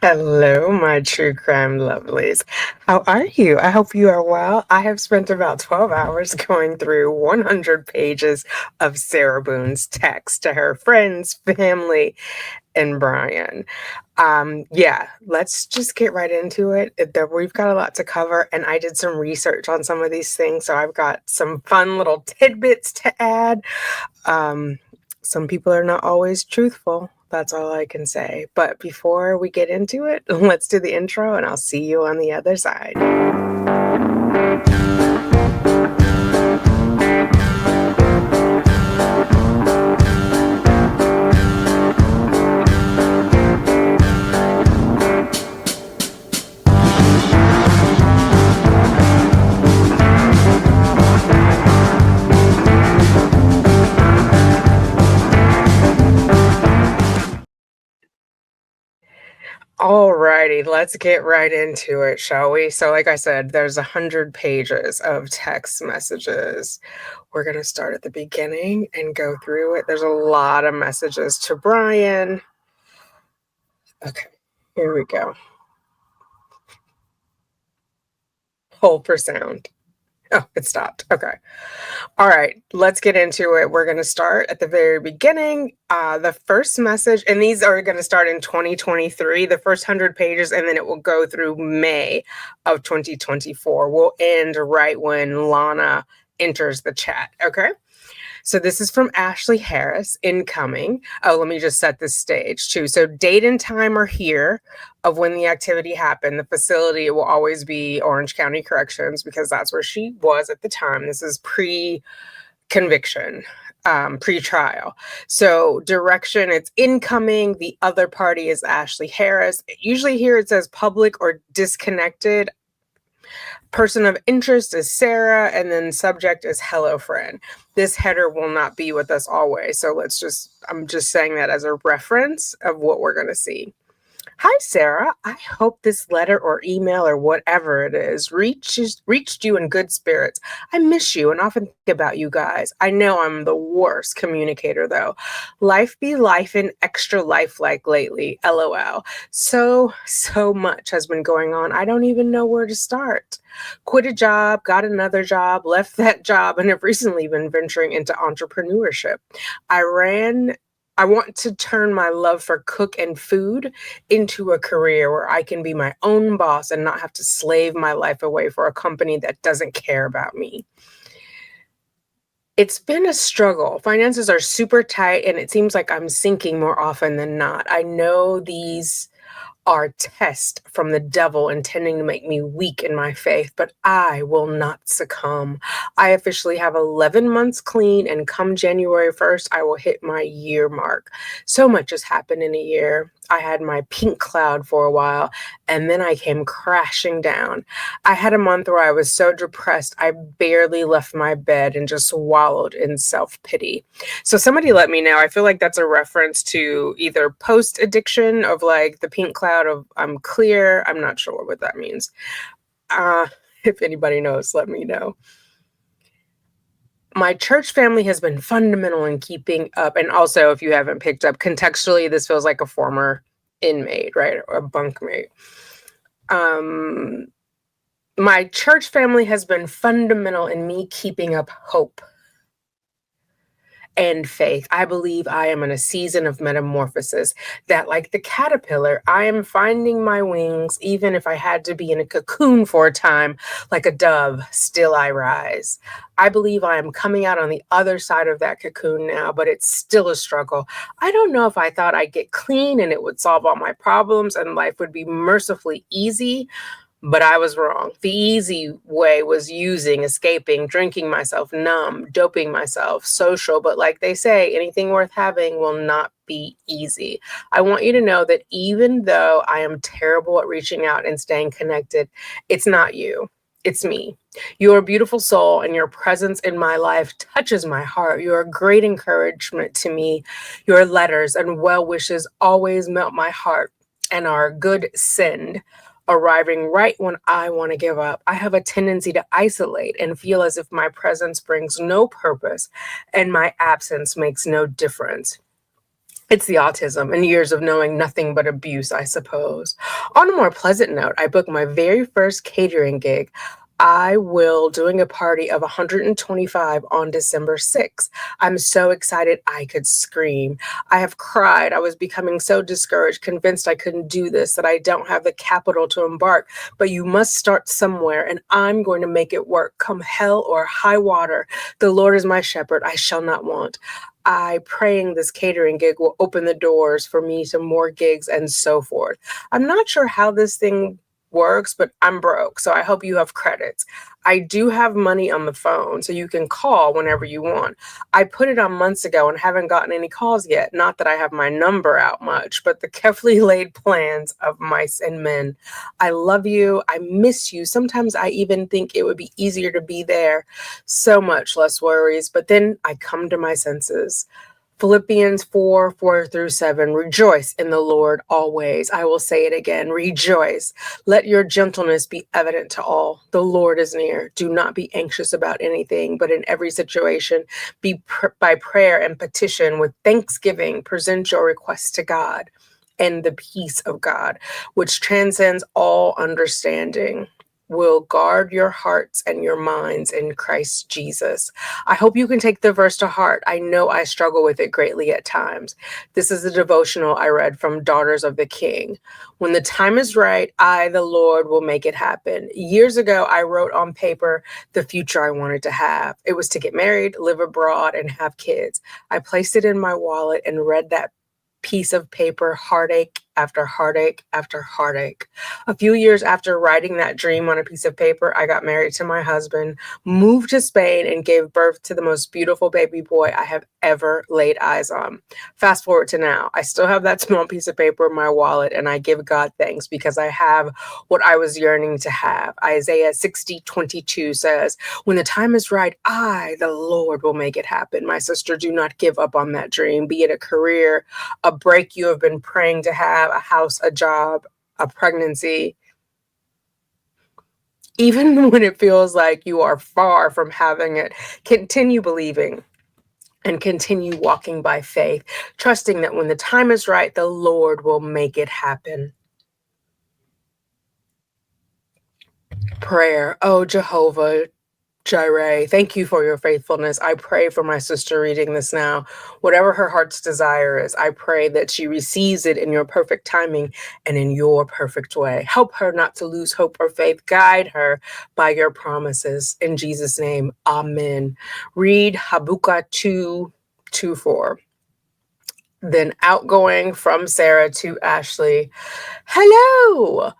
Hello, my true crime lovelies. How are you? I hope you are well. I have spent about 12 hours going through 100 pages of Sarah Boone's text to her friends, family, and Brian. Yeah, let's just get right into it. We've got a lot to cover, and I did some research on some of these things, so I've got some fun little tidbits to add. Um, some people are not always truthful. That's all I can say. But before we get into it, let's do the intro and I'll see you on the other side. Alrighty, let's get right into it, shall we? So, like I said, there's 100 pages of text messages. We're gonna start at the beginning and go through it. There's a lot of messages to Brian. Okay, here we go. Hold for sound. Oh, it stopped. Okay. All right, let's get into it. We're going to start at the very beginning. The first message, and these are going to start in 2023, the first 100 pages, and then it will go through May of 2024. We'll end right when Lana enters the chat. Okay. So this is from Ashley Harris, incoming. Oh, let me just set this stage too. So date and time are here of when the activity happened. The facility will always be Orange County Corrections because that's where she was at the time. This is pre-conviction, pre-trial. So direction, it's incoming. The other party is Ashley Harris. Usually here it says public or disconnected. Person of interest is Sarah, and then subject is hello friend. This header will not be with us always. So I'm just saying that as a reference of what we're going to see. Hi, Sarah. I hope this letter or email or whatever it is reached you in good spirits. I miss you and often think about you guys. I know I'm the worst communicator, though. Life be life and extra lifelike lately. LOL. So much has been going on. I don't even know where to start. Quit a job, got another job, left that job, and have recently been venturing into entrepreneurship. I want to turn my love for cook and food into a career where I can be my own boss and not have to slave my life away for a company that doesn't care about me. It's been a struggle. Finances are super tight, and it seems like I'm sinking more often than not. I know these are tests from the devil intending to make me weak in my faith, but I will not succumb. I officially have 11 months clean, and come January 1st, I will hit my year mark. So much has happened in a year. I had my pink cloud for a while, and then I came crashing down. I had a month where I was so depressed, I barely left my bed and just wallowed in self-pity. So somebody let me know. I feel like that's a reference to either post addiction of like the pink cloud of I'm clear. I'm not sure what that means. If anybody knows, let me know. My church family has been fundamental in keeping up. And also, if you haven't picked up contextually, this feels like a former inmate, right? Or a bunkmate. My church family has been fundamental in me keeping up hope and faith. I believe I am in a season of metamorphosis that, like the caterpillar, I am finding my wings, even if I had to be in a cocoon for a time, like a dove, still I rise. I believe I am coming out on the other side of that cocoon now, but it's still a struggle. I don't know if I thought I'd get clean and it would solve all my problems and life would be mercifully easy. But I was wrong. The easy way was using, escaping, drinking myself numb, doping myself, social. But like they say, anything worth having will not be easy. I want you to know that even though I am terrible at reaching out and staying connected, it's not you. It's me. You're a beautiful soul, and your presence in my life touches my heart. You're a great encouragement to me. Your letters and well wishes always melt my heart and are a good send, arriving right when I want to give up. I have a tendency to isolate and feel as if my presence brings no purpose and my absence makes no difference. It's the autism and years of knowing nothing but abuse, I suppose. On a more pleasant note, I booked my very first catering gig. I will doing a party of 125 on December 6th. I'm so excited I could scream. I have cried. I was becoming so discouraged, convinced I couldn't do this, that I don't have the capital to embark. But you must start somewhere, and I'm going to make it work. Come hell or high water. The Lord is my shepherd. I shall not want. I praying this catering gig will open the doors for me to more gigs and so forth. I'm not sure how this thing works, but I'm broke, so I hope you have credits. I do have money on the phone, so you can call whenever you want. I put it on months ago and haven't gotten any calls yet. Not that I have my number out much, but the carefully laid plans of mice and men. I love you. I miss you. Sometimes I even think it would be easier to be there. So much less worries. But then I come to my senses. Philippians 4:4-7. Rejoice in the Lord always. I will say it again. Rejoice. Let your gentleness be evident to all. The Lord is near. Do not be anxious about anything, but in every situation, by prayer and petition with thanksgiving, present your requests to God, and the peace of God, which transcends all understanding, will guard your hearts and your minds in Christ Jesus. I hope you can take the verse to heart. I know I struggle with it greatly at times. This is a devotional I read from Daughters of the King. When the time is right, I, the Lord, will make it happen. Years ago, I wrote on paper the future I wanted to have. It was to get married, live abroad, and have kids. I placed it in my wallet and read that piece of paper, heartache after heartache after heartache. A few years after writing that dream on a piece of paper, I got married to my husband, moved to Spain, and gave birth to the most beautiful baby boy I have ever laid eyes on. Fast forward to now. I still have that small piece of paper in my wallet, and I give God thanks because I have what I was yearning to have. Isaiah 60:22 says, when the time is right, I, the Lord, will make it happen. My sister, do not give up on that dream, be it a career, a break you have been praying to have, a house, a job, a pregnancy. Even when it feels like you are far from having it, continue believing and continue walking by faith, trusting that when the time is right, the Lord will make it happen. Prayer. Oh, Jehovah Jireh, thank you for your faithfulness. I pray for my sister reading this now. Whatever her heart's desire is, I pray that she receives it in your perfect timing and in your perfect way. Help her not to lose hope or faith. Guide her by your promises. In Jesus' name, amen. Read Habakkuk 2:2-4. Then outgoing from Sarah to Ashley. Hello.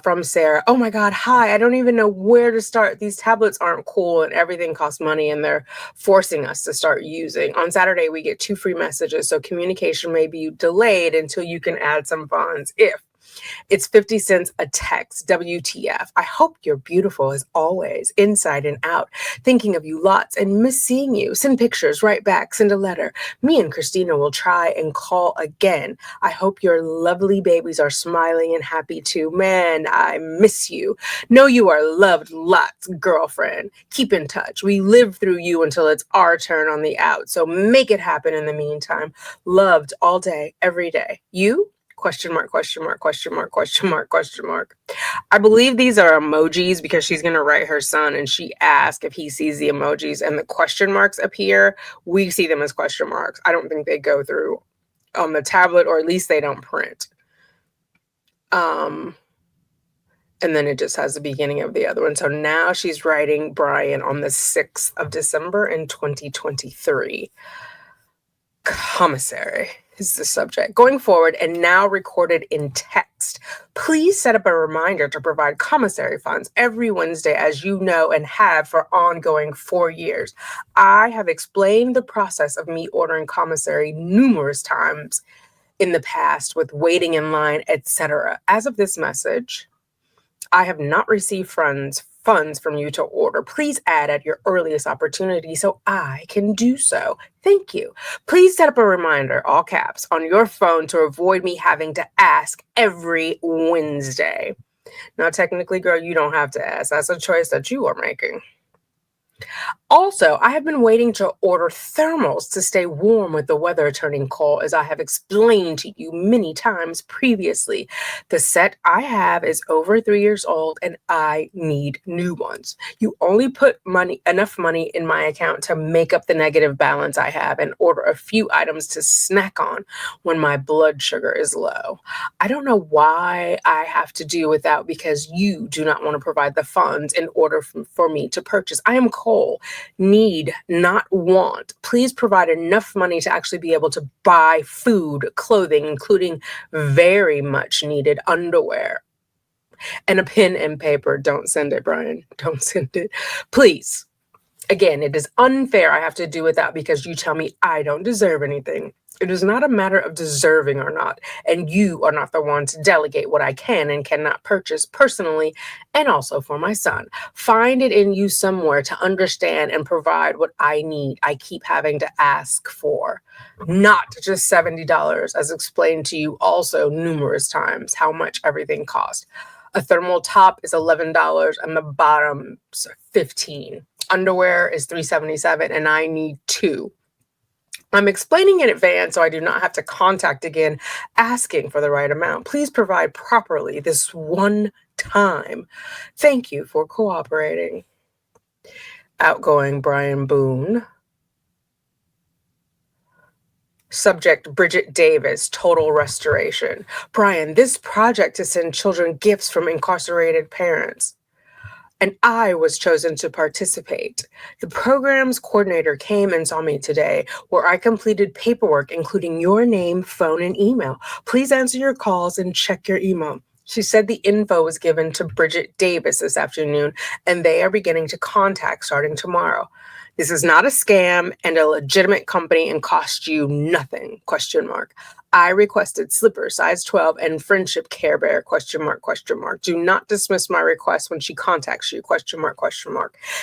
From Sarah. Oh my God, hi. I don't even know where to start. These tablets aren't cool and everything costs money and they're forcing us to start using. On Saturday, we get 2 free messages, so communication may be delayed until you can add some funds. If it's 50 cents a text, WTF. I hope you're beautiful as always, inside and out. Thinking of you lots and miss seeing you. Send pictures, write back, send a letter. Me and Christina will try and call again. I hope your lovely babies are smiling and happy too. Man, I miss you. Know you are loved lots, girlfriend. Keep in touch. We live through you until it's our turn on the out. So make it happen in the meantime. Loved all day, every day. You? Question mark, question mark, question mark, question mark, question mark. I believe these are emojis because she's going to write her son and she asked if he sees the emojis and the question marks appear. We see them as question marks. I don't think they go through on the tablet, or at least they don't print. And then it just has the beginning of the other one. So now she's writing Brian on the 6th of December in 2023. Commissary is the subject. Going forward and now recorded in text, please set up a reminder to provide commissary funds every Wednesday, as you know and have for ongoing 4 years. I have explained the process of me ordering commissary numerous times in the past with waiting in line, etc. As of this message, I have not received funds from you to order. Please add at your earliest opportunity so I can do so. Thank you. Please set up a reminder, all caps, on your phone to avoid me having to ask every Wednesday. Now, technically, girl, you don't have to ask. That's a choice that you are making. Also, I have been waiting to order thermals to stay warm with the weather turning cold, as I have explained to you many times previously. The set I have is over 3 years old and I need new ones. You only put enough money in my account to make up the negative balance I have and order a few items to snack on when my blood sugar is low. I don't know why I have to do without because you do not want to provide the funds in order for me to purchase. I am Cole. Need, not want. Please provide enough money to actually be able to buy food, clothing, including very much needed underwear, and a pen and paper. Don't send it, Brian. Don't send it. Please. Again, it is unfair I have to do with that because you tell me I don't deserve anything. It is not a matter of deserving or not, and you are not the one to delegate what I can and cannot purchase personally and also for my son. Find it in you somewhere to understand and provide what I need. I keep having to ask for. Not just $70, as explained to you also numerous times how much everything costs. A thermal top is $11 and the bottom's $15. Underwear is $3.77 and I need two. I'm explaining in advance so I do not have to contact again asking for the right amount. Please provide properly this one time. Thank you for cooperating. Outgoing Brian Boone. Subject Bridget Davis, total restoration. Brian, this project to send children gifts from incarcerated parents, and I was chosen to participate. The program's coordinator came and saw me today, where I completed paperwork, including your name, phone, and email. Please answer your calls and check your email. She said the info was given to Bridget Davis this afternoon, and they are beginning to contact starting tomorrow. This is not a scam and a legitimate company and cost you nothing, ? I requested slippers, size 12, and friendship Care Bear, ? Do not dismiss my request when she contacts you, ?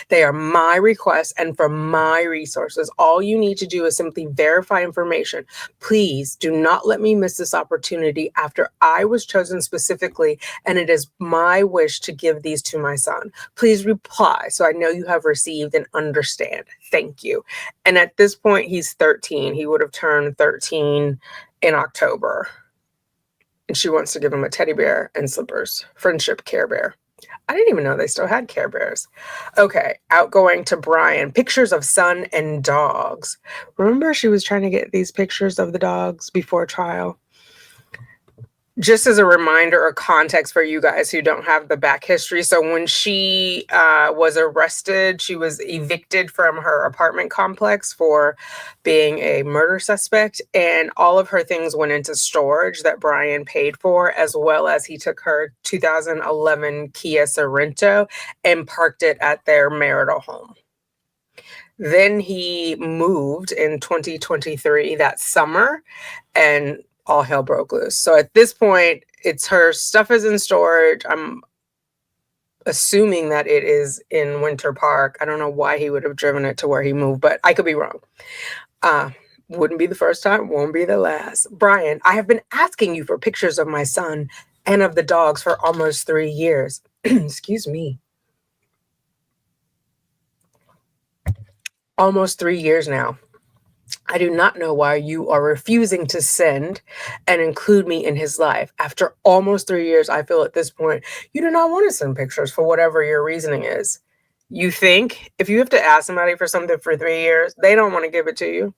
They are my requests and for my resources. All you need to do is simply verify information. Please do not let me miss this opportunity after I was chosen specifically, and it is my wish to give these to my son. Please reply so I know you have received and understand. Thank you. And at this point, he's 13. He would have turned 13 in October. And she wants to give him a teddy bear and slippers. Friendship Care Bear. I didn't even know they still had Care Bears. Okay, outgoing to Brian. Pictures of son and dogs. Remember she was trying to get these pictures of the dogs before trial? Just as a reminder or context for you guys who don't have the back history. So when she was arrested, she was evicted from her apartment complex for being a murder suspect. And all of her things went into storage that Brian paid for, as well as he took her 2011 Kia Sorento and parked it at their marital home. Then he moved in 2023 that summer, and all hell broke loose. So at this point, it's her stuff is in storage. I'm assuming that it is in Winter Park. I don't know why he would have driven it to where he moved, but I could be wrong. Wouldn't be the first time, won't be the last. Brian, I have been asking you for pictures of my son and of the dogs for almost 3 years. Excuse me. Almost 3 years now. I do not know why you are refusing to send and include me in his life. After almost 3 years, I feel at this point, you do not want to send pictures for whatever your reasoning is. You think if you have to ask somebody for something for 3 years, they don't want to give it to you.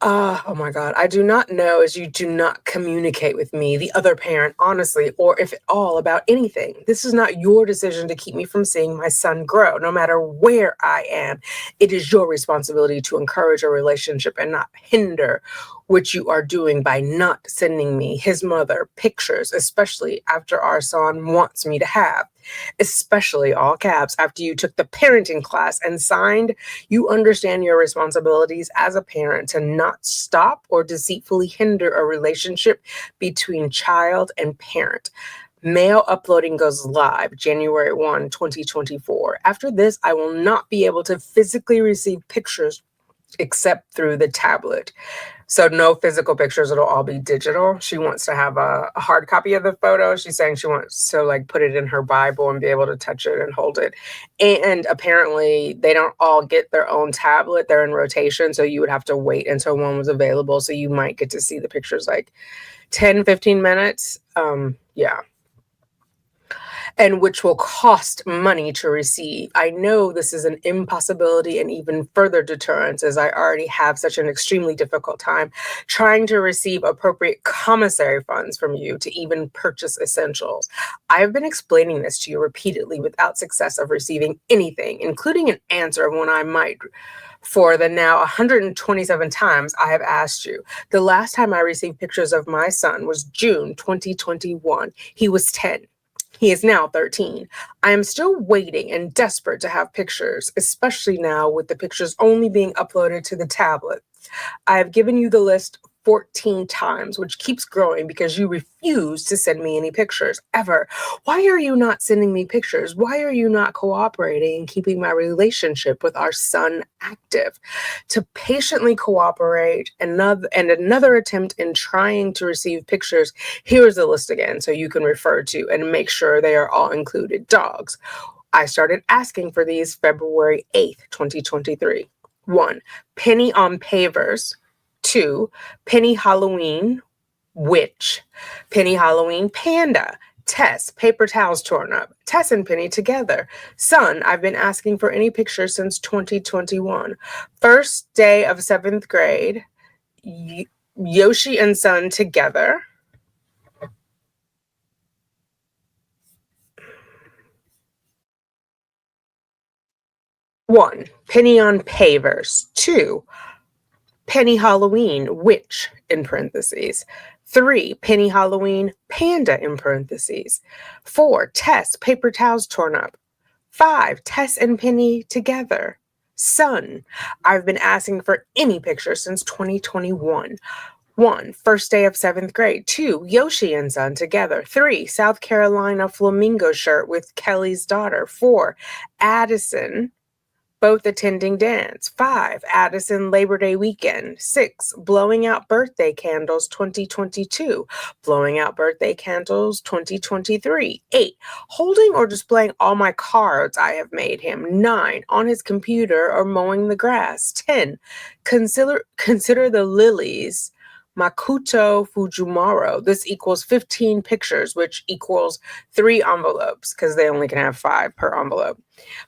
Oh my God. I do not know as you do not communicate with me, the other parent, honestly, or if at all about anything. This is not your decision to keep me from seeing my son grow, no matter where I am. It is your responsibility to encourage a relationship and not hinder what you are doing by not sending me, his mother, pictures, especially after our son wants me to have. Especially all caps after you took the parenting class and signed, you understand your responsibilities as a parent to not stop or deceitfully hinder a relationship between child and parent. Mail uploading goes live January 1, 2024. After this, I will not be able to physically receive pictures except through the tablet. So no physical pictures, it'll all be digital. She wants to have a hard copy of the photo. She's saying she wants to like put it in her Bible and be able to touch it and hold it. And apparently they don't all get their own tablet. They're in rotation. So you would have to wait until one was available. So you might get to see the pictures like 10, 15 minutes. Yeah. And which will cost money to receive. I know this is an impossibility and even further deterrence, as I already have such an extremely difficult time trying to receive appropriate commissary funds from you to even purchase essentials. I've been explaining this to you repeatedly without success of receiving anything, including an answer when I might for the now 127 times I have asked you. The last time I received pictures of my son was June 2021. He was 10. He is now 13. I am still waiting and desperate to have pictures, especially now with the pictures only being uploaded to the tablet. I have given you the list 14 times, which keeps growing because you refuse to send me any pictures ever. Why are you not sending me pictures? Why are you not cooperating and keeping my relationship with our son active? To patiently cooperate, another attempt in trying to receive pictures, here is the list again so you can refer to and make sure they are all included. Dogs. I started asking for these February 8th, 2023. 1. Penny on pavers. 2. Penny Halloween witch. Penny Halloween panda. Tess, paper towels torn up. Tess and Penny together. Son, I've been asking for any pictures since 2021. First day of 7th grade. Yoshi and son together. One, Penny on pavers. 2, Penny Halloween witch in parentheses. 3, Penny Halloween panda in parentheses. 4, Tess, paper towels torn up. 5, Tess and Penny together. Son, I've been asking for any picture since 2021. 1, first day of 7th grade. 2, Yoshi and son together. 3, South Carolina flamingo shirt with Kelly's daughter. 4, Addison, both attending dance. 5, Addison Labor Day weekend. 6, blowing out birthday candles 2022. Blowing out birthday candles 2023. 8, holding or displaying all my cards I have made him. 9, on his computer or mowing the grass. 10, consider the lilies. Makoto Fujimaro. This equals 15 pictures, which equals 3 envelopes because they only can have 5 per envelope.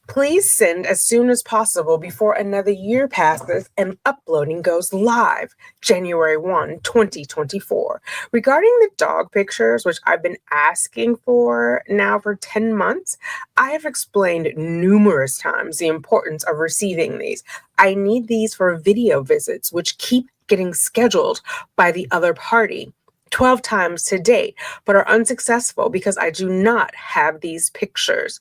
Please send as soon as possible before another year passes and uploading goes live, January 1, 2024. Regarding the dog pictures, which I've been asking for now for 10 months, I have explained numerous times the importance of receiving these. I need these for video visits, which keep getting scheduled by the other party 12 times to date, but are unsuccessful because I do not have these pictures.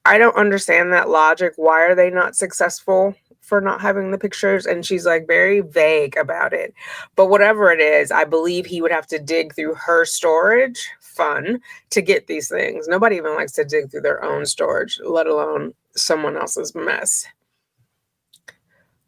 I don't understand that logic. Why are they not successful for not having the pictures? And she's like very vague about it. But whatever it is, I believe he would have to dig through her storage fun to get these things. Nobody even likes to dig through their own storage, let alone someone else's mess.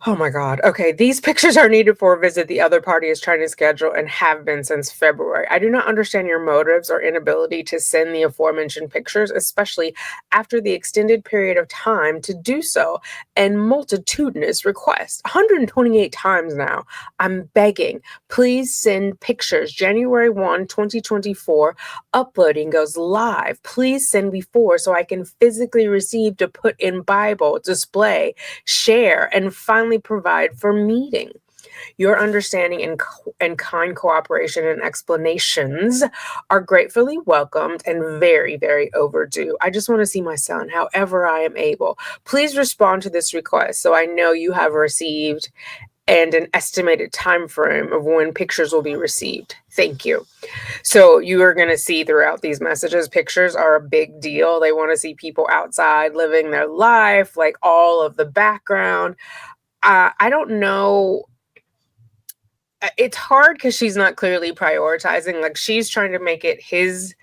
Oh my God. Okay. These pictures are needed for a visit the other party is trying to schedule and have been since February. I do not understand your motives or inability to send the aforementioned pictures, especially after the extended period of time to do so and multitudinous requests. 128 times now. I'm begging. Please send pictures. January 1, 2024. Uploading goes live. Please send before so I can physically receive to put in Bible, display, share, and finally provide for meeting. Your understanding and kind cooperation and explanations are gratefully welcomed and very, very overdue. I just want to see my son however I am able. Please respond to this request so I know you have received and an estimated time frame of when pictures will be received. Thank you. So you are going to see throughout these messages, pictures are a big deal. They want to see people outside living their life, like all of the background. I don't know. It's hard because she's not clearly prioritizing. Like she's trying to make it his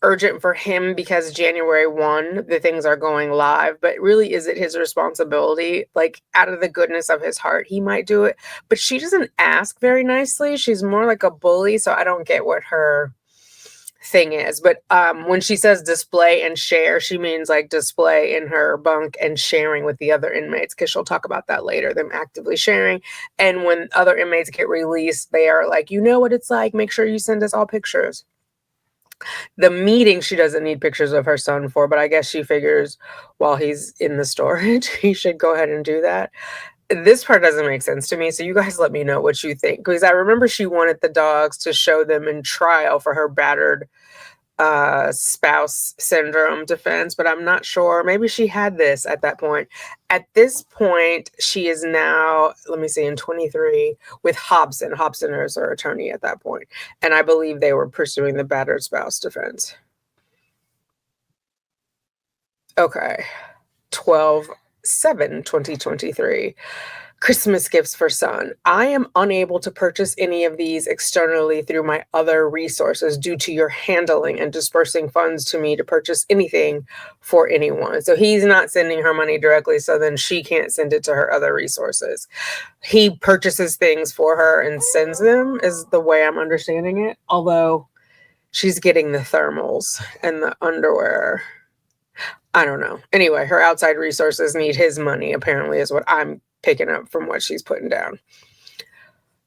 urgent for him because January 1, the things are going live, but really, is it his responsibility? Like, out of the goodness of his heart, he might do it. But she doesn't ask very nicely. She's more like a bully, so I don't get what her thing is. But when she says display and share, she means like display in her bunk and sharing with the other inmates, because she'll talk about that later, them actively sharing. And when other inmates get released, they are like, you know what it's like, make sure you send us all pictures. The meeting she doesn't need pictures of her son for, but I guess she figures while he's in the storage, he should go ahead and do that. This part doesn't make sense to me, so you guys let me know what you think, because I remember she wanted the dogs to show them in trial for her battered spouse syndrome defense, but I'm not sure. Maybe she had this at that point. At this point, she is now, let me see, in 23 with Hobson. Hobson is her attorney at that point, and I believe they were pursuing the battered spouse defense. Okay. 12/7/2023. Christmas gifts for son. I am unable to purchase any of these externally through my other resources due to your handling and dispersing funds to me to purchase anything for anyone. So he's not sending her money directly, so then she can't send it to her other resources. He purchases things for her and sends them, is the way I'm understanding it. Although she's getting the thermals and the underwear. I don't know. Anyway, her outside resources need his money, apparently, is what I'm picking up from what she's putting down.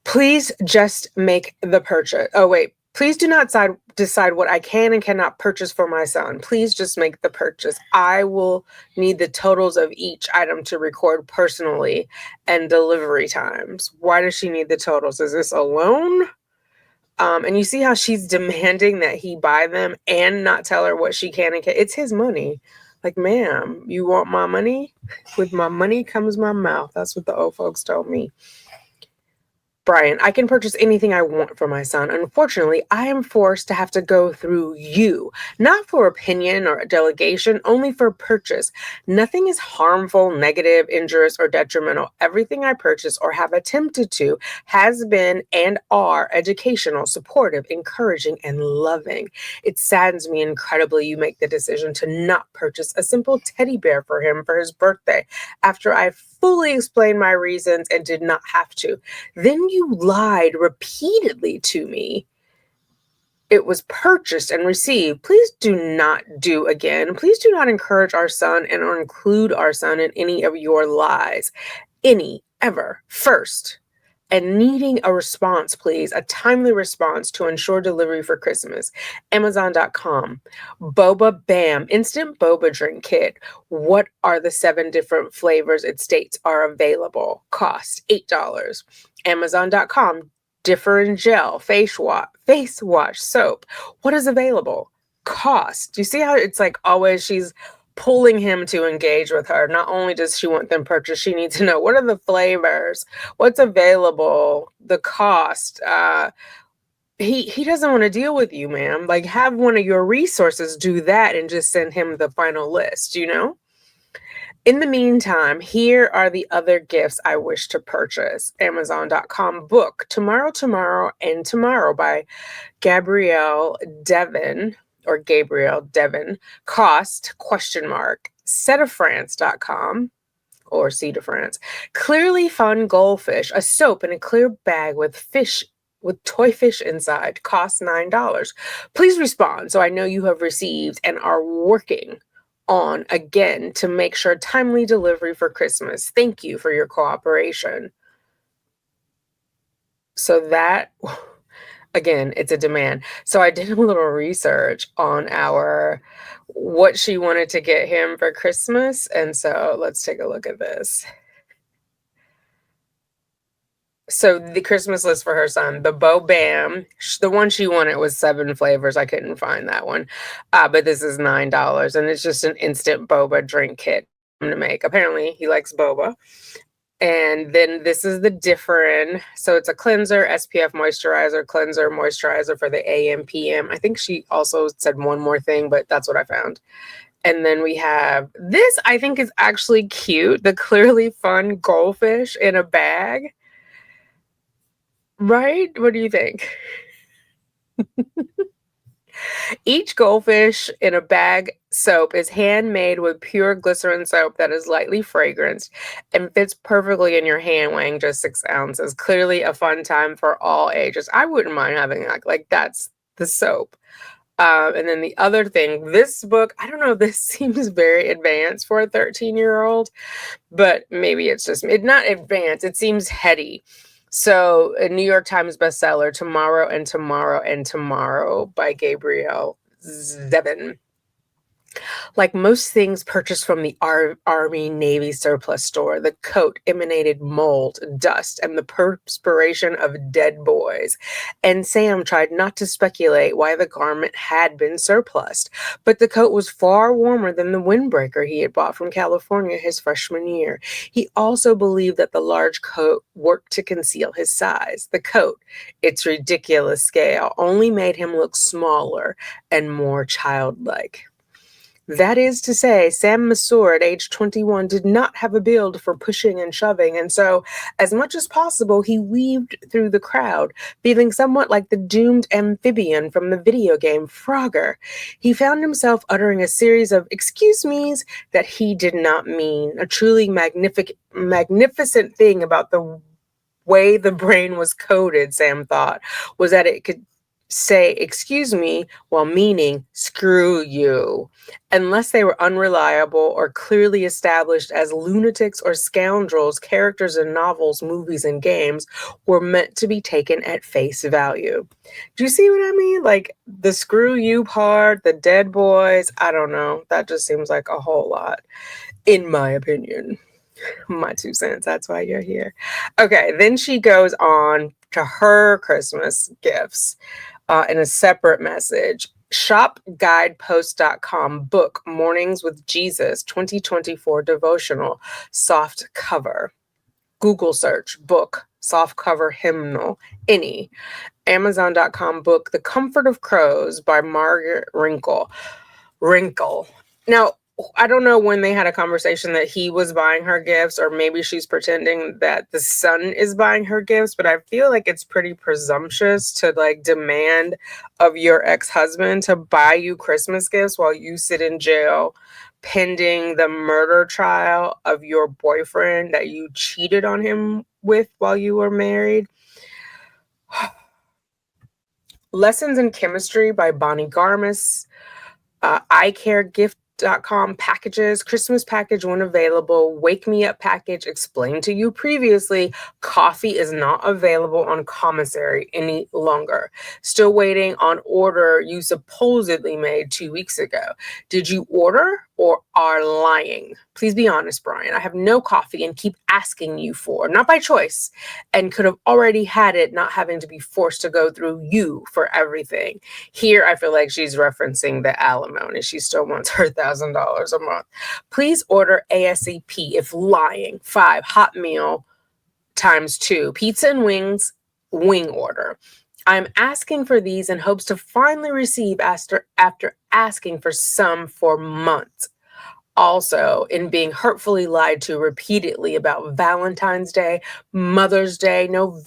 Please just make the purchase. Oh, wait. Please do not decide what I can and cannot purchase for my son. Please just make the purchase. I will need the totals of each item to record personally and delivery times. Why does she need the totals? Is this a loan? And you see how she's demanding that he buy them and not tell her what she can and can't. It's his money. Like, ma'am, you want my money? With my money comes my mouth. That's what the old folks told me. Brian, I can purchase anything I want for my son. Unfortunately, I am forced to have to go through you, not for opinion or delegation, only for purchase. Nothing is harmful, negative, injurious, or detrimental. Everything I purchase or have attempted to has been and are educational, supportive, encouraging, and loving. It saddens me incredibly you make the decision to not purchase a simple teddy bear for him for his birthday after I fully explained my reasons and did not have to. Then you lied repeatedly to me. It was purchased and received. Please do not do again. Please do not encourage our son and or include our son in any of your lies. Any, ever. First, and needing a response, please, a timely response to ensure delivery for Christmas. Amazon.com. Boba Bam, instant boba drink kit. What are the 7 different flavors it states are available? Cost $8. Amazon.com. Different gel, face wash, soap. What is available? Cost. Do you see how it's like always she's pulling him to engage with her? Not only does she want them purchased, she needs to know what are the flavors, what's available, the cost. He doesn't want to deal with you, ma'am. Like, have one of your resources do that and just send him the final list, you know? In the meantime, here are the other gifts I wish to purchase. Amazon.com book Tomorrow, and Tomorrow by Gabrielle Devon or Gabrielle Devon. Cost, ? Setofrance.com or Sea de France. Clearly Fun Goldfish, a soap in a clear bag with toy fish inside. Cost $9. Please respond so I know you have received and are working on again to make sure timely delivery for Christmas. Thank you for your cooperation. So that, again, it's a demand. So I did a little research on what she wanted to get him for Christmas. And so let's take a look at this. So the Christmas list for her son, the Bo Bam, the one she wanted was 7 flavors. I couldn't find that one. But this is $9 and it's just an instant boba drink kit to make. Apparently he likes boba. And then this is the different. So it's a cleanser, SPF moisturizer for the AM, PM. I think she also said one more thing, but that's what I found. And then we have this, I think is actually cute. The Clearly Fun Goldfish in a bag. Right? What do you think? Each goldfish in a bag soap is handmade with pure glycerin soap that is lightly fragranced and fits perfectly in your hand, weighing just 6 ounces. Clearly a fun time for all ages. I wouldn't mind having that. Like, that's the soap. And then the other thing, this book, I don't know, this seems very advanced for a 13-year-old, but maybe it's just, it's not advanced, it seems heady. So, a New York Times bestseller, Tomorrow and Tomorrow and Tomorrow by Gabrielle Zevin. Like most things purchased from the Army Navy surplus store, the coat emanated mold, dust, and the perspiration of dead boys. And Sam tried not to speculate why the garment had been surplused, but the coat was far warmer than the windbreaker he had bought from California his freshman year. He also believed that the large coat worked to conceal his size. The coat, its ridiculous scale, only made him look smaller and more childlike. That is to say, Sam Massour at age 21 did not have a build for pushing and shoving, and so, as much as possible, he weaved through the crowd, feeling somewhat like the doomed amphibian from the video game Frogger. He found himself uttering a series of excuse me's that he did not mean, a truly magnificent thing about the way the brain was coded, Sam thought, was that it could say excuse me while meaning screw you, unless they were unreliable or clearly established as lunatics or scoundrels. Characters in novels, movies, and games were meant to be taken at face value. Do you see what I mean? Like the screw you part, the dead boys, I don't know, that just seems like a whole lot, in my opinion. My 2 cents, that's why you're here. Okay, then she goes on to her Christmas gifts in a separate message. Shopguidepost.com book Mornings with Jesus 2024 devotional soft cover. Google search book soft cover hymnal any. Amazon.com book The Comfort of Crows by Margaret Wrinkle. Now, I don't know when they had a conversation that he was buying her gifts, or maybe she's pretending that the son is buying her gifts, but I feel like it's pretty presumptuous to like demand of your ex-husband to buy you Christmas gifts while you sit in jail pending the murder trial of your boyfriend that you cheated on him with while you were married. Lessons in Chemistry by Bonnie Garmis. iCareGift.com packages, Christmas package when available, wake me up package, explained to you previously, coffee is not available on Commissary any longer. Still waiting on order you supposedly made 2 weeks ago. Did you order or are lying? Please be honest, Brian. I have no coffee and keep asking you for, not by choice, and could have already had it, not having to be forced to go through you for everything. Here, I feel like she's referencing the alimony. She still wants her $1,000 a month. Please order ASAP if lying. 5, hot meal ×2, pizza and wings, wing order. I'm asking for these in hopes to finally receive after asking for some for months. Also, in being hurtfully lied to repeatedly about Valentine's Day, Mother's Day, no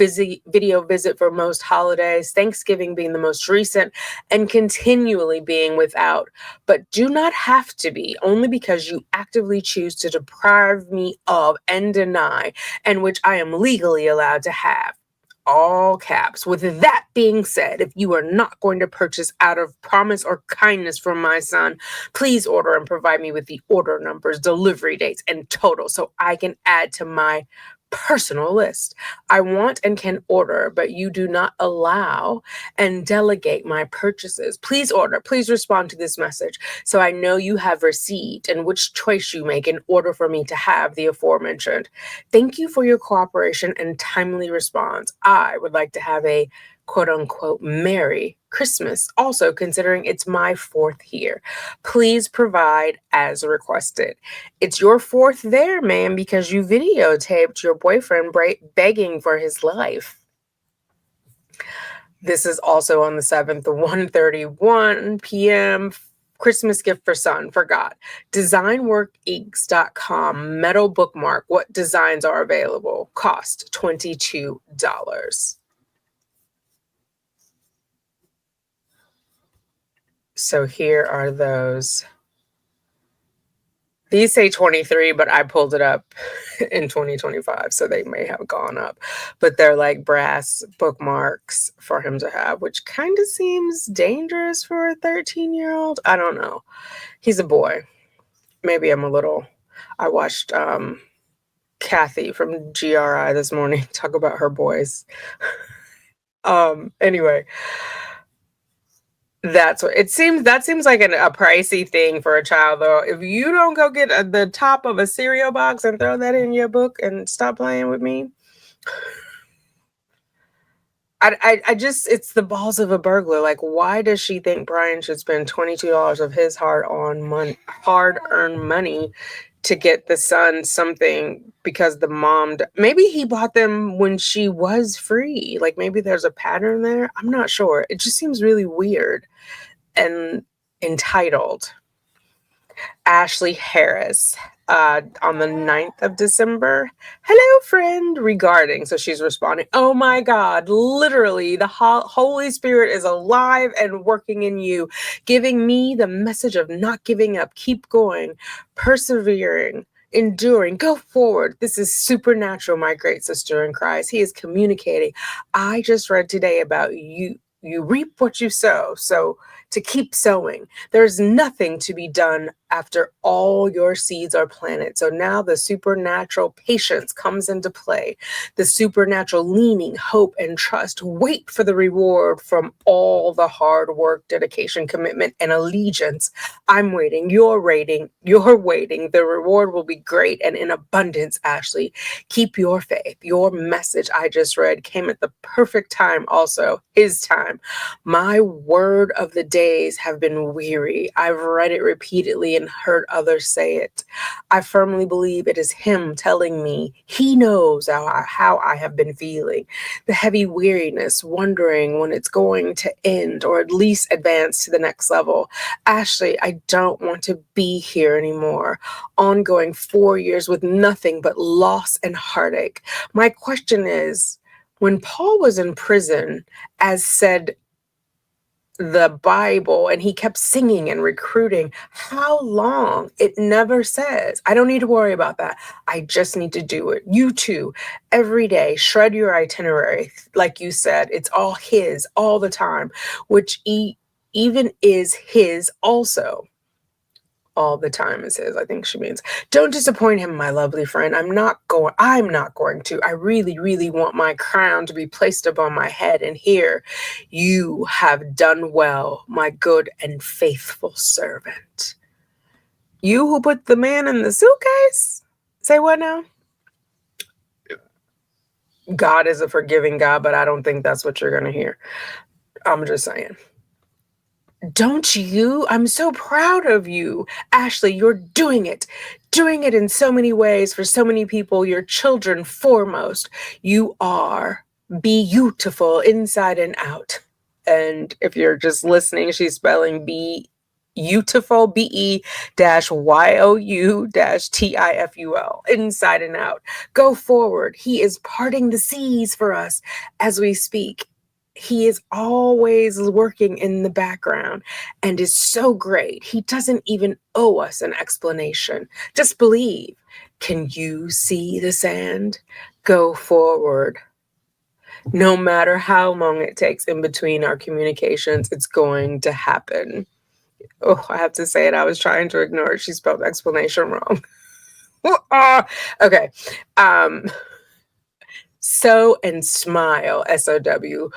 video visit for most holidays, Thanksgiving being the most recent, and continually being without, but do not have to be, only because you actively choose to deprive me of and deny, and which I am legally allowed to have. All caps. With that being said, if you are not going to purchase out of promise or kindness from my son, please order and provide me with the order numbers, delivery dates, and total so I can add to my personal list. I want and can order, but you do not allow and delegate my purchases. Please order. Please respond to this message so I know you have received and which choice you make in order for me to have the aforementioned. Thank you for your cooperation and timely response. I would like to have a quote unquote Merry Christmas, also considering it's my 4th here. Please provide as requested. It's your 4th there, man, because you videotaped your boyfriend begging for his life. This is also on the 7th, 1:31 p.m. Christmas gift for son, forgot. Designworkinks.com metal bookmark. What designs are available? Cost $22. So here are those. These say 23, but I pulled it up in 2025, so they may have gone up. But they're like brass bookmarks for him to have, which kind of seems dangerous for a 13-year-old. I don't know. He's a boy. Maybe I'm a little. I watched Kathy from GRI this morning talk about her boys. Anyway, that's what it seems. That seems like a pricey thing for a child, though. If you don't go get the top of a cereal box and throw that in your book and stop playing with me, I just, it's the balls of a burglar. Like, why does she think Brian should spend $22 of his hard-earned money to get the son something because the mom, maybe he bought them when she was free. Like, maybe there's a pattern there. I'm not sure. It just seems really weird and entitled. Ashley Harris on the 9th of December. Hello, friend, regarding. So she's responding, oh my God, literally, the Holy Spirit is alive and working in you, giving me the message of not giving up, keep going, persevering, enduring, go forward. This is supernatural, my great sister in Christ. He is communicating. I just read today about you. You reap what you sow. So to keep sowing, there's nothing to be done after all your seeds are planted. So now the supernatural patience comes into play, the supernatural leaning, hope, and trust. Wait for the reward from all the hard work, dedication, commitment, and allegiance. I'm waiting. You're waiting. You're waiting. The reward will be great and in abundance, Ashley. Keep your faith. Your message I just read came at the perfect time also, his time. My word of the days have been weary. I've read it repeatedly and heard others say it. I firmly believe it is him telling me he knows how I have been feeling. The heavy weariness, wondering when it's going to end or at least advance to the next level. Ashley, I don't want to be here anymore. Ongoing 4 years with nothing but loss and heartache. My question is, when Paul was in prison, as said the Bible, and he kept singing and recruiting, how long? It never says. I don't need to worry about that. I just need to do it. You too, every day, shred your itinerary. Like you said, it's all his all the time, which even is his also. All the time is his, I think she means. Don't disappoint him, my lovely friend. I'm not going to. I really, really want my crown to be placed upon my head. And here, you have done well, my good and faithful servant. You who put the man in the suitcase? Say what now? God is a forgiving God, but I don't think that's what you're going to hear. I'm just saying. Don't you? I'm so proud of you. Ashley, you're doing it in so many ways for so many people, your children foremost. You are beautiful inside and out. And if you're just listening, she's spelling beautiful, BE-YOU-TIFUL, inside and out. Go forward. He is parting the seas for us as we speak. He is always working in the background and is so great. He doesn't even owe us an explanation. Just believe. Can you see the sand? Go forward. No matter how long it takes in between our communications, it's going to happen. Oh, I have to say it. I was trying to ignore it. She spelled explanation wrong. Okay. Sow and smile, SOW.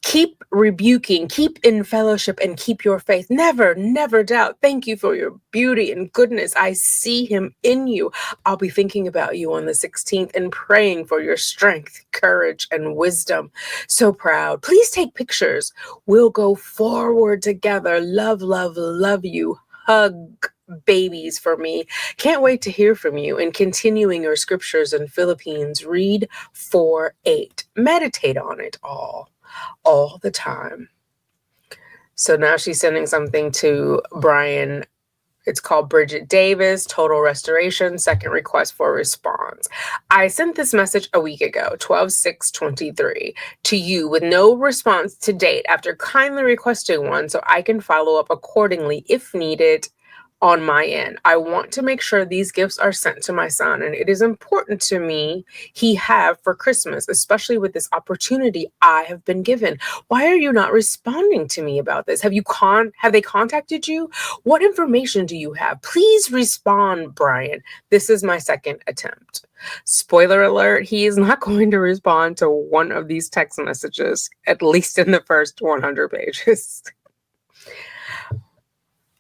Keep rebuking, keep in fellowship, and keep your faith. Never, never doubt. Thank you for your beauty and goodness. I see him in you. I'll be thinking about you on the 16th and praying for your strength, courage, and wisdom. So proud. Please take pictures. We'll go forward together. Love, love, love you. Hug babies for me. Can't wait to hear from you. And continuing your scriptures in Philippines, read 4:8. Meditate on it all the time. So now she's sending something to Brian. It's called Bridget Davis, Total Restoration, second request for response. I sent this message a week ago, 12/6/23, to you with no response to date after kindly requesting one so I can follow up accordingly if needed on my end. I want to make sure these gifts are sent to my son, and it is important to me he have for Christmas, especially with this opportunity I have been given. Why are you not responding to me about this? Have they contacted you? What information do you have? Please respond, Brian. This is my second attempt. Spoiler alert, he is not going to respond to one of these text messages, at least in the first 100 pages.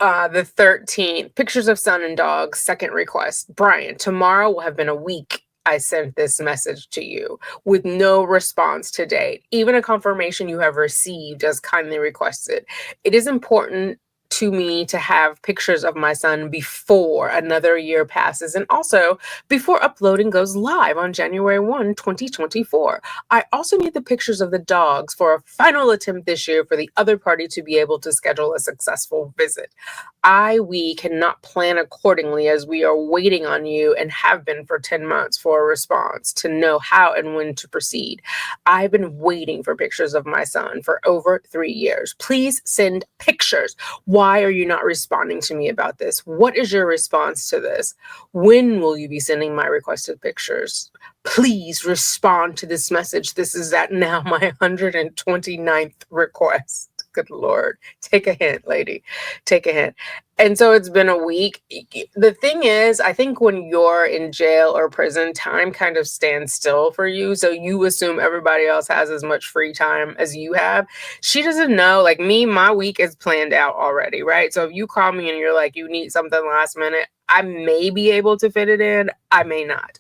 The 13th, pictures of son and dog, second request. Brian, tomorrow will have been a week I sent this message to you with no response to date, even a confirmation you have received as kindly requested. It is important to me to have pictures of my son before another year passes and also before uploading goes live on January 1, 2024. I also need the pictures of the dogs for a final attempt this year for the other party to be able to schedule a successful visit. We cannot plan accordingly as we are waiting on you and have been for 10 months for a response to know how and when to proceed. I've been waiting for pictures of my son for over 3 years. Please send pictures. Why are you not responding to me about this? What is your response to this? When will you be sending my requested pictures? Please respond to this message. This is at now my 129th request. Good Lord. Take a hint, lady. Take a hint. And so it's been a week. The thing is, I think when you're in jail or prison, time kind of stands still for you. So you assume everybody else has as much free time as you have. She doesn't know. Like me, my week is planned out already, right? So if you call me and you're like, you need something last minute, I may be able to fit it in. I may not.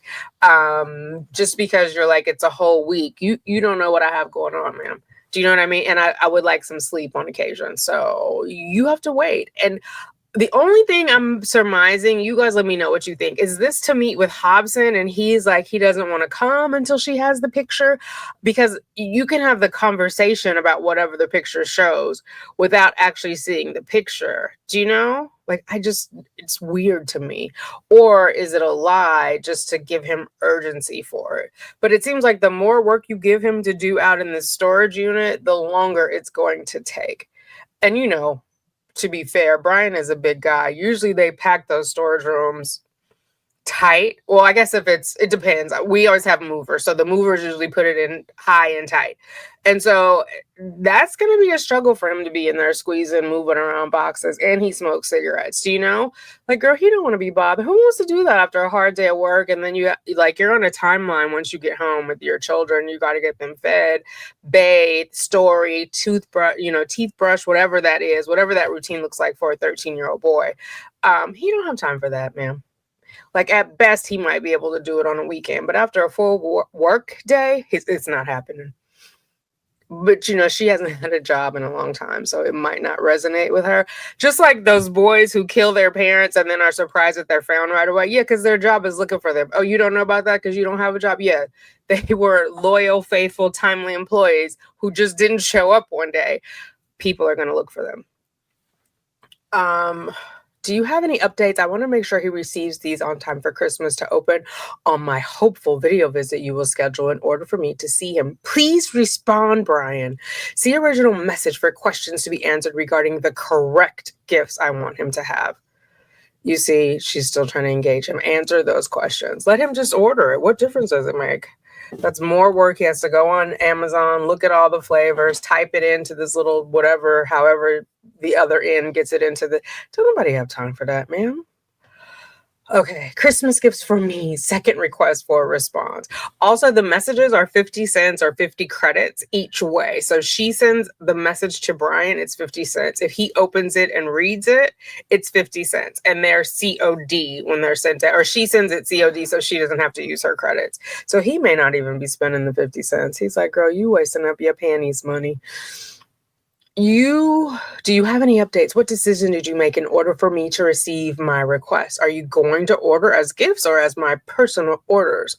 Just because you're like, it's a whole week. You don't know what I have going on, ma'am. Do you know what I mean? And I would like some sleep on occasion. So you have to wait. And the only thing I'm surmising, you guys let me know what you think, is this to meet with Hobson and he's like, he doesn't want to come until she has the picture? Because you can have the conversation about whatever the picture shows without actually seeing the picture. Do you know? Like, it's weird to me. Or is it a lie just to give him urgency for it? But it seems like the more work you give him to do out in the storage unit, the longer it's going to take. And to be fair, Brian is a big guy. Usually they pack those storage rooms tight. Well, I guess it depends. We always have movers. So the movers usually put it in high and tight. And so that's going to be a struggle for him to be in there squeezing, moving around boxes. And he smokes cigarettes. Do you know? Like, girl, he don't want to be bothered. Who wants to do that after a hard day at work? And then you're on a timeline once you get home with your children. You got to get them fed, bathed, story, toothbrush, teeth brush, whatever that is, whatever that routine looks like for a 13-year-old boy. He don't have time for that, ma'am. Like, at best, he might be able to do it on a weekend, but after a full work day, it's not happening. But, she hasn't had a job in a long time, so it might not resonate with her. Just like those boys who kill their parents and then are surprised that they're found right away. Yeah, because their job is looking for them. Oh, you don't know about that because you don't have a job? Yeah, they were loyal, faithful, timely employees who just didn't show up one day. People are going to look for them. Do you have any updates? I want to make sure he receives these on time for Christmas to open on my hopeful video visit you will schedule in order for me to see him. Please respond, Brian. See original message for questions to be answered regarding the correct gifts I want him to have. You see, she's still trying to engage him. Answer those questions. Let him just order it. What difference does it make? That's more work. He has to go on Amazon, look at all the flavors, type it into this little whatever, however the other end gets it into the. Don't nobody have time for that, ma'am. Okay, Christmas gifts for me, second request for a response. Also, the messages are 50 cents or 50 credits each way. So she sends the message to Brian, it's 50 cents. If he opens it and reads it, it's 50 cents. And they're COD when they're sent out, or she sends it COD so she doesn't have to use her credits. So he may not even be spending the 50 cents. He's like, girl, you wasting up your panties money. Do you have any updates? What decision did you make in order for me to receive my request? Are you going to order as gifts or as my personal orders?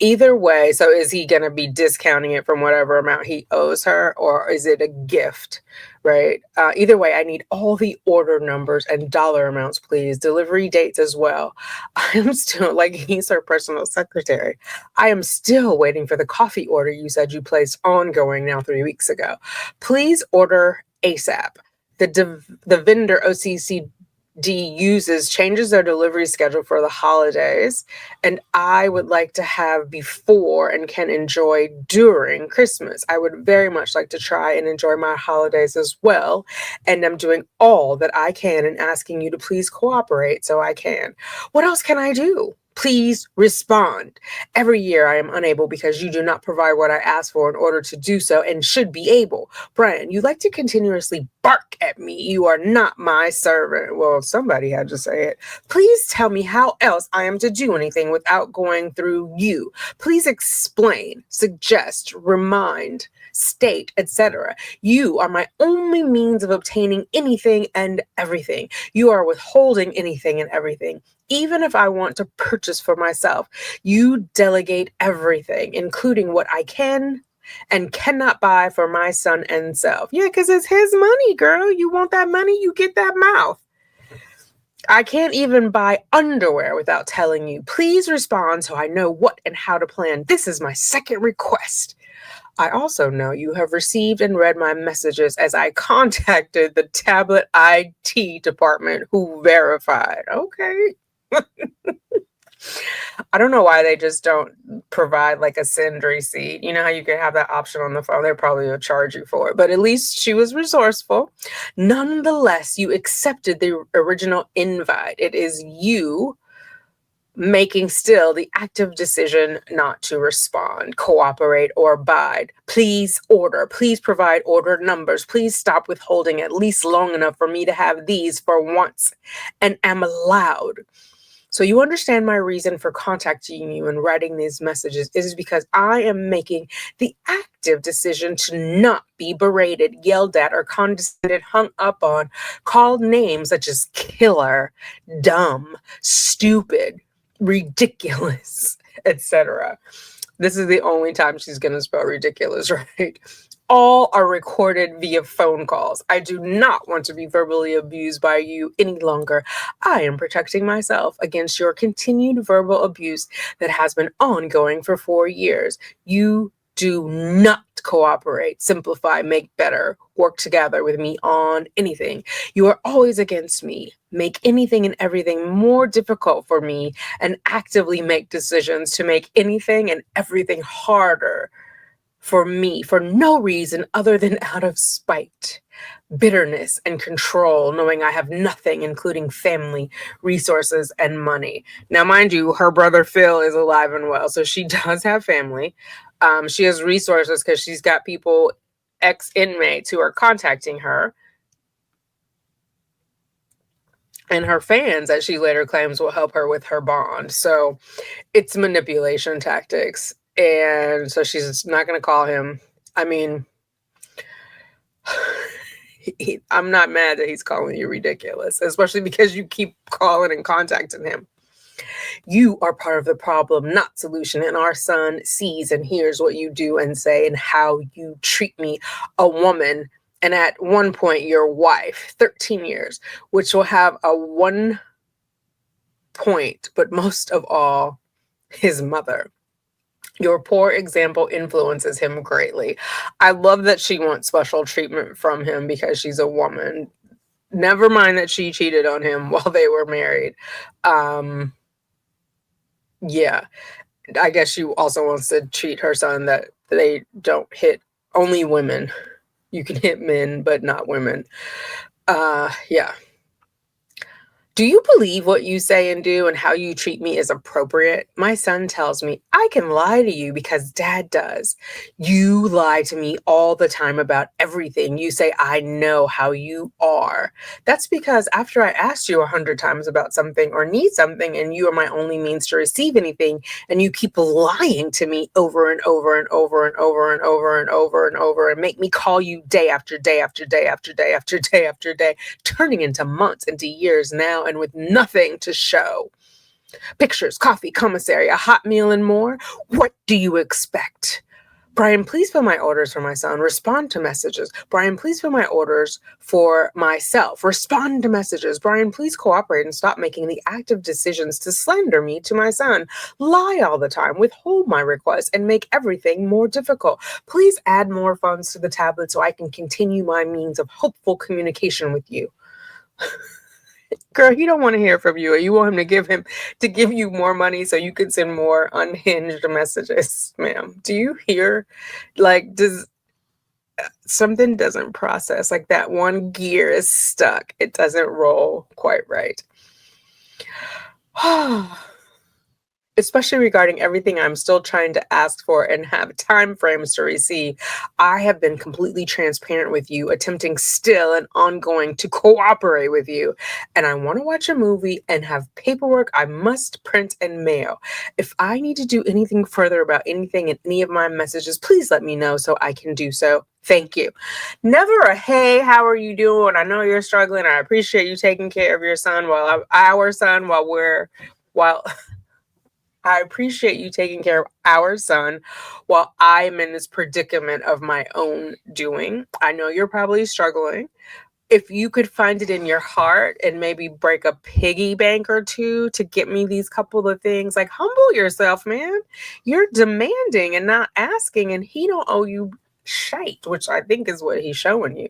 Either way, so is he going to be discounting it from whatever amount he owes her, or is it a gift? right? Either way, I need all the order numbers and dollar amounts, please. Delivery dates as well. I am still, like, he's her personal secretary. I am still waiting for the coffee order you said you placed ongoing now 3 weeks ago. Please order ASAP. The vendor OCCD uses changes their delivery schedule for the holidays, and I would like to have before and can enjoy during Christmas. I would very much like to try and enjoy my holidays as well, and I'm doing all that I can and asking you to please cooperate so I can. What else can I do? Please respond. Every year I am unable because you do not provide what I ask for in order to do so and should be able. Brian, you like to continuously bark at me. You are not my servant. Well, somebody had to say it. Please tell me how else I am to do anything without going through you. Please explain, suggest, remind, state, etc. You are my only means of obtaining anything and everything. You are withholding anything and everything. Even if I want to purchase for myself, you delegate everything, including what I can and cannot buy for my son and self. Yeah, because it's his money, girl. You want that money, you get that mouth. I can't even buy underwear without telling you. Please respond so I know what and how to plan. This is my second request. I also know you have received and read my messages as I contacted the tablet IT department who verified. Okay. I don't know why they just don't provide like a send receipt. You know how you can have that option on the phone? They probably will charge you for it, but at least she was resourceful. Nonetheless, you accepted the original invite. It is you making still the active decision not to respond, cooperate, or abide. Please order. Please provide order numbers. Please stop withholding at least long enough for me to have these for once and am allowed. So you understand my reason for contacting you and writing these messages is because I am making the active decision to not be berated, yelled at, or condescended, hung up on, called names such as killer, dumb, stupid, ridiculous, etc. This is the only time she's going to spell ridiculous, right? All are recorded via phone calls. I do not want to be verbally abused by you any longer. I am protecting myself against your continued verbal abuse that has been ongoing for 4 years. You do not cooperate, simplify, make better, work together with me on anything. You are always against me. Make anything and everything more difficult for me and actively make decisions to make anything and everything harder for me for no reason other than out of spite, bitterness, and control, knowing I have nothing, including family, resources, and money. Now, mind you, her brother Phil is alive and well, so she does have family. She has resources because she's got people, ex-inmates, who are contacting her. And her fans, as she later claims, will help her with her bond. So it's manipulation tactics. And so she's not going to call him. I mean, I'm not mad that he's calling you ridiculous, especially because you keep calling and contacting him. You are part of the problem, not solution. And our son sees and hears what you do and say and how you treat me, a woman. And at one point, your wife, 13 years, which will have a 1 point, but most of all, his mother. Your poor example influences him greatly. I love that she wants special treatment from him because she's a woman. Never mind that she cheated on him while they were married. Yeah, I guess she also wants to treat her son that they don't hit only women. You can hit men, but not women. Yeah. Do you believe what you say and do and how you treat me is appropriate? My son tells me I can lie to you because dad does. You lie to me all the time about everything. You say, I know how you are. That's because after I asked you 100 times about something or need something and you are my only means to receive anything and you keep lying to me over and over and over and over and over and over and over and make me call you day after day after day after day after day after day, turning into months, into years now, and with nothing to show. Pictures, coffee, commissary, a hot meal, and more. What do you expect? Brian, please fill my orders for my son. Respond to messages. Brian, please fill my orders for myself. Respond to messages. Brian, please cooperate and stop making the active decisions to slander me to my son. Lie all the time, withhold my requests, and make everything more difficult. Please add more funds to the tablet so I can continue my means of hopeful communication with you. Girl, he don't want to hear from you. You want him to give you more money so you can send more unhinged messages, ma'am. Do you hear? Like, does something doesn't process? Like that one gear is stuck. It doesn't roll quite right. Especially regarding everything I'm still trying to ask for and have time frames to receive. I have been completely transparent with you, attempting still and ongoing to cooperate with you. And I want to watch a movie and have paperwork I must print and mail. If I need to do anything further about anything in any of my messages, please let me know so I can do so. Thank you. Never a hey, how are you doing? I know you're struggling. I appreciate you taking care of your son while I appreciate you taking care of our son while I'm in this predicament of my own doing. I know you're probably struggling. If you could find it in your heart and maybe break a piggy bank or two to get me these couple of things, like humble yourself, man. You're demanding and not asking, and he don't owe you shite, which I think is what he's showing you.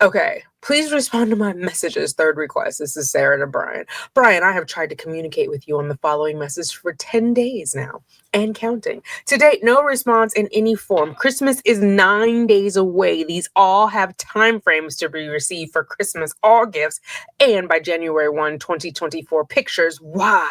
Okay, please respond to my messages. Third request. This is Sarah to Brian. Brian, I have tried to communicate with you on the following message for 10 days now and counting. To date, no response in any form. Christmas is 9 days away. These all have time frames to be received for Christmas, all gifts, and by January 1, 2024, pictures. Why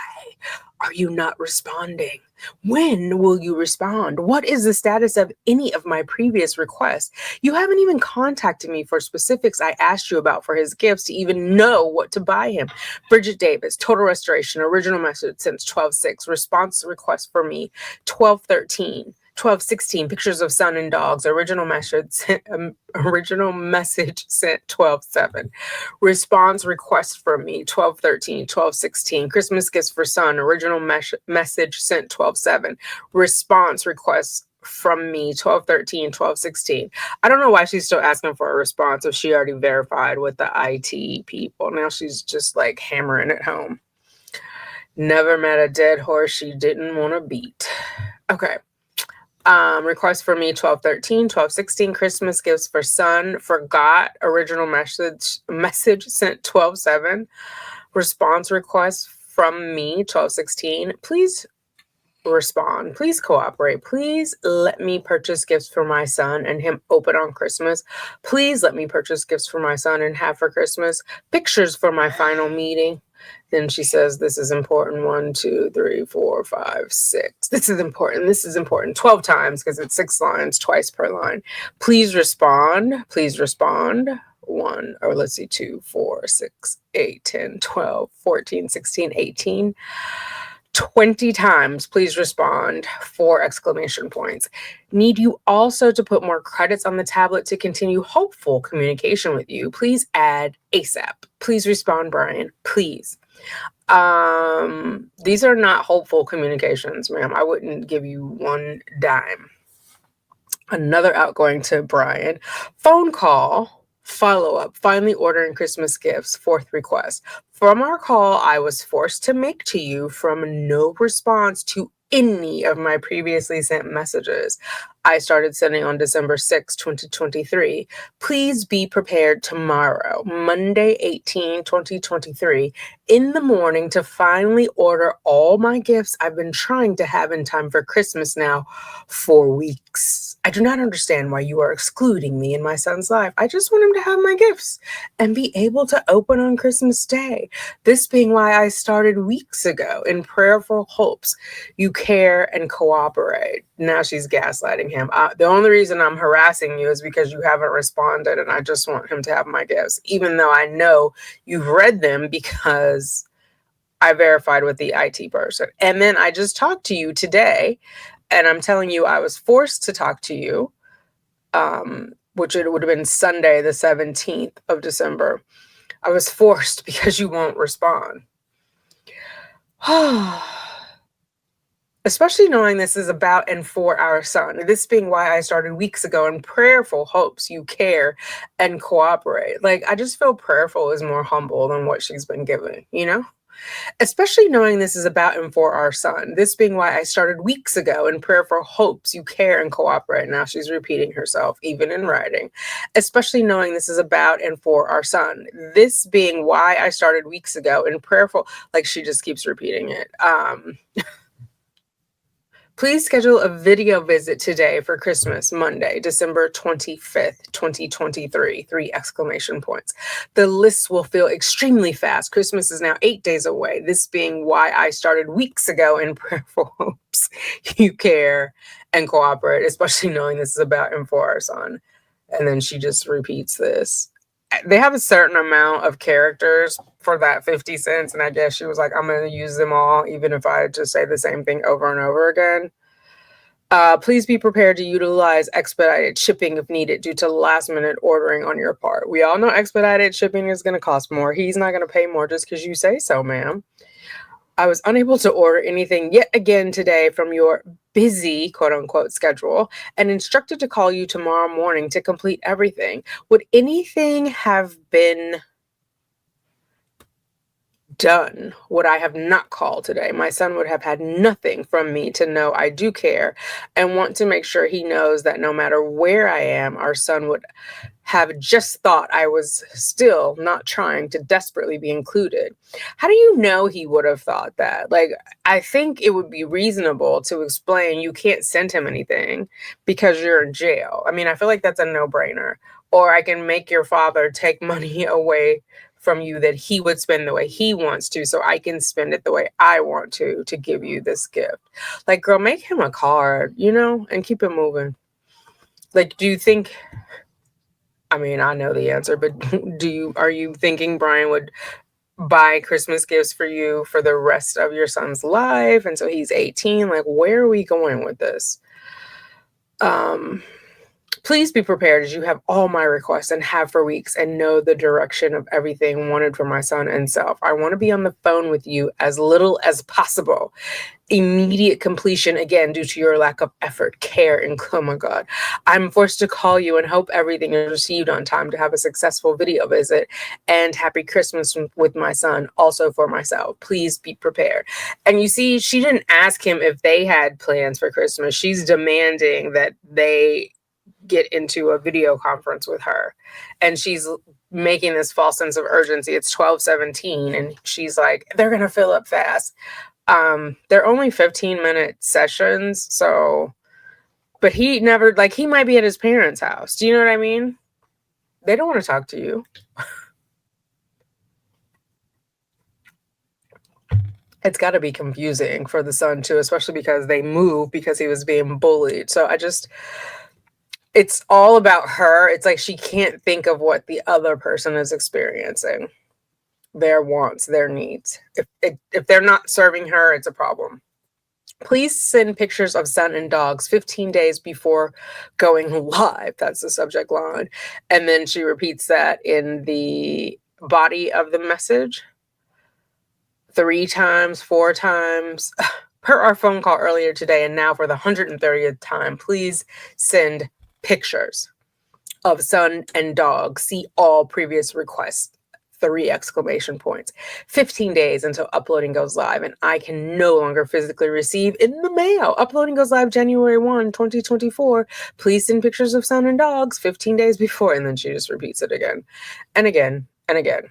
are you not responding? When will you respond? What is the status of any of my previous requests? You haven't even contacted me for specifics I asked you about for his gifts to even know what to buy him. Bridget Davis, Total Restoration, original message since 12/6, response request for me, 12/13. 12/16, pictures of son and dogs, original message sent 12/7. Response request from me, 12/13, 12/16. Christmas gifts for son, original message sent 12/7. Response requests from me, 12/13, 12/16. I don't know why she's still asking for a response if she already verified with the IT people. Now she's just like hammering it home. Never met a dead horse she didn't want to beat. Okay. Request for me, 12/13, 12/16. Christmas gifts for son, forgot, original message sent 12/7. Response request from me, 12/16. Please respond. Please cooperate. Please let me purchase gifts for my son and him open on Christmas. Please let me purchase gifts for my son and have for Christmas. Pictures for my final meeting. Then she says, this is important. 1, 2, 3, 4, 5, 6. This is important. This is important. 12 times because it's 6 lines, twice per line. Please respond. Please respond. 1, or let's see, 2, 4, 6, 8, 10, 12, 14, 16, 18. 20 times, please respond, 4 exclamation points. Need you also to put more credits on the tablet to continue hopeful communication with you. Please add ASAP. Please respond, Brian. Please. These are not hopeful communications, ma'am. I wouldn't give you one dime. Another outgoing to Brian. Phone call, follow-up, finally ordering Christmas gifts, 4th request. From our call I was forced to make to you from no response to any of my previously sent messages. I started sending on December 6, 2023. Please be prepared tomorrow, Monday 18, 2023, in the morning to finally order all my gifts I've been trying to have in time for Christmas now for weeks. I do not understand why you are excluding me in my son's life. I just want him to have my gifts and be able to open on Christmas Day. This being why I started weeks ago in prayerful hopes you care and cooperate. Now she's gaslighting him. The only reason I'm harassing you is because you haven't responded and I just want him to have my gifts, even though I know you've read them because I verified with the IT person. And then I just talked to you today and I'm telling you I was forced to talk to you, which it would have been Sunday, the 17th of December. I was forced because you won't respond. Especially knowing this is about and for our son. This being why I started weeks ago in prayerful hopes you care and cooperate. Like, I just feel prayerful is more humble than what she's been given, you know? Especially knowing this is about and for our son. This being why I started weeks ago in prayerful hopes you care and cooperate. Now she's repeating herself, even in writing. Especially knowing this is about and for our son. This being why I started weeks ago in prayerful, like she just keeps repeating it. Please schedule a video visit today for Christmas, Monday, December 25th, 2023. Three exclamation points. The list will feel extremely fast. Christmas is now 8 days away. This being why I started weeks ago in prayerful hopes you care and cooperate, especially knowing this is about and for our son. And then she just repeats this. They have a certain amount of characters for that 50 cents. And I guess she was like, I'm going to use them all, even if I just say the same thing over and over again. Please be prepared to utilize expedited shipping if needed due to last minute ordering on your part. We all know expedited shipping is going to cost more. He's not going to pay more just because you say so, ma'am. I was unable to order anything yet again today from your busy, quote unquote, schedule and instructed to call you tomorrow morning to complete everything. Would anything have been done would I have not called today? My son would have had nothing from me to know I do care and want to make sure he knows that no matter where I am, our son would have just thought I was still not trying to desperately be included. How do you know he would have thought that? Like, I think it would be reasonable to explain you can't send him anything because you're in jail. I mean, I feel like that's a no-brainer. Or I can make your father take money away from you that he would spend the way he wants to, so I can spend it the way I want to give you this gift. Like, girl, make him a card, you know, and keep it moving. Like, do you think, I mean, I know the answer, but are you thinking Brian would buy Christmas gifts for you for the rest of your son's life until he's 18? Like, where are we going with this? Please be prepared as you have all my requests and have for weeks and know the direction of everything wanted for my son and self. I want to be on the phone with you as little as possible. Immediate completion, again, due to your lack of effort, care, and oh my God. I'm forced to call you and hope everything is received on time to have a successful video visit and happy Christmas with my son, also for myself. Please be prepared. And you see, she didn't ask him if they had plans for Christmas. She's demanding that they get into a video conference with her, and she's making this false sense of urgency. It's 12:17 and she's like, they're gonna fill up fast. They're only 15-minute sessions, so, but he never, like, he might be at his parents' house. Do you know what I mean? They don't want to talk to you. It's got to be confusing for the son too, especially because they moved because he was being bullied. So it's all about her. It's like she can't think of what the other person is experiencing, their wants, their needs. If they're not serving her, it's a problem. Please send pictures of son and dogs 15 days before going live. That's the subject line. And then she repeats that in the body of the message 3 times, 4 times. Per our phone call earlier today, and now for the 130th time, please send pictures of son and dog. See all previous requests. 3 exclamation points. 15 days until uploading goes live, and I can no longer physically receive in the mail. Uploading goes live January 1, 2024. Please send pictures of son and dogs 15 days before. And then she just repeats it again and again and again.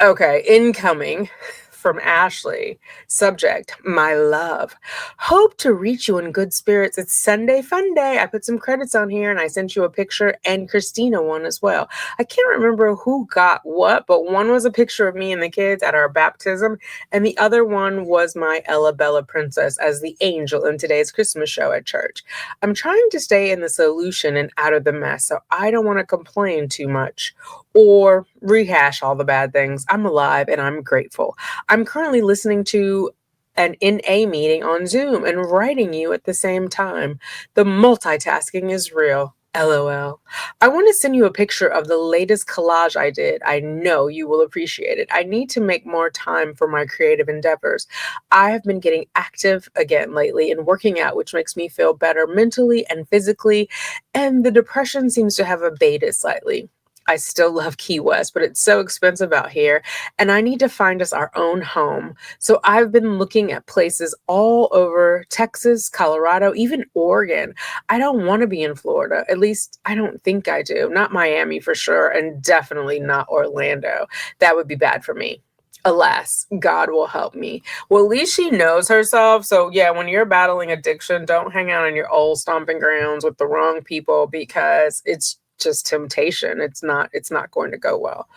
Okay, incoming from Ashley. Subject, my love. Hope to reach you in good spirits. It's Sunday fun day. I put some credits on here and I sent you a picture and Christina one as well. I can't remember who got what, but one was a picture of me and the kids at our baptism, and the other one was my Ella Bella princess as the angel in today's Christmas show at church. I'm trying to stay in the solution and out of the mess, so I don't want to complain too much or rehash all the bad things. I'm alive and I'm grateful. I'm currently listening to an NA meeting on Zoom and writing you at the same time. The multitasking is real. LOL. I want to send you a picture of the latest collage I did. I know you will appreciate it. I need to make more time for my creative endeavors. I have been getting active again lately and working out, which makes me feel better mentally and physically. And the depression seems to have abated slightly. I still love Key West, but it's so expensive out here, and I need to find us our own home. So I've been looking at places all over Texas, Colorado, even Oregon. I don't want to be in Florida. At least I don't think I do. Not Miami for sure, and definitely not Orlando. That would be bad for me. Alas, God will help me. Well, at least she knows herself. So, yeah, when you're battling addiction, don't hang out in your old stomping grounds with the wrong people because it's just temptation. It's not going to go well.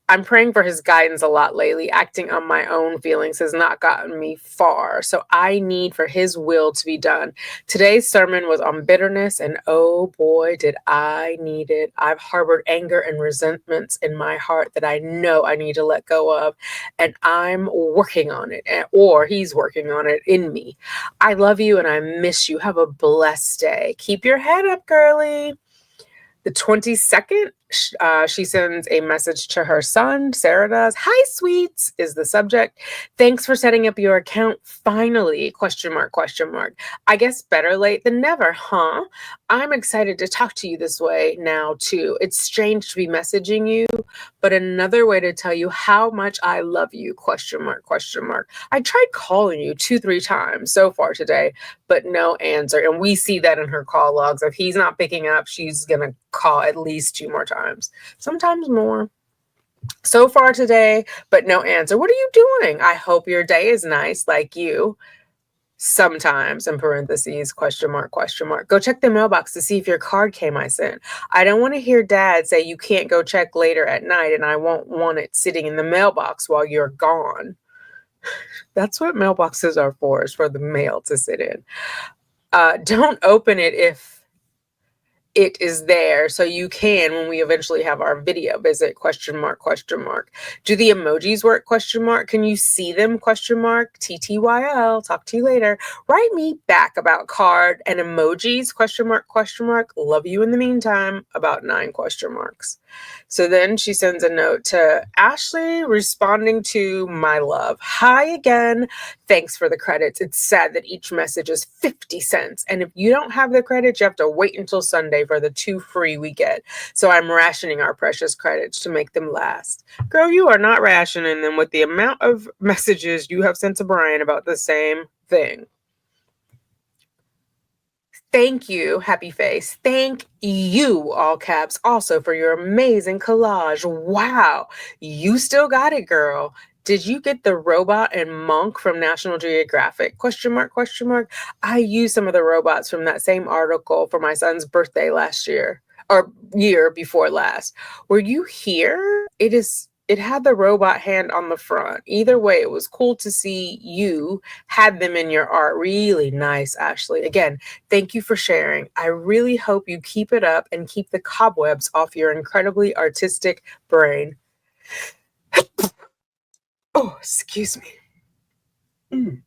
I'm praying for his guidance a lot lately. Acting on my own feelings has not gotten me far. So I need for his will to be done. Today's sermon was on bitterness, and oh boy, did I need it. I've harbored anger and resentments in my heart that I know I need to let go of. And I'm working on it, or he's working on it in me. I love you and I miss you. Have a blessed day. Keep your head up, girly. The 22nd, she sends a message to her son. Sarah does. Hi, sweets, is the subject. Thanks for setting up your account. Finally, question mark, question mark. I guess better late than never, huh? I'm excited to talk to you this way now, too. It's strange to be messaging you, but another way to tell you how much I love you, question mark, question mark. I tried calling you 2, 3 times so far today, but no answer. And we see that in her call logs. If he's not picking up, she's going to call at least 2 more times, sometimes more. So far today, but no answer. What are you doing? I hope your day is nice, like you. Sometimes, in parentheses, question mark, question mark. Go check the mailbox to see if your card came I sent. I don't want to hear dad say you can't go check later at night and I won't want it sitting in the mailbox while you're gone. That's what mailboxes are for, is for the mail to sit in. Don't open it if it is there, so you can when we eventually have our video visit, question mark, question mark. Do the emojis work, question mark? Can you see them, question mark? TTYL, talk to you later. Write me back about card and emojis, question mark, question mark. Love you in the meantime, about 9 question marks. So then she sends a note to Ashley responding to my love. Hi again. Thanks for the credits. It's sad that each message is 50 cents. And if you don't have the credits, you have to wait until Sunday for the 2 free we get. So I'm rationing our precious credits to make them last. Girl, you are not rationing them with the amount of messages you have sent to Brian about the same thing. Thank you, happy face. Thank you, all caps, also for your amazing collage. Wow, you still got it, girl. Did you get the robot and monk from National Geographic? Question mark, question mark. I used some of the robots from that same article for my son's birthday last year, or year before last. Were you here? It had the robot hand on the front. Either way, it was cool to see you had them in your art. Really nice, Ashley. Again, thank you for sharing. I really hope you keep it up and keep the cobwebs off your incredibly artistic brain. Oh, excuse me. Mm.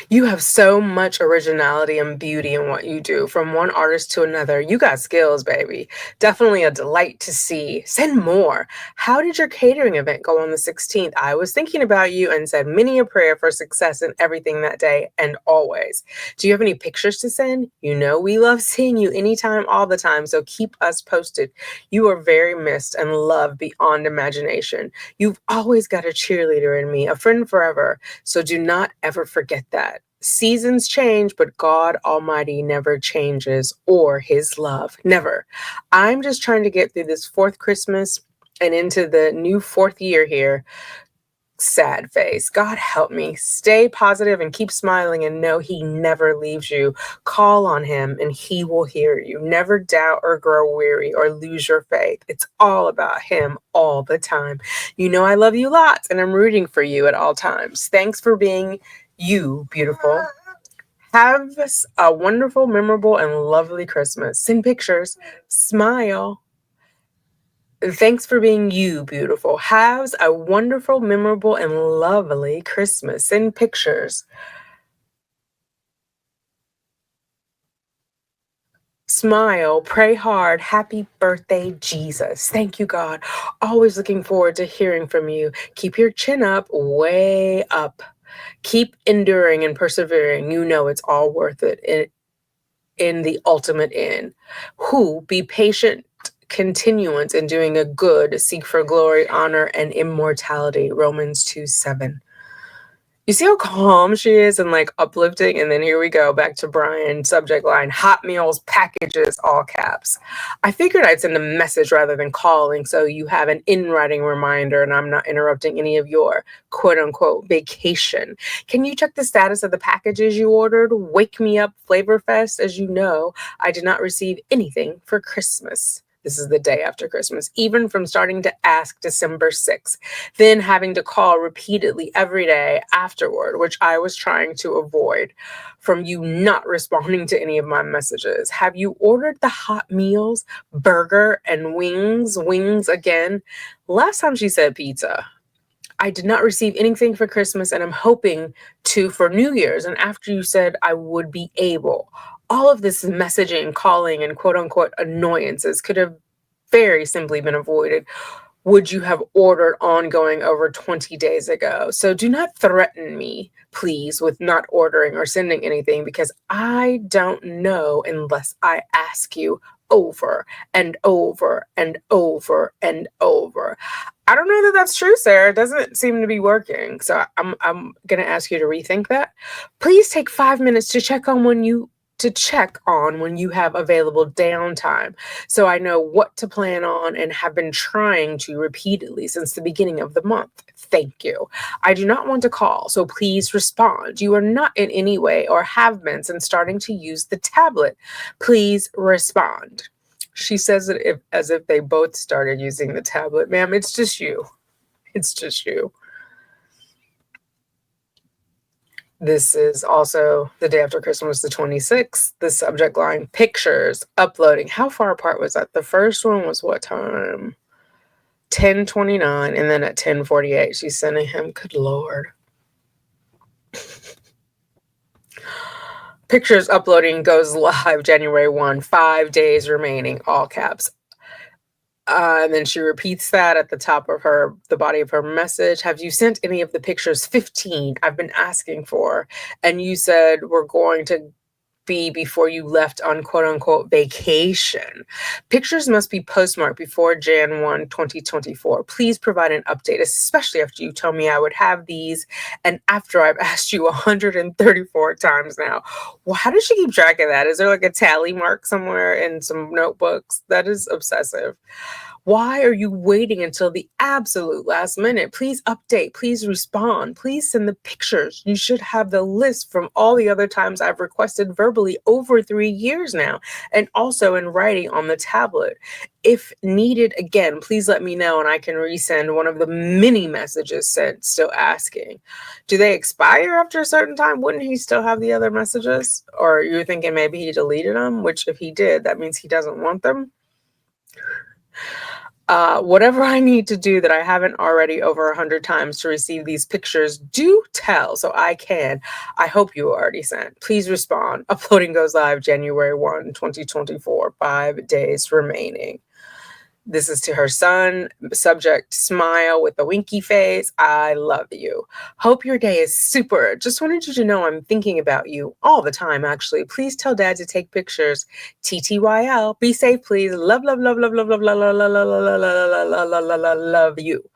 You have so much originality and beauty in what you do, from one artist to another. You got skills, baby. Definitely a delight to see. Send more. How did your catering event go on the 16th? I was thinking about you and said many a prayer for success in everything that day and always. Do you have any pictures to send? You know we love seeing you anytime, all the time, so keep us posted. You are very missed and loved beyond imagination. You've always got a cheerleader in me, a friend forever. So do not ever forget that. Seasons change, but God Almighty never changes, or his love. Never. I'm just trying to get through this 4th Christmas and into the new 4th year here. Sad face. God help me. Stay positive and keep smiling and know he never leaves you. Call on him and he will hear you. Never doubt or grow weary or lose your faith. It's all about him all the time. You know I love you lots and I'm rooting for you at all times. Thanks for being you, beautiful. Have a wonderful, memorable, and lovely Christmas. Send pictures. Smile. Thanks for being you, beautiful. Have a wonderful, memorable, and lovely Christmas. Send pictures. Smile, pray hard. Happy birthday, Jesus. Thank you, God. Always looking forward to hearing from you. Keep your chin up, way up. Keep enduring and persevering. You know it's all worth it in the ultimate end. Who be patient, continuance in doing a good, seek for glory, honor, and immortality. Romans 2:7. You see how calm she is and like uplifting? And then here we go back to Brian, subject line, hot meals, packages, all caps. I figured I'd send a message rather than calling so you have an in writing reminder and I'm not interrupting any of your quote unquote vacation. Can you check the status of the packages you ordered? Wake me up, Flavorfest. As you know, I did not receive anything for Christmas. This is the day after Christmas, even from starting to ask December 6th, then having to call repeatedly every day afterward, which I was trying to avoid, from you not responding to any of my messages. Have you ordered the hot meals, burger, and wings? Wings again? Last time she said pizza. I did not receive anything for Christmas and I'm hoping to for New Year's. And after you said I would be able, all of this messaging, calling, and quote unquote annoyances could have very simply been avoided. Would you have ordered ongoing over 20 days ago? So do not threaten me, please, with not ordering or sending anything because I don't know unless I ask you over and over and over and over. I don't know that that's true, Sarah. It doesn't seem to be working. So I'm going to ask you to rethink that. Please take 5 minutes to check on when you have available downtime so I know what to plan on and have been trying to repeatedly since the beginning of the month. Thank you. I do not want to call, so please respond. You are not in any way or have been since starting to use the tablet. Please respond. She says it as if they both started using the tablet. Ma'am, it's just you. It's just you. This is also the day after Christmas, the 26th. The subject line, pictures, uploading. How far apart was that? The first one was what time? 10:29, and then at 10:48, she's sending him. Good Lord. Pictures uploading goes live January 1, 5 days remaining, all caps. And then she repeats that at the top of the body of her message. Have you sent any of the pictures? 15 I've been asking for. And you said we're going to be before you left on quote unquote vacation. Pictures must be postmarked before Jan 1, 2024. Please provide an update, especially after you told me I would have these and after I've asked you 134 times now. Well, how does she keep track of that? Is there like a tally mark somewhere in some notebooks? That is obsessive. Why are you waiting until the absolute last minute? Please update. Please respond. Please send the pictures. You should have the list from all the other times I've requested verbally over 3 years now, and also in writing on the tablet. If needed again, please let me know and I can resend one of the many messages sent still asking. Do they expire after a certain time? Wouldn't he still have the other messages? Or you're thinking maybe he deleted them, which if he did, that means he doesn't want them. Whatever I need to do that I haven't already over 100 times to receive these pictures, do tell so I can. I hope you already sent. Please respond. Uploading goes live January 1, 2024. 5 days remaining. This is to her son. Subject, smile with a winky face. I love you. Hope your day is super. Just wanted you to know I'm thinking about you all the time, actually. Please tell dad to take pictures. TTYL. Be safe, please. Love, love, love, love, love, love, love, love, love, love, love, love, love, love, love you.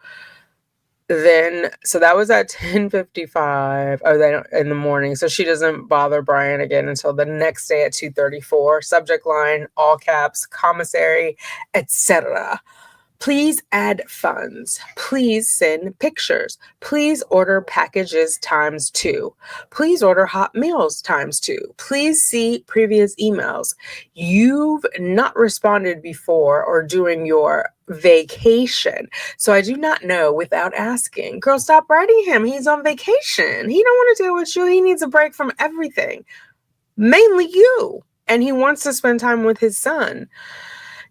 Then, so that was at 10:55 in the morning. So she doesn't bother Brian again until the next day at 2:34. Subject line, all caps, commissary, etc. Please add funds. Please send pictures. Please order packages ×2. Please order hot meals ×2. Please see previous emails. You've not responded before or during your vacation. So I do not know without asking. Girl, stop writing him. He's on vacation. He don't want to deal with you. He needs a break from everything. Mainly you. And he wants to spend time with his son.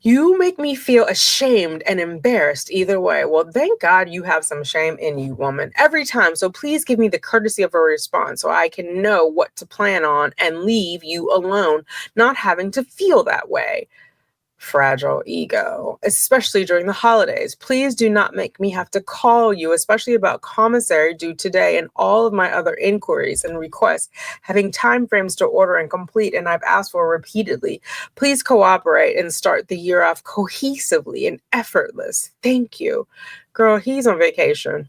You make me feel ashamed and embarrassed either way. Well, thank God you have some shame in you, woman, every time. So please give me the courtesy of a response so I can know what to plan on and leave you alone, not having to feel that way. Fragile ego, especially during the holidays. Please do not make me have to call you, especially about Commissary due today and all of my other inquiries and requests, having time frames to order and complete, and I've asked for repeatedly. Please cooperate and start the year off cohesively and effortless. Thank you. Girl, he's on vacation.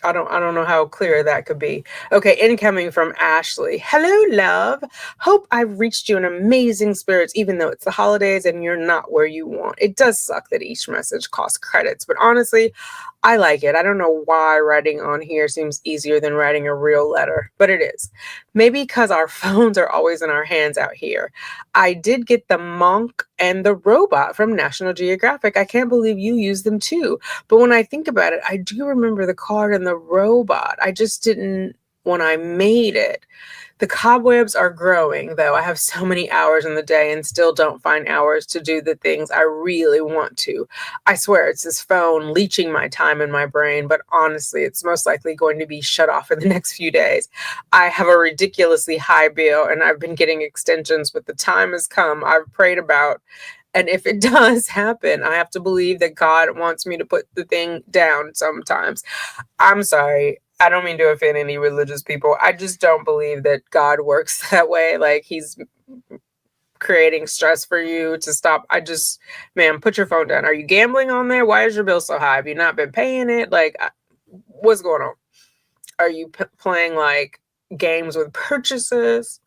I don't know how clear that could be. Okay, incoming from Ashley. Hello, love. Hope I've reached you in amazing spirits, even though it's the holidays and you're not where you want. It does suck that each message costs credits, but honestly, I like it. I don't know why writing on here seems easier than writing a real letter, but it is. Maybe because our phones are always in our hands out here. I did get the monk and the robot from National Geographic. I can't believe you use them too. But when I think about it, I do remember the card and the robot. I just didn't when I made it. The cobwebs are growing, though. I have so many hours in the day and still don't find hours to do the things I really want to. I swear it's this phone leeching my time and my brain, but honestly, it's most likely going to be shut off in the next few days. I have a ridiculously high bill and I've been getting extensions, but the time has come I've prayed about. And if it does happen, I have to believe that God wants me to put the thing down sometimes. I'm sorry. I don't mean to offend any religious people. I just don't believe that God works that way. Like he's creating stress for you to stop. Man, put your phone down. Are you gambling on there? Why is your bill so high? Have you not been paying it? Like, what's going on? Are you playing like games with purchases?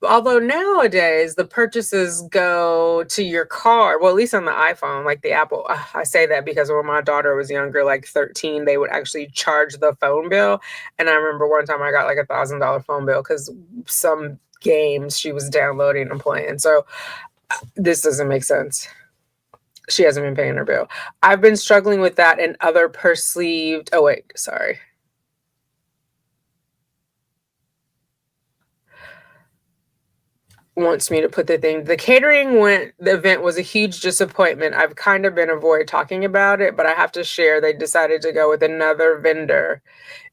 Although nowadays the purchases go to your card, well, at least on the iPhone, like the Apple. I say that because when my daughter was younger, like 13, they would actually charge the phone bill. And I remember one time I got like $1,000 phone bill because some games she was downloading and playing. So this doesn't make sense. She hasn't been paying her bill. I've been struggling with that and other perceived. Oh, wait, sorry. Wants me to put the catering the event was a huge disappointment. I've kind of been avoid talking about it, but I have to share they decided to go with another vendor.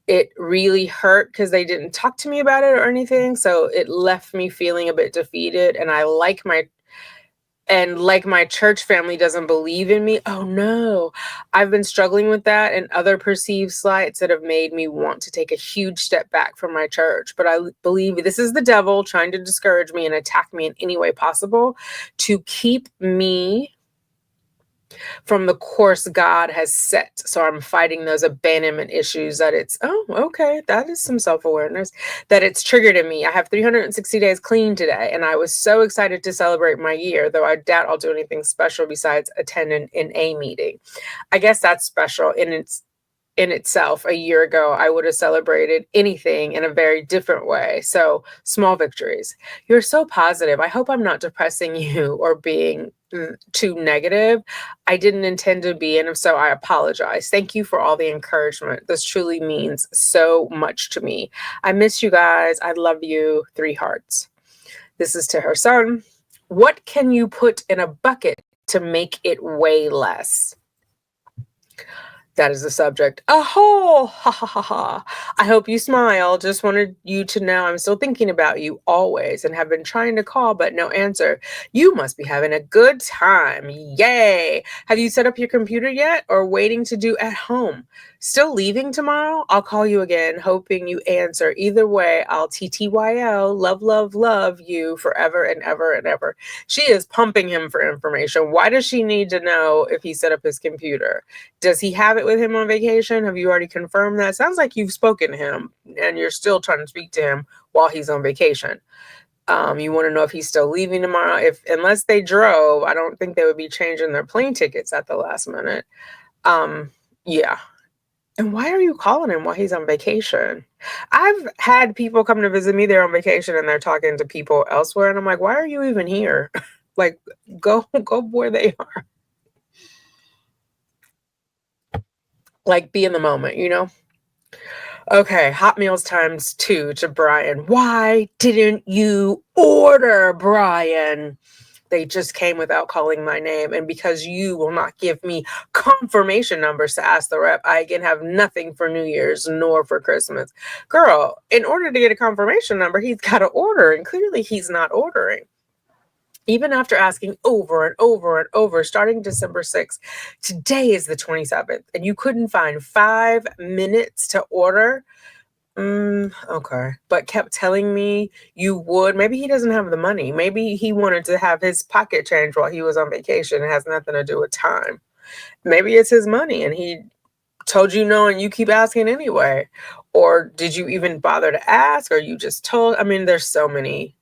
It really hurt because they didn't talk to me about it or anything, so it left me feeling a bit defeated, and like my church family doesn't believe in me. Oh no. I've been struggling with that and other perceived slights that have made me want to take a huge step back from my church. But I believe this is the devil trying to discourage me and attack me in any way possible to keep me from the course God has set. So I'm fighting those abandonment issues that okay, that is some self-awareness, that it's triggered in me. I have 360 days clean today, and I was so excited to celebrate my year, though I doubt I'll do anything special besides attend an NA meeting. I guess that's special in itself. A year ago, I would have celebrated anything in a very different way. So small victories. You're so positive. I hope I'm not depressing you or being too negative. I didn't intend to be, and if so, I apologize. Thank you for all the encouragement. This truly means so much to me. I miss you guys. I love you. 3 hearts. This is to her son. What can you put in a bucket to make it weigh less? That is the subject. Oh, ha ha ha ha. I hope you smile. Just wanted you to know I'm still thinking about you always and have been trying to call, but no answer. You must be having a good time. Yay. Have you set up your computer yet or waiting to do at home? Still leaving tomorrow? I'll call you again, hoping you answer. Either way, I'll TTYL. Love, love, love you forever and ever and ever. She is pumping him for information. Why does she need to know if he set up his computer? Does he have it with him on vacation? Have you already confirmed that? Sounds like you've spoken to him and you're still trying to speak to him while he's on vacation. You want to know if he's still leaving tomorrow. Unless they drove, I don't think they would be changing their plane tickets at the last minute. Yeah. And why are you calling him while he's on vacation? I've had people come to visit me. They're on vacation and they're talking to people elsewhere. And I'm like, why are you even here? Like, go where they are. Like, be in the moment, you know? Okay, hot meals times 2 to Brian. Why didn't you order, Brian? They just came without calling my name. And because you will not give me confirmation numbers to ask the rep, I again have nothing for New Year's nor for Christmas. Girl, in order to get a confirmation number, he's got to order. And clearly he's not ordering. Even after asking over and over and over, starting December 6th, today is the 27th, and you couldn't find 5 minutes to order. Okay. But kept telling me you would. Maybe he doesn't have the money. Maybe he wanted to have his pocket change while he was on vacation. It has nothing to do with time. Maybe it's his money and he told you no and you keep asking anyway. Or did you even bother to ask? Or you just told? I mean, there's so many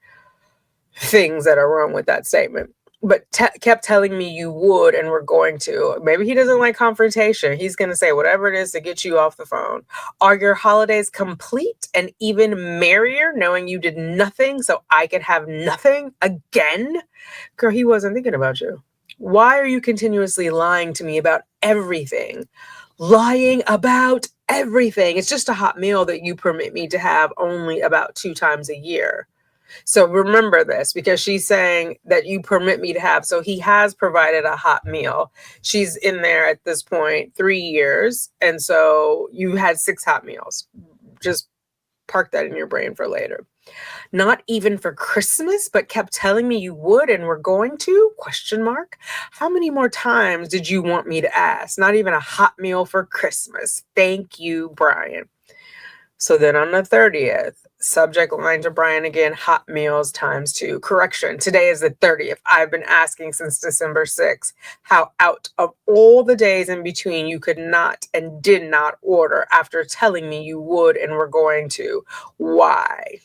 things that are wrong with that statement. But kept telling me you would and were going to. Maybe he doesn't like confrontation. He's going to say whatever it is to get you off the phone. Are your holidays complete and even merrier knowing you did nothing so I could have nothing again? Girl, he wasn't thinking about you. Why are you continuously lying to me about everything? Lying about everything. It's just a hot meal that you permit me to have only about 2 times a year. So remember this, because she's saying that you permit me to have. So he has provided a hot meal. She's in there at this point 3 years. And so you had 6 hot meals. Just park that in your brain for later. Not even for Christmas, but kept telling me you would and were going to? Question mark. How many more times did you want me to ask? Not even a hot meal for Christmas. Thank you, Brian. So then on the 30th, subject line to Brian again, hot meals times 2. Correction, today is the 30th. I've been asking since December 6th how out of all the days in between you could not and did not order after telling me you would and were going to. Why?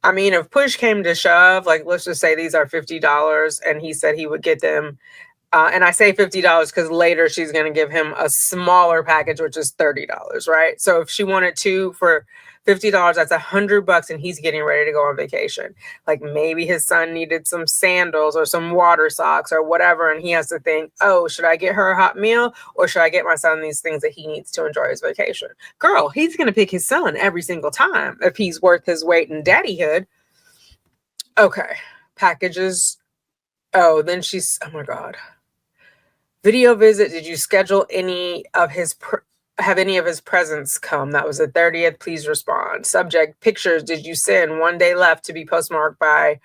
I mean, if push came to shove, like let's just say these are $50 and he said he would get them. And I say $50 because later she's going to give him a smaller package, which is $30, right? So if she wanted 2 for $50, that's $100 and he's getting ready to go on vacation. Like maybe his son needed some sandals or some water socks or whatever. And he has to think, oh, should I get her a hot meal or should I get my son these things that he needs to enjoy his vacation? Girl, he's going to pick his son every single time if he's worth his weight in daddyhood. Okay. Packages. Oh, then she's, oh my God. Video visit, did you schedule any of his, have any of his presents come? That was the 30th, please respond. Subject, pictures, did you send? 1 day left to be postmarked by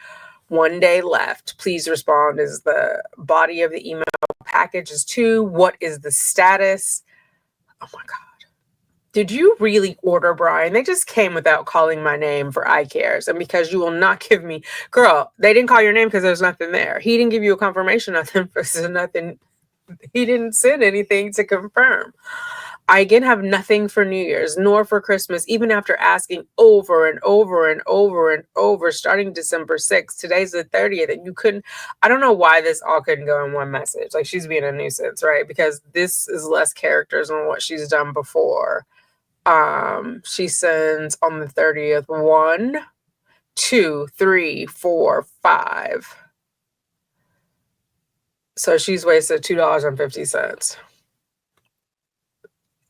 1 day left. Please respond is the body of the email. Package is 2. What is the status? Oh my God. Did you really order, Brian? They just came without calling my name for I cares. And because you will not give me, girl, they didn't call your name because there's nothing there. He didn't give you a confirmation, nothing, there's nothing. He didn't send anything to confirm. I again have nothing for New Year's nor for Christmas, even after asking over and over and over and over, starting December 6th. Today's the 30th, and you couldn't. I don't know why this all couldn't go in one message. Like she's being a nuisance, right? Because this is less characters than what she's done before. She sends on the 30th 1, 2, 3, 4, 5. So she's wasted $2.50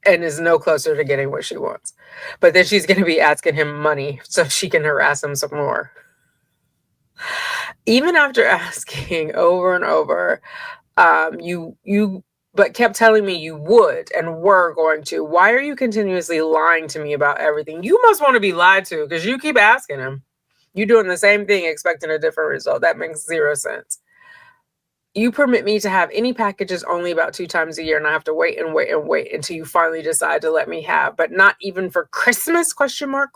and is no closer to getting what she wants. But then she's going to be asking him money so she can harass him some more. Even after asking over and over, but kept telling me you would and were going to. Why are you continuously lying to me about everything? You must want to be lied to because you keep asking him. You're doing the same thing, expecting a different result. That makes 0 sense. You permit me to have any packages only about 2 times a year, and I have to wait and wait and wait until you finally decide to let me have, but not even for Christmas, question mark,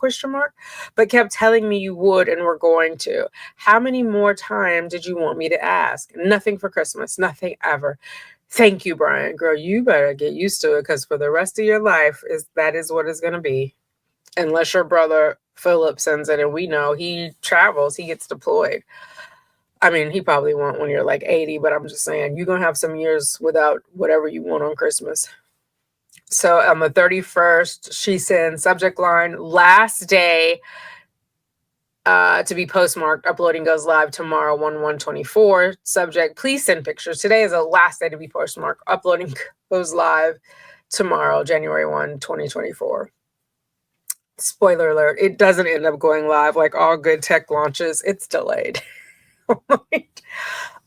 but kept telling me you would and were going to. How many more times did you want me to ask? Nothing for Christmas, nothing ever. Thank you, Brian. Girl, you better get used to it because for the rest of your life, that is what it's going to be. Unless your brother Philip sends it, and we know he travels, he gets deployed. I mean, he probably won't when you're like 80, but I'm just saying, you're going to have some years without whatever you want on Christmas. So on the 31st, she sends subject line, last day to be postmarked. Uploading goes live tomorrow, 1/1/24. Subject, please send pictures. Today is the last day to be postmarked. Uploading goes live tomorrow, January 1, 2024. Spoiler alert, it doesn't end up going live like all good tech launches. It's delayed.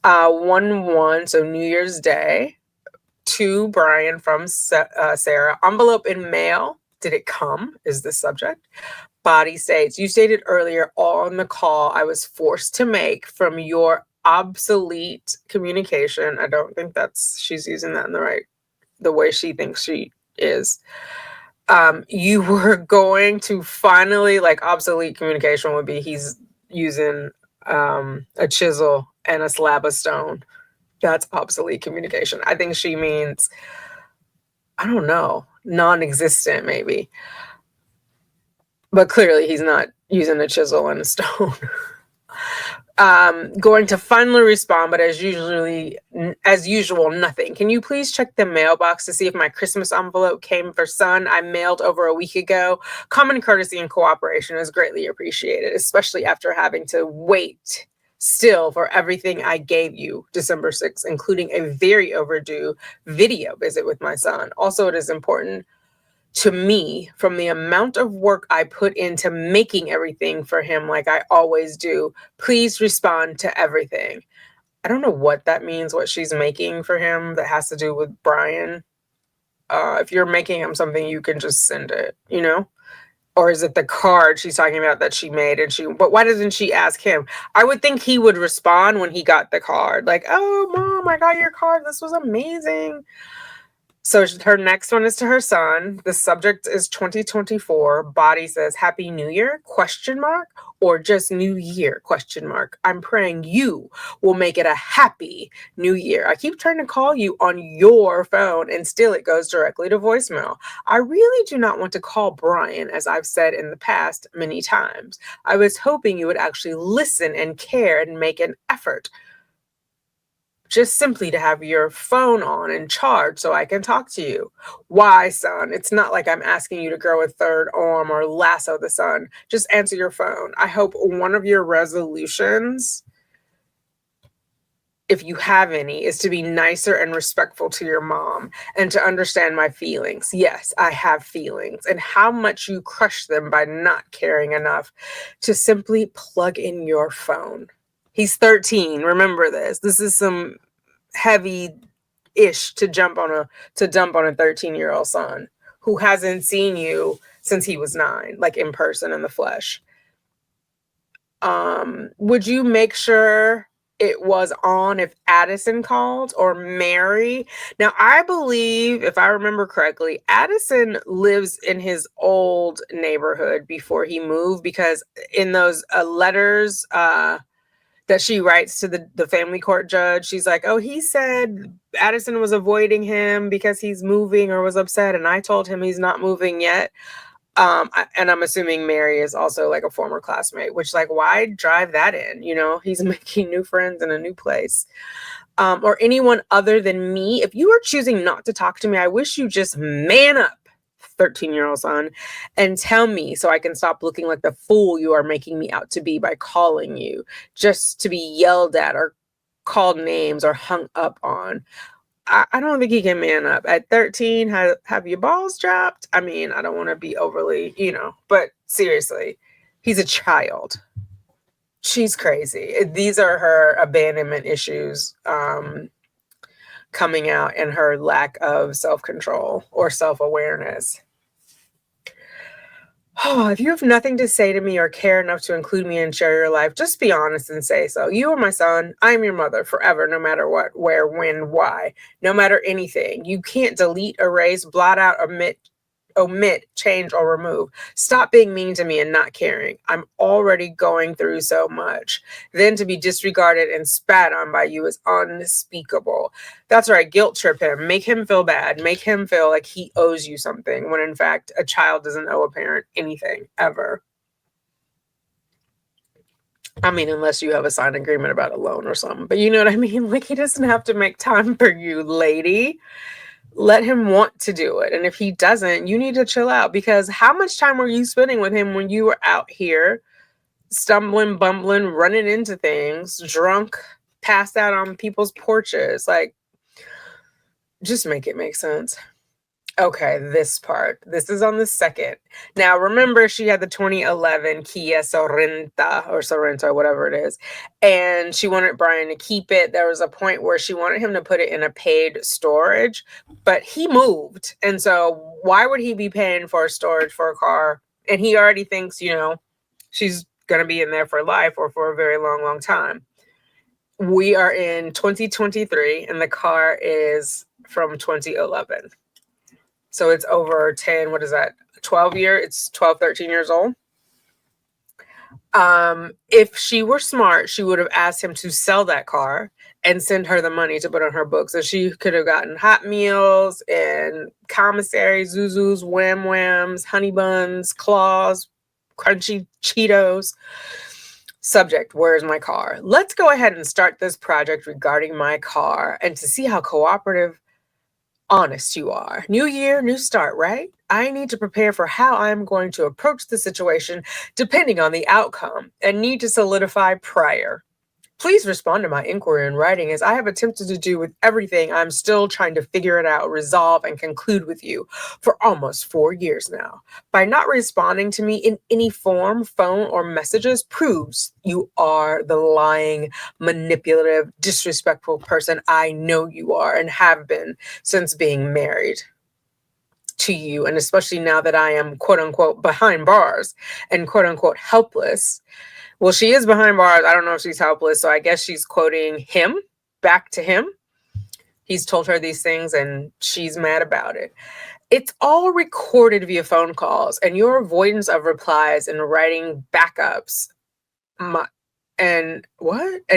1-1, so New Year's Day. To Brian from Sarah. Envelope in mail. Did it come? Is the subject. Body states, you stated earlier on the call I was forced to make from your obsolete communication. I don't think she's using that in the way she thinks she is. You were going to finally, like, obsolete communication would be he's using a chisel and a slab of stone. That's obsolete communication. I think she means, I don't know, non-existent maybe. But clearly he's not using a chisel and a stone. Going to finally respond, but as usual, nothing. Can you please check the mailbox to see if my Christmas envelope came for son? I mailed over a week ago. Common courtesy and cooperation is greatly appreciated, especially after having to wait still for everything I gave you December 6th, including a very overdue video visit with my son. Also, it is important to me from the amount of work I put into making everything for him like I always do. Please respond to everything. I don't know what that means, what she's making for him that has to do with Brian. If you're making him something, you can just send it, you know? Or is it the card she's talking about that she made but why doesn't she ask him? I would think he would respond when he got the card. Like, oh, Mom, I got your card. This was amazing. So her next one is to her son. The subject is 2024. Body says, Happy New Year, ? Or just New Year, ? I'm praying you will make it a happy New Year. I keep trying to call you on your phone and still it goes directly to voicemail. I really do not want to call Brian, as I've said in the past many times. I was hoping you would actually listen and care and make an effort. Just simply to have your phone on and charged so I can talk to you. Why, son? It's not like I'm asking you to grow a third arm or lasso the sun. Just answer your phone. I hope one of your resolutions, if you have any, is to be nicer and respectful to your mom and to understand my feelings. Yes, I have feelings, and how much you crush them by not caring enough to simply plug in your phone. He's 13. Remember this. This is some heavy-ish to dump on a 13-year-old son who hasn't seen you since he was 9, like in person in the flesh. Would you make sure it was on if Addison called or Mary? Now, I believe, if I remember correctly, Addison lives in his old neighborhood before he moved, because in those letters that she writes to the family court judge, she's like, oh, he said Addison was avoiding him because he's moving or was upset, and I told him he's not moving yet. And I'm assuming Mary is also like a former classmate, which, like, why drive that in? You know, he's making new friends in a new place. Or anyone other than me. If you are choosing not to talk to me, I wish you just man up, 13-year-old son, and tell me so I can stop looking like the fool you are making me out to be by calling you just to be yelled at or called names or hung up on. I don't think he can man up. At 13, have your balls dropped? I mean, I don't want to be overly, but seriously, he's a child. She's crazy. These are her abandonment issues coming out, and her lack of self-control or self-awareness. Oh, if you have nothing to say to me or care enough to include me and share your life, just be honest and say so. You are my son. I am your mother forever, no matter what, where, when, why, no matter anything. You can't delete, erase, blot out, omit, change, or remove. Stop being mean to me and not caring. I'm already going through so much. Then to be disregarded and spat on by you is unspeakable. That's right. Guilt trip him. Make him feel bad. Make him feel like he owes you something, when in fact a child doesn't owe a parent anything, ever. I mean, unless you have a signed agreement about a loan or something. But you know what I mean? Like, he doesn't have to make time for you, lady. Let him want to do it. And if he doesn't, you need to chill out, because how much time were you spending with him when you were out here stumbling, bumbling, running into things, drunk, passed out on people's porches? Like, just make it make sense. Okay, this part. This is on the second. Now, remember, she had the 2011 Kia Sorrento, whatever it is, and she wanted Brian to keep it. There was a point where she wanted him to put it in a paid storage, but he moved. And so, why would he be paying for storage for a car? And he already thinks, she's going to be in there for life or for a very long, long time. We are in 2023, and the car is from 2011. So it's over 10, what is that? 12 year, it's 12, 13 years old. If she were smart, she would have asked him to sell that car and send her the money to put on her books. So she could have gotten Hot Meals and Commissary, Zuzu's, Wham Whams, Honey Buns, Claws, Crunchy Cheetos. Subject, where's my car? Let's go ahead and start this project regarding my car and to see how cooperative, honest you are. New year, new start, right? I need to prepare for how I'm going to approach the situation depending on the outcome and need to solidify prior. Please respond to my inquiry in writing as I have attempted to do with everything. I'm still trying to figure it out, resolve, and conclude with you for almost 4 years now. By not responding to me in any form, phone, or messages proves you are the lying, manipulative, disrespectful person I know you are and have been since being married to you, and especially now that I am quote unquote behind bars and quote unquote helpless. Well, she is behind bars. I don't know if she's helpless, so I guess she's quoting him back to him. He's told her these things and she's mad about it. It's all recorded via phone calls, and your avoidance of replies and writing backups and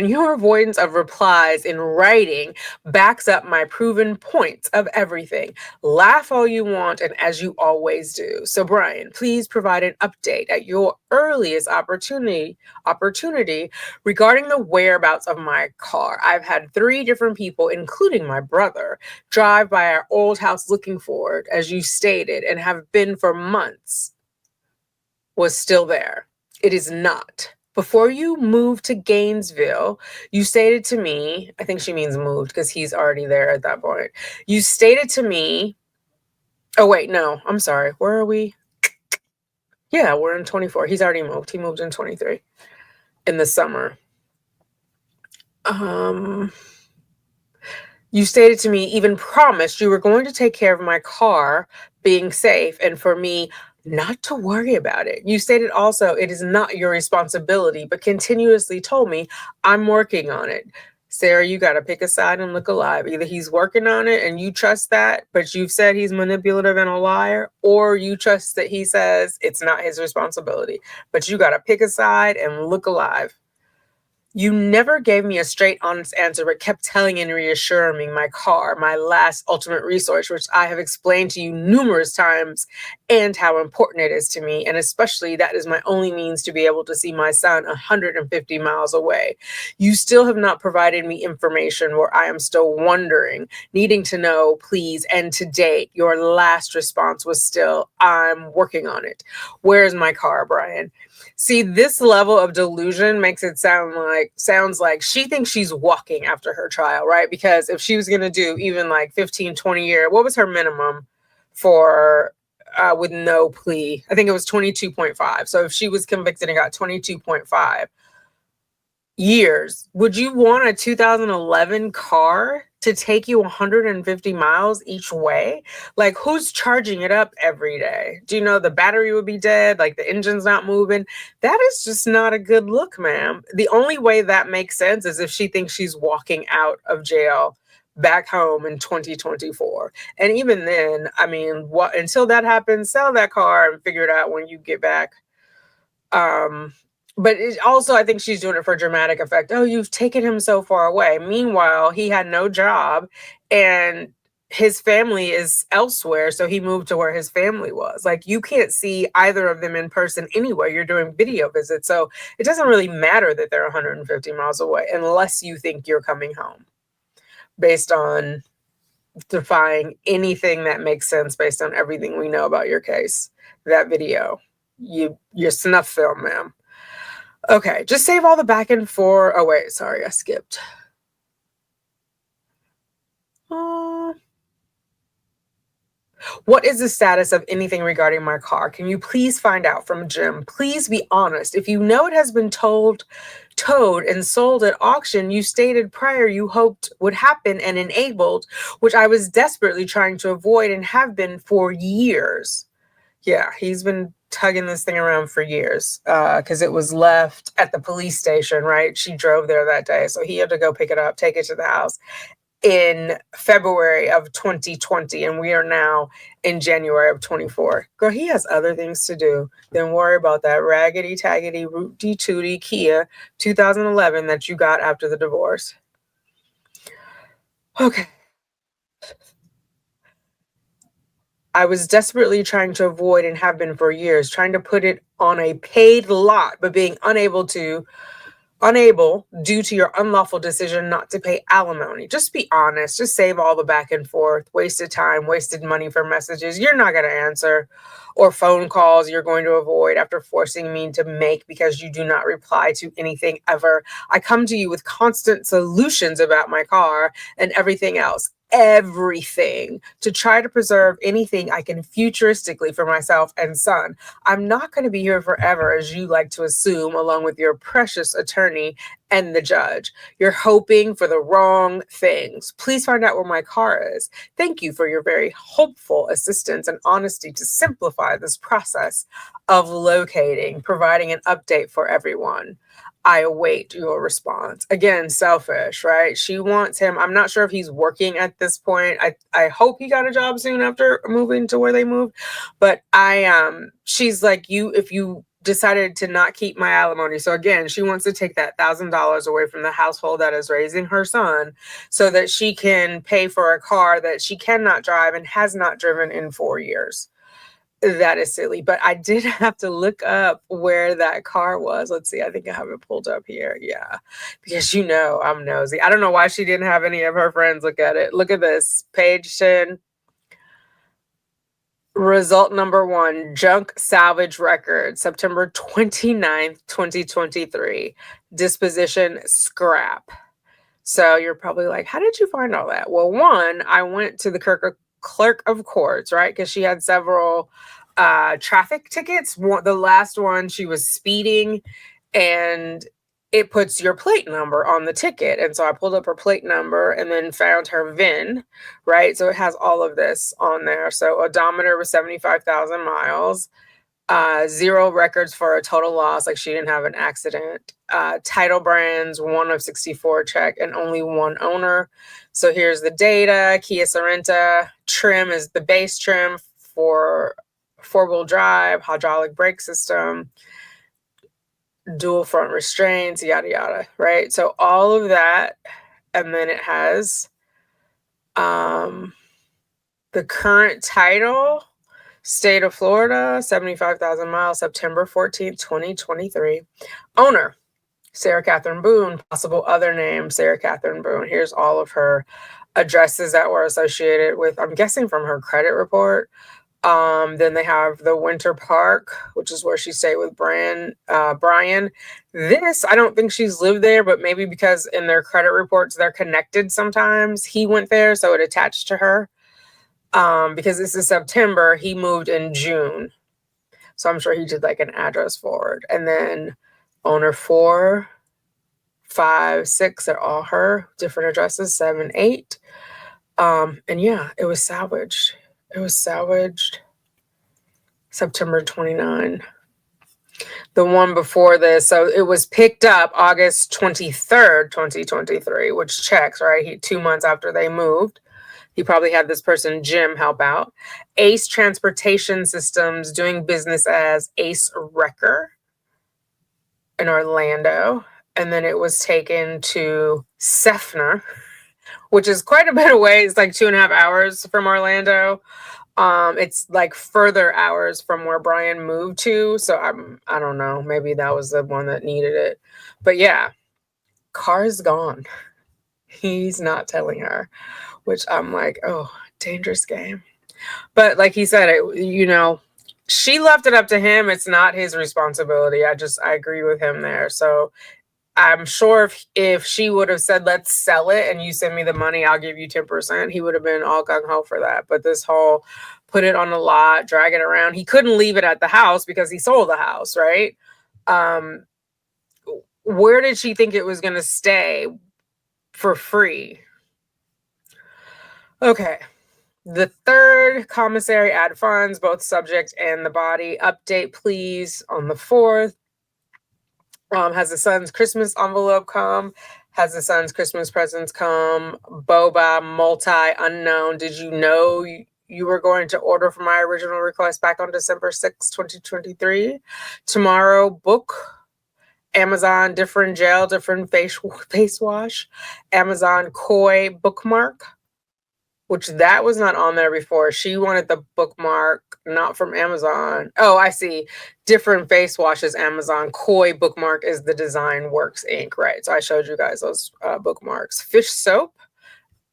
your avoidance of replies in writing backs up my proven points of everything. Laugh all you want, and as you always do. So Brian, please provide an update at your earliest opportunity regarding the whereabouts of my car. I've had 3 different people, including my brother, drive by our old house looking for it, as you stated, and have been for months. Was still there. It is not. Before you moved to Gainesville, you stated to me, I think she means moved because he's already there at that point. You stated to me, oh wait, no, I'm sorry. Where are we? Yeah, we're in 24. He's already moved. He moved in 23 in the summer. You stated to me, even promised you were going to take care of my car being safe and for me not to worry about it. You stated also it is not your responsibility, but continuously told me I'm working on it. Sarah, you got to pick a side and look alive. Either he's working on it and you trust that, but you've said he's manipulative and a liar, or you trust that he says it's not his responsibility. But you got to pick a side and look alive. You never gave me a straight, honest answer, but kept telling and reassuring me my car, my last ultimate resource, which I have explained to you numerous times, and how important it is to me. And especially that is my only means to be able to see my son 150 miles away. You still have not provided me information where I am still wondering, needing to know, please. And to date, your last response was still, I'm working on it. Where's my car, Brian? See, this level of delusion makes it sounds like she thinks she's walking after her trial, right? Because if she was going to do even like 15, 20 year, what was her minimum for with no plea? I think it was 22.5. So if she was convicted and got 22.5 years, would you want a 2011 car to take you 150 miles each way? Like, who's charging it up every day? Do you know the battery would be dead? Like, the engine's not moving? That is just not a good look, ma'am. The only way that makes sense is if she thinks she's walking out of jail back home in 2024. And even then, I mean, until that happens, sell that car and figure it out when you get back. But also, I think she's doing it for dramatic effect. Oh, you've taken him so far away. Meanwhile, he had no job and his family is elsewhere. So he moved to where his family was. Like, you can't see either of them in person anyway. You're doing video visits. So it doesn't really matter that they're 150 miles away unless you think you're coming home based on defying anything that makes sense based on everything we know about your case. That video, your snuff film, ma'am. Okay, just save all the back and forth. Oh, wait, sorry, I skipped. What is the status of anything regarding my car? Can you please find out from Jim? Please be honest. If you know it has been towed and sold at auction, you stated prior you hoped would happen and enabled, which I was desperately trying to avoid and have been for years. Yeah, he's been tugging this thing around for years because it was left at the police station, right? She drove there that day. So he had to go pick it up, take it to the house in February of 2020, and we are now in January of 24. Girl, he has other things to do than worry about that raggedy taggedy rooty tooty Kia 2011 that you got after the divorce. Okay. I was desperately trying to avoid and have been for years, trying to put it on a paid lot, but being unable due to your unlawful decision not to pay alimony. Just be honest. Just save all the back and forth, wasted time, wasted money for messages you're not going to answer, or phone calls you're going to avoid after forcing me to make because you do not reply to anything ever. I come to you with constant solutions about my car and everything else. Everything to try to preserve anything I can futuristically for myself and son. I'm not going to be here forever, as you like to assume, along with your precious attorney and the judge. You're hoping for the wrong things. Please find out where my car is. Thank you for your very hopeful assistance and honesty to simplify this process of locating, providing an update for everyone. I await your response. Again, selfish, right? She wants him. I'm not sure if he's working at this point. I hope he got a job soon after moving to where they moved. But she's like, if you decided to not keep my alimony. So again, she wants to take that $1,000 away from the household that is raising her son so that she can pay for a car that she cannot drive and has not driven in 4 years. That is silly, but I did have to look up where that car was. Let's see. I think I have it pulled up here. Yeah, because I'm nosy. I don't know why she didn't have any of her friends look at it. Look at this. Page 10. Result number 1, junk salvage record, September 29th, 2023. Disposition scrap. So you're probably like, how did you find all that? Well, one, I went to the clerk of courts, right? Because she had several traffic tickets. The last one, she was speeding, and it puts your plate number on the ticket. And so I pulled up her plate number and then found her VIN, right? So it has all of this on there. So odometer was 75,000 miles. 0 records for a total loss, like she didn't have an accident. Title brands, 1 of 64 check, and only 1 owner. So here's the data. Kia Sorento. Trim is the base trim for 4-wheel drive, hydraulic brake system, dual front restraints, yada yada, right? So all of that, and then it has the current title. State of Florida, 75,000 miles, September 14th, 2023. Owner, Sarah Catherine Boone. Possible other name, Sarah Catherine Boone. Here's all of her addresses that were associated with, I'm guessing from her credit report. Then they have the Winter Park, which is where she stayed with Brian. This, I don't think she's lived there, but maybe because in their credit reports, they're connected sometimes. He went there, so it attached to her. Because this is September, he moved in June. So I'm sure he did like an address forward. And then owner 4, 5, 6 are all her, different addresses, 7, 8. And yeah, it was salvaged. It was salvaged September 29. The one before this, so it was picked up August 23rd, 2023, which checks, right? 2 months after they moved. He probably had this person, Jim, help out. Ace Transportation Systems, doing business as Ace Wrecker in Orlando. And then it was taken to Sefner, which is quite a bit away. It's like 2.5 hours from Orlando. It's like further hours from where Brian moved to. So I don't know. Maybe that was the one that needed it. But yeah, car's gone. He's not telling her, which I'm like, oh, dangerous game. But like he said, she left it up to him. It's not his responsibility. I agree with him there. So I'm sure if she would have said, let's sell it and you send me the money, I'll give you 10%, he would have been all gung-ho for that. But this whole put it on the lot, drag it around, he couldn't leave it at the house because he sold the house, right? Where did she think it was going to stay for free? Okay. The third, commissary add funds, both subject and the body. Update, please, on the 4th. Has the son's Christmas envelope come? Has the son's Christmas presents come? Boba, multi, unknown. Did you know you were going to order for my original request back on December 6, 2023? Tomorrow, book. Amazon, different gel, different face wash. Amazon Koi bookmark, which that was not on there before. She wanted the bookmark, not from Amazon. Oh, I see. Different face washes, Amazon. Koi bookmark is the Design Works ink, right? So I showed you guys those bookmarks. Fish soap.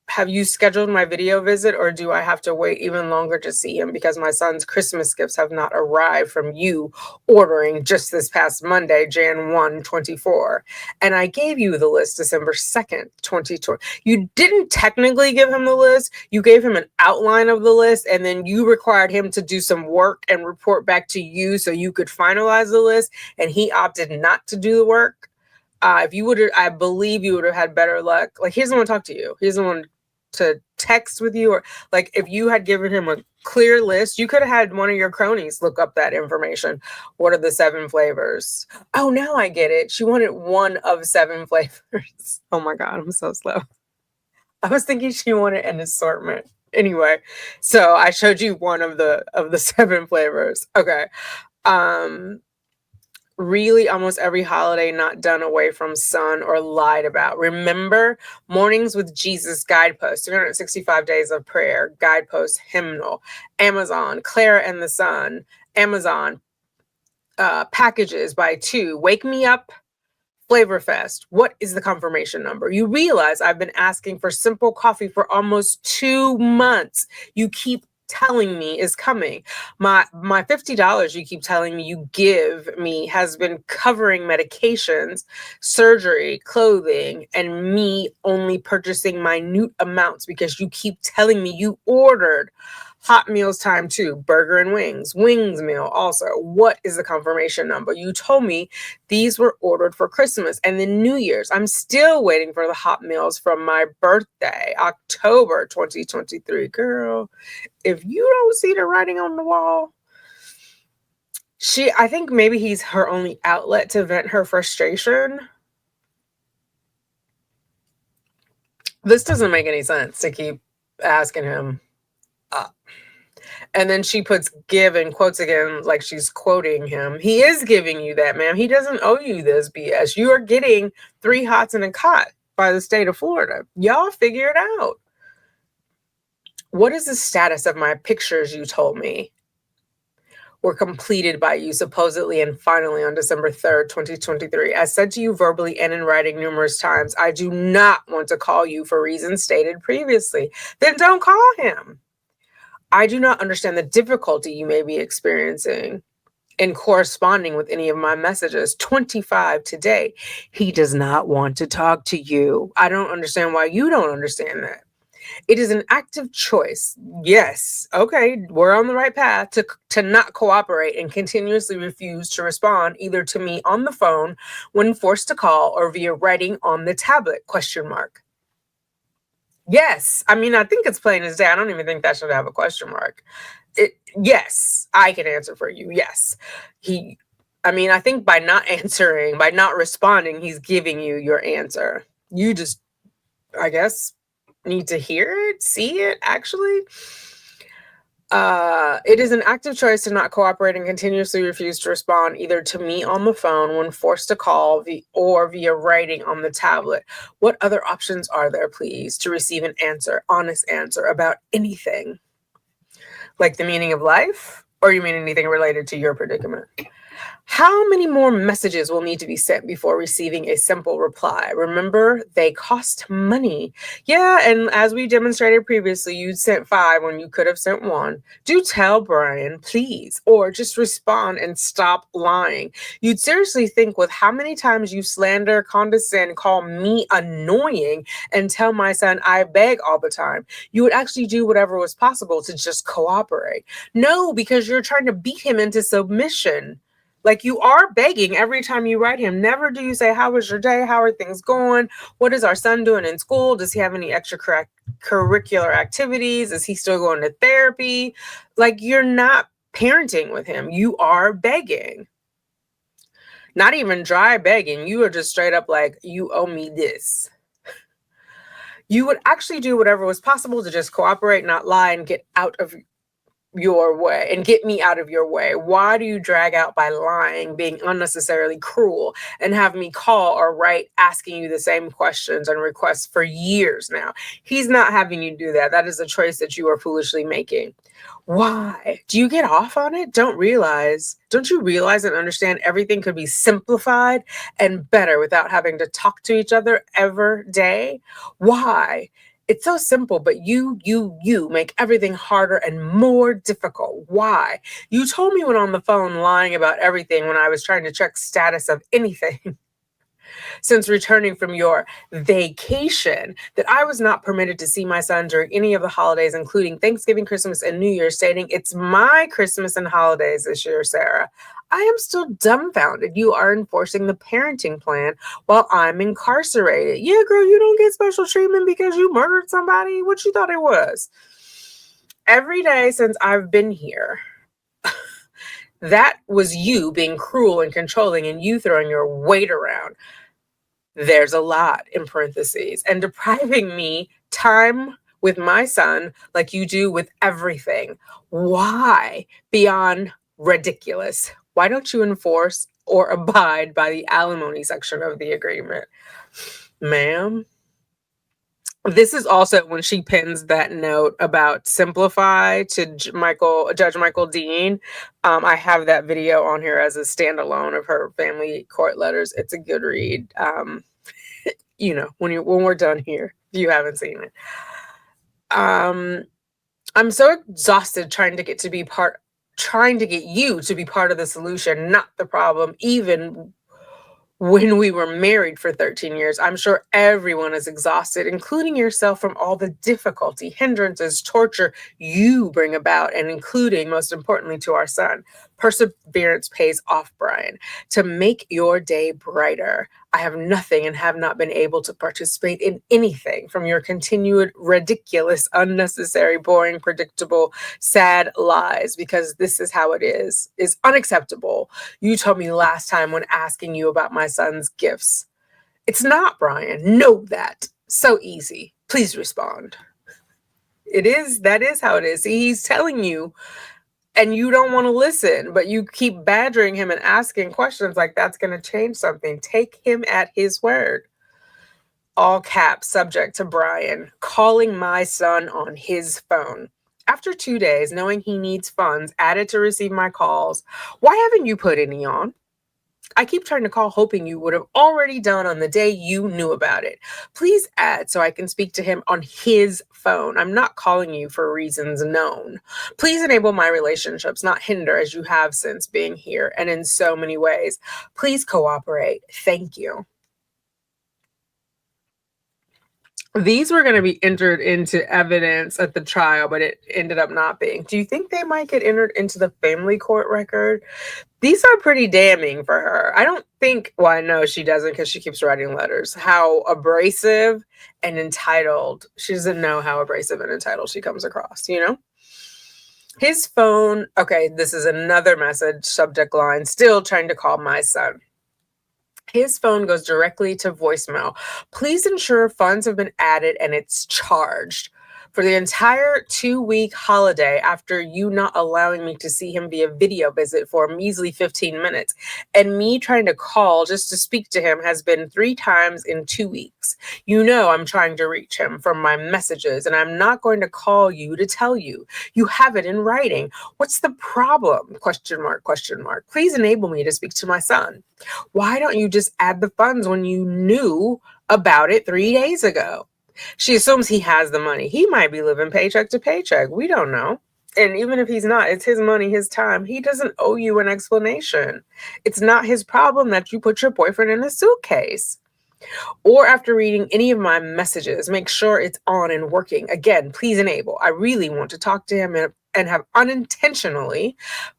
Have you scheduled my video visit, or do I have to wait even longer to see him because my son's Christmas gifts have not arrived from you ordering just this past Monday, Jan 1, 24? And I gave you the list December 2nd, 2020. You didn't technically give him the list. You gave him an outline of the list, and then you required him to do some work and report back to you so you could finalize the list, and he opted not to do the work. If you would have, I believe you would have had better luck. Like, he doesn't want to talk to you. He doesn't want to text with you, or like if you had given him a clear list, you could have had one of your cronies look up that information. What are the 7 flavors? Oh, now I get it. She wanted one of 7 flavors. Oh my God, I'm so slow. I was thinking she wanted an assortment. Anyway, so I showed you one of the 7 flavors. Okay. Really almost every holiday not done away from son or lied about. Remember, Mornings with Jesus guidepost, 365 days of prayer, guidepost hymnal, Amazon, Clara and the Sun, Amazon, packages by 2, Wake Me Up, Flavorfest. What is the confirmation number? You realize I've been asking for simple coffee for almost 2 months. You keep telling me is coming. My $50 you keep telling me you give me has been covering medications, surgery, clothing, and me only purchasing minute amounts because you keep telling me you ordered. Hot meals time too, burger and wings meal also. What is the confirmation number? You told me these were ordered for Christmas and then New Year's. I'm still waiting for the hot meals from my birthday, October 2023. Girl, if you don't see the writing on the wall, I think maybe he's her only outlet to vent her frustration. This doesn't make any sense to keep asking him. And then she puts give in quotes again, like she's quoting him. He is giving you that, ma'am. He doesn't owe you this BS. You are getting 3 hots and a cot by the state of Florida. Y'all figure it out. What is the status of my pictures you told me were completed by you supposedly and finally on December 3rd, 2023? I said to you verbally and in writing numerous times, I do not want to call you for reasons stated previously. Then don't call him. I do not understand the difficulty you may be experiencing in corresponding with any of my messages. 25 today. He does not want to talk to you. I don't understand why you don't understand that. It is an active choice. Yes. Okay. We're on the right path to not cooperate and continuously refuse to respond either to me on the phone when forced to call or via writing on the tablet, ? Yes. I mean, I think it's plain as day. I don't even think that should have a question mark. Yes, I can answer for you. Yes. I think by not answering, by not responding, he's giving you your answer. You just, I guess, need to hear it, see it, actually. It is an active choice to not cooperate and continuously refuse to respond either to me on the phone when forced to call or via writing on the tablet. What other options are there, please, to receive an answer, honest answer about anything? Like the meaning of life? Or you mean anything related to your predicament? How many more messages will need to be sent before receiving a simple reply? Remember, they cost money. Yeah, and as we demonstrated previously, you sent 5 when you could have sent 1. Do tell Brian, please, or just respond and stop lying. You'd seriously think with how many times you slander, condescend, call me annoying, and tell my son I beg all the time, you would actually do whatever was possible to just cooperate. No, because you're trying to beat him into submission. Like, you are begging every time you write him. Never do you say, how was your day? How are things going? What is our son doing in school? Does he have any extracurricular activities? Is he still going to therapy? Like, you're not parenting with him. You are begging. Not even dry begging. You are just straight up like, you owe me this. You would actually do whatever was possible to just cooperate, not lie, and get out of your way and get me out of your way. Why do you drag out by lying, being unnecessarily cruel, and have me call or write asking you the same questions and requests for years now? He's not having you do that. That is a choice that you are foolishly making. Why? Do you get off on it? Don't you realize and understand everything could be simplified and better without having to talk to each other every day? Why? It's so simple, but you make everything harder and more difficult. Why? You told me when on the phone lying about everything when I was trying to check status of anything since returning from your vacation that I was not permitted to see my son during any of the holidays, including Thanksgiving, Christmas, and New Year, stating it's my Christmas and holidays this year, Sarah. I am still dumbfounded. You are enforcing the parenting plan while I'm incarcerated. Yeah, girl, you don't get special treatment because you murdered somebody. What you thought it was? Every day since I've been here, that was you being cruel and controlling and you throwing your weight around. There's a lot in parentheses, and depriving me time with my son like you do with everything. Why? Beyond ridiculous. Why don't you enforce or abide by the alimony section of the agreement? Ma'am, this is also when she pins that note about simplify to Judge Michael Dean. I have that video on here as a standalone of her family court letters. It's a good read. When we're done here, if you haven't seen it. I'm so exhausted trying to get you to be part of the solution, not the problem, even when we were married for 13 years. I'm sure everyone is exhausted, including yourself, from all the difficulty, hindrances, torture you bring about, and including, most importantly, to our son. Perseverance pays off, Brian. To make your day brighter, I have nothing and have not been able to participate in anything from your continued ridiculous, unnecessary, boring, predictable, sad lies, because this is how it is unacceptable. You told me last time when asking you about my son's gifts. It's not, Brian. Know that. So easy. Please respond. That is how it is. See, he's telling you and you don't want to listen, but you keep badgering him and asking questions like that's going to change something. Take him at his word. All caps, subject to Brian, calling my son on his phone. After 2 days, knowing he needs funds added to receive my calls. Why haven't you put any on? I keep trying to call, hoping you would have already done on the day you knew about it. Please add so I can speak to him on his phone. I'm not calling you for reasons known. Please enable my relationships, not hinder, as you have since being here and in so many ways. Please cooperate. Thank you. These were going to be entered into evidence at the trial, but it ended up not being. Do you think they might get entered into the family court record? These are pretty damning for her. I don't think, well, I know she doesn't because she keeps writing letters, how abrasive and entitled. She doesn't know how abrasive and entitled she comes across, His phone, okay, this is another message, subject line, still trying to call my son. His phone goes directly to voicemail. Please ensure funds have been added and it's charged. For the entire 2-week holiday, after you not allowing me to see him via video visit for a measly 15 minutes, and me trying to call just to speak to him has been 3 times in 2 weeks. You know I'm trying to reach him from my messages, and I'm not going to call you to tell you. You have it in writing. What's the problem? Question mark, question mark. Please enable me to speak to my son. Why don't you just add the funds when you knew about it 3 days ago? She assumes he has the money. He might be living paycheck to paycheck. We don't know. And even if he's not, it's his money, his time. He doesn't owe you an explanation. It's not his problem that you put your boyfriend in a suitcase. Or after reading any of my messages, make sure it's on and working. Again, please enable. I really want to talk to him and have unintentionally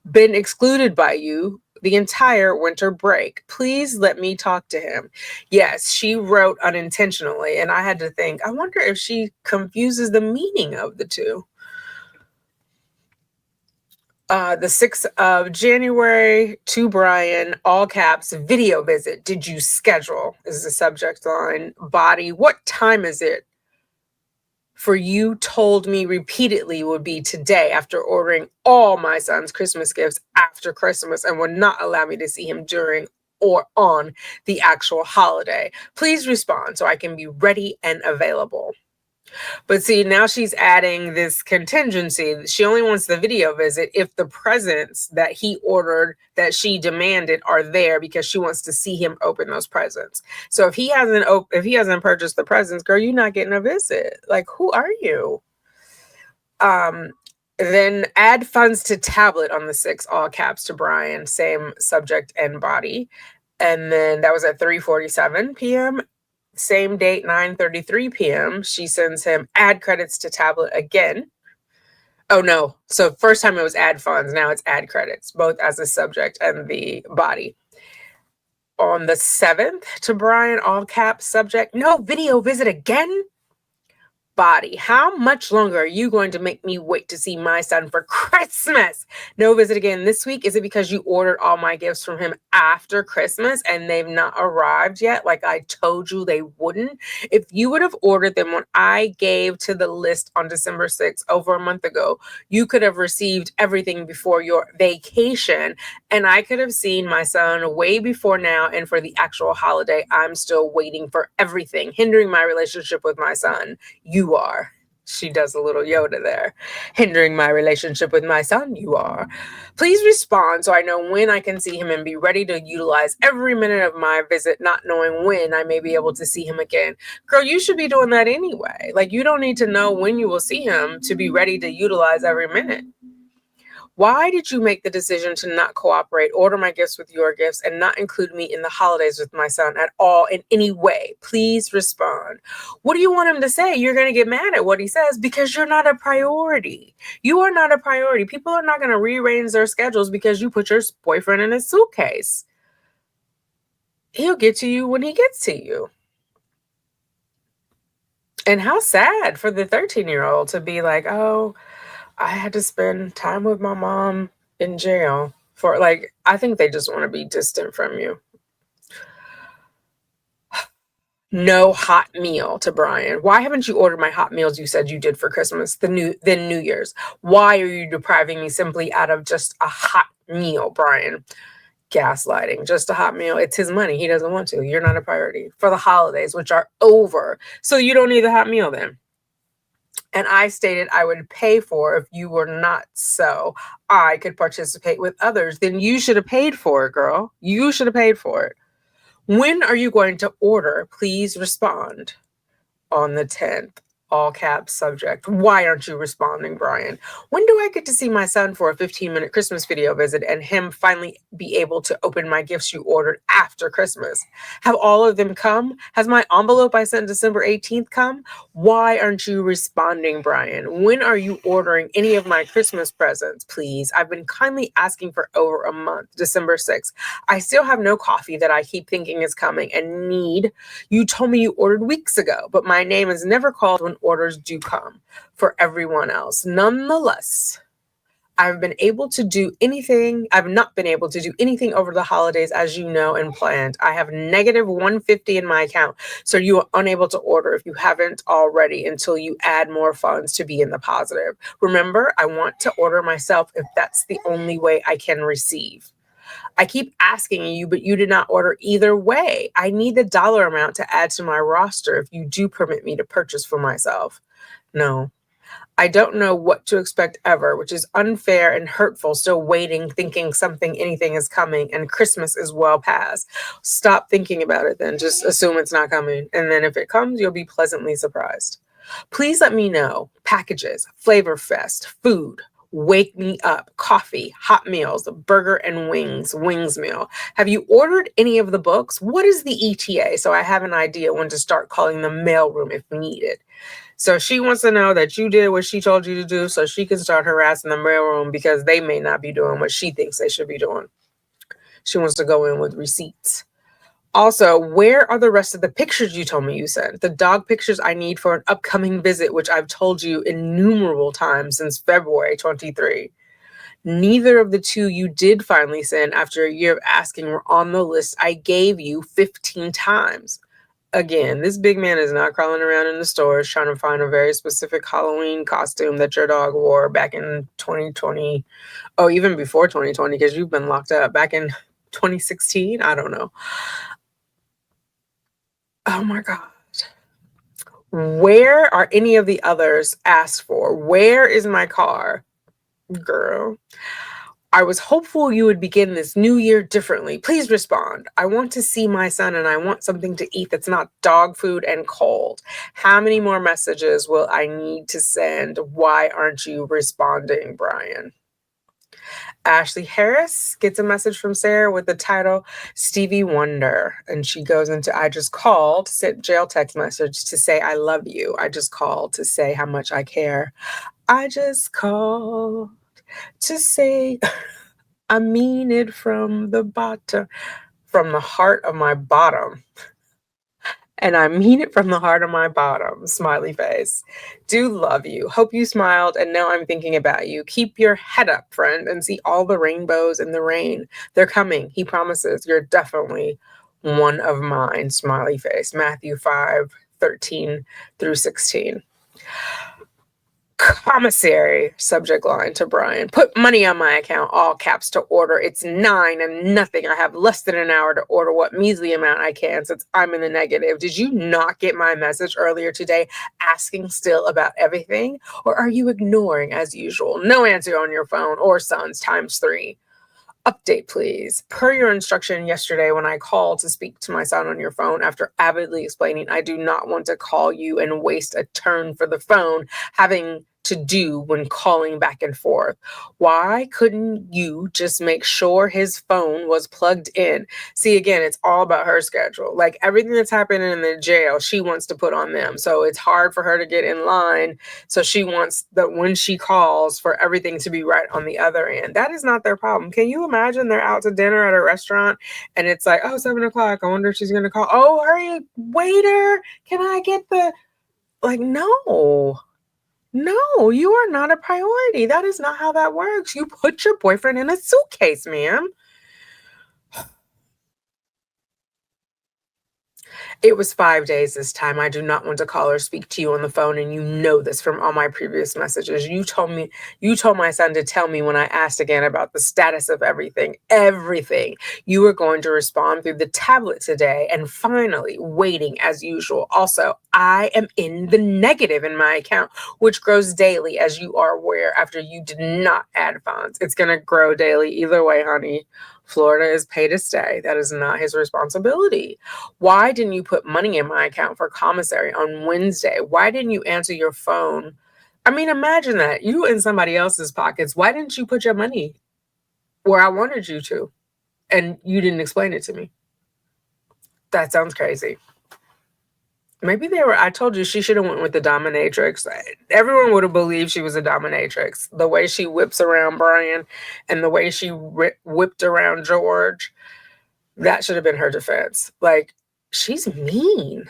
been excluded by you the entire winter break. Please let me talk to him. Yes, she wrote unintentionally, and I had to think, I wonder if she confuses the meaning of the two. The 6th of January to Brian, all caps, video visit. Did you schedule? Is the subject line. Body, what time is it? For you told me repeatedly would be today after ordering all my son's Christmas gifts after Christmas and would not allow me to see him during or on the actual holiday. Please respond so I can be ready and available. But see, now she's adding this contingency. She only wants the video visit if the presents that he ordered that she demanded are there because she wants to see him open those presents. So if he hasn't purchased the presents, girl, you're not getting a visit. Like, who are you? Then add funds to tablet on the 6th, all caps to Brian, same subject and body. And then that was at 3:47 p.m. Same date, 9:33 p.m. She sends him add credits to tablet again. Oh no. So first time it was add funds. Now it's add credits, both as the subject and the body. On the 7th to Brian, all caps, subject, no video visit again. Body, how much longer are you going to make me wait to see my son for Christmas? No visit again this week. Is it because you ordered all my gifts from him after Christmas and they've not arrived yet, like I told you they wouldn't? If you would have ordered them when I gave to the list on December 6th, over a month ago, you could have received everything before your vacation, and I could have seen my son way before now. And for the actual holiday, I'm still waiting for everything, hindering my relationship with my son. You are. She does a little Yoda there. Hindering my relationship with my son, you are. Please respond so I know when I can see him and be ready to utilize every minute of my visit, not knowing when I may be able to see him again. Girl, you should be doing that anyway. Like, you don't need to know when you will see him to be ready to utilize every minute. Why did you make the decision to not cooperate, order my gifts with your gifts, and not include me in the holidays with my son at all in any way? Please respond. What do you want him to say? You're going to get mad at what he says because you're not a priority. You are not a priority. People are not going to rearrange their schedules because you put your boyfriend in a suitcase. He'll get to you when he gets to you. And how sad for the 13-year-old to be like, oh, I had to spend time with my mom in jail for, like, I think they just want to be distant from you. No hot meal to Brian. Why haven't you ordered my hot meals you said you did for Christmas, then New Year's? Why are you depriving me simply out of just a hot meal, Brian? Gaslighting. Just a hot meal. It's his money. He doesn't want to. You're not a priority for the holidays, which are over. So you don't need the hot meal then. And I stated I would pay for if you were not so I could participate with others. Then you should have paid for it, girl. You should have paid for it. When are you going to order? Please respond. On the 10th, all caps, subject. Why aren't you responding, Brian? When do I get to see my son for a 15-minute Christmas video visit and him finally be able to open my gifts you ordered after Christmas? Have all of them come? Has my envelope I sent December 18th come? Why aren't you responding, Brian? When are you ordering any of my Christmas presents, please? I've been kindly asking for over a month, December 6th. I still have no coffee that I keep thinking is coming and need. You told me you ordered weeks ago, but my name is never called when orders do come for everyone else. Nonetheless, I've not been able to do anything over the holidays, as you know, and planned. I have negative 150 in my account, so you are unable to order if you haven't already until you add more funds to be in the positive. Remember, I want to order myself if that's the only way I can receive. I keep asking you, but you did not order either way. I need the dollar amount to add to my roster if you do permit me to purchase for myself. No, I don't know what to expect ever, which is unfair and hurtful. Still waiting, thinking anything is coming, and Christmas is well past. Stop thinking about it then. Just assume it's not coming. And then if it comes, you'll be pleasantly surprised. Please let me know. Packages, Flavor Fest, food, Wake Me Up, coffee, hot meals, burger and wings meal. Have you ordered any of the books? What is the ETA? So I have an idea when to start calling the mailroom if needed. So she wants to know that you did what she told you to do so she can start harassing the mailroom because they may not be doing what she thinks they should be doing. She wants to go in with receipts. Also, where are the rest of the pictures you told me you sent? The dog pictures I need for an upcoming visit, which I've told you innumerable times since February 23. Neither of the two you did finally send after a year of asking were on the list I gave you 15 times. Again, this big man is not crawling around in the stores trying to find a very specific Halloween costume that your dog wore back in 2020. Oh, even before 2020, because you've been locked up back in 2016. I don't know. Oh my God. Where are any of the others asked for? Where is my car? Girl. I was hopeful you would begin this new year differently. Please respond. I want to see my son and I want something to eat that's not dog food and cold. How many more messages will I need to send? Why aren't you responding, Brian? Ashley Harris gets a message from Sarah with the title Stevie Wonder. And she goes into, I just called, sent jail text message to say I love you. I just called to say how much I care. I just called to say I mean it from the bottom, from the heart of my bottom. And I mean it from the heart of my bottom. Smiley face. Do love you. Hope you smiled and now I'm thinking about you. Keep your head up, friend, and see all the rainbows in the rain. They're coming. He promises. You're definitely one of mine. Smiley face. Matthew 5:13 through 16. Commissary, subject line to Brian. Put money on my account, all caps to order. It's 9 and nothing. I have less than an hour to order what measly amount I can since I'm in the negative. Did you not get my message earlier today asking still about everything? Or are you ignoring as usual? No answer on your phone or sons times 3. Update, please. Per your instruction yesterday when I called to speak to my son on your phone after avidly explaining I do not want to call you and waste a turn for the phone having to do when calling back and forth. Why couldn't you just make sure his phone was plugged in? See, again, it's all about her schedule. Like everything that's happening in the jail, she wants to put on them. So it's hard for her to get in line. So she wants that when she calls for everything to be right on the other end. That is not their problem. Can you imagine they're out to dinner at a restaurant and it's like, oh, 7:00. I wonder if she's going to call. Oh, hurry, waiter. Can I get the, like, no. No, you are not a priority. That is not how that works. You put your boyfriend in a suitcase, ma'am. It was 5 days this time. I do not want to call or speak to you on the phone, and you know this from all my previous messages. You told my son to tell me when I asked again about the status of everything. You were going to respond through the tablet today, and finally, waiting as usual. Also, I am in the negative in my account, which grows daily, as you are aware, after you did not add funds. It's going to grow daily either way, honey. Florida is pay to stay. That is not his responsibility. Why didn't you put money in my account for commissary on Wednesday? Why didn't you answer your phone? I mean, imagine that. You in somebody else's pockets. Why didn't you put your money where I wanted you to? And you didn't explain it to me. That sounds crazy. Maybe I told you she should have went with the dominatrix. Everyone would have believed she was a dominatrix. The way she whips around Brian and the way she whipped around George, that should have been her defense. Like, she's mean.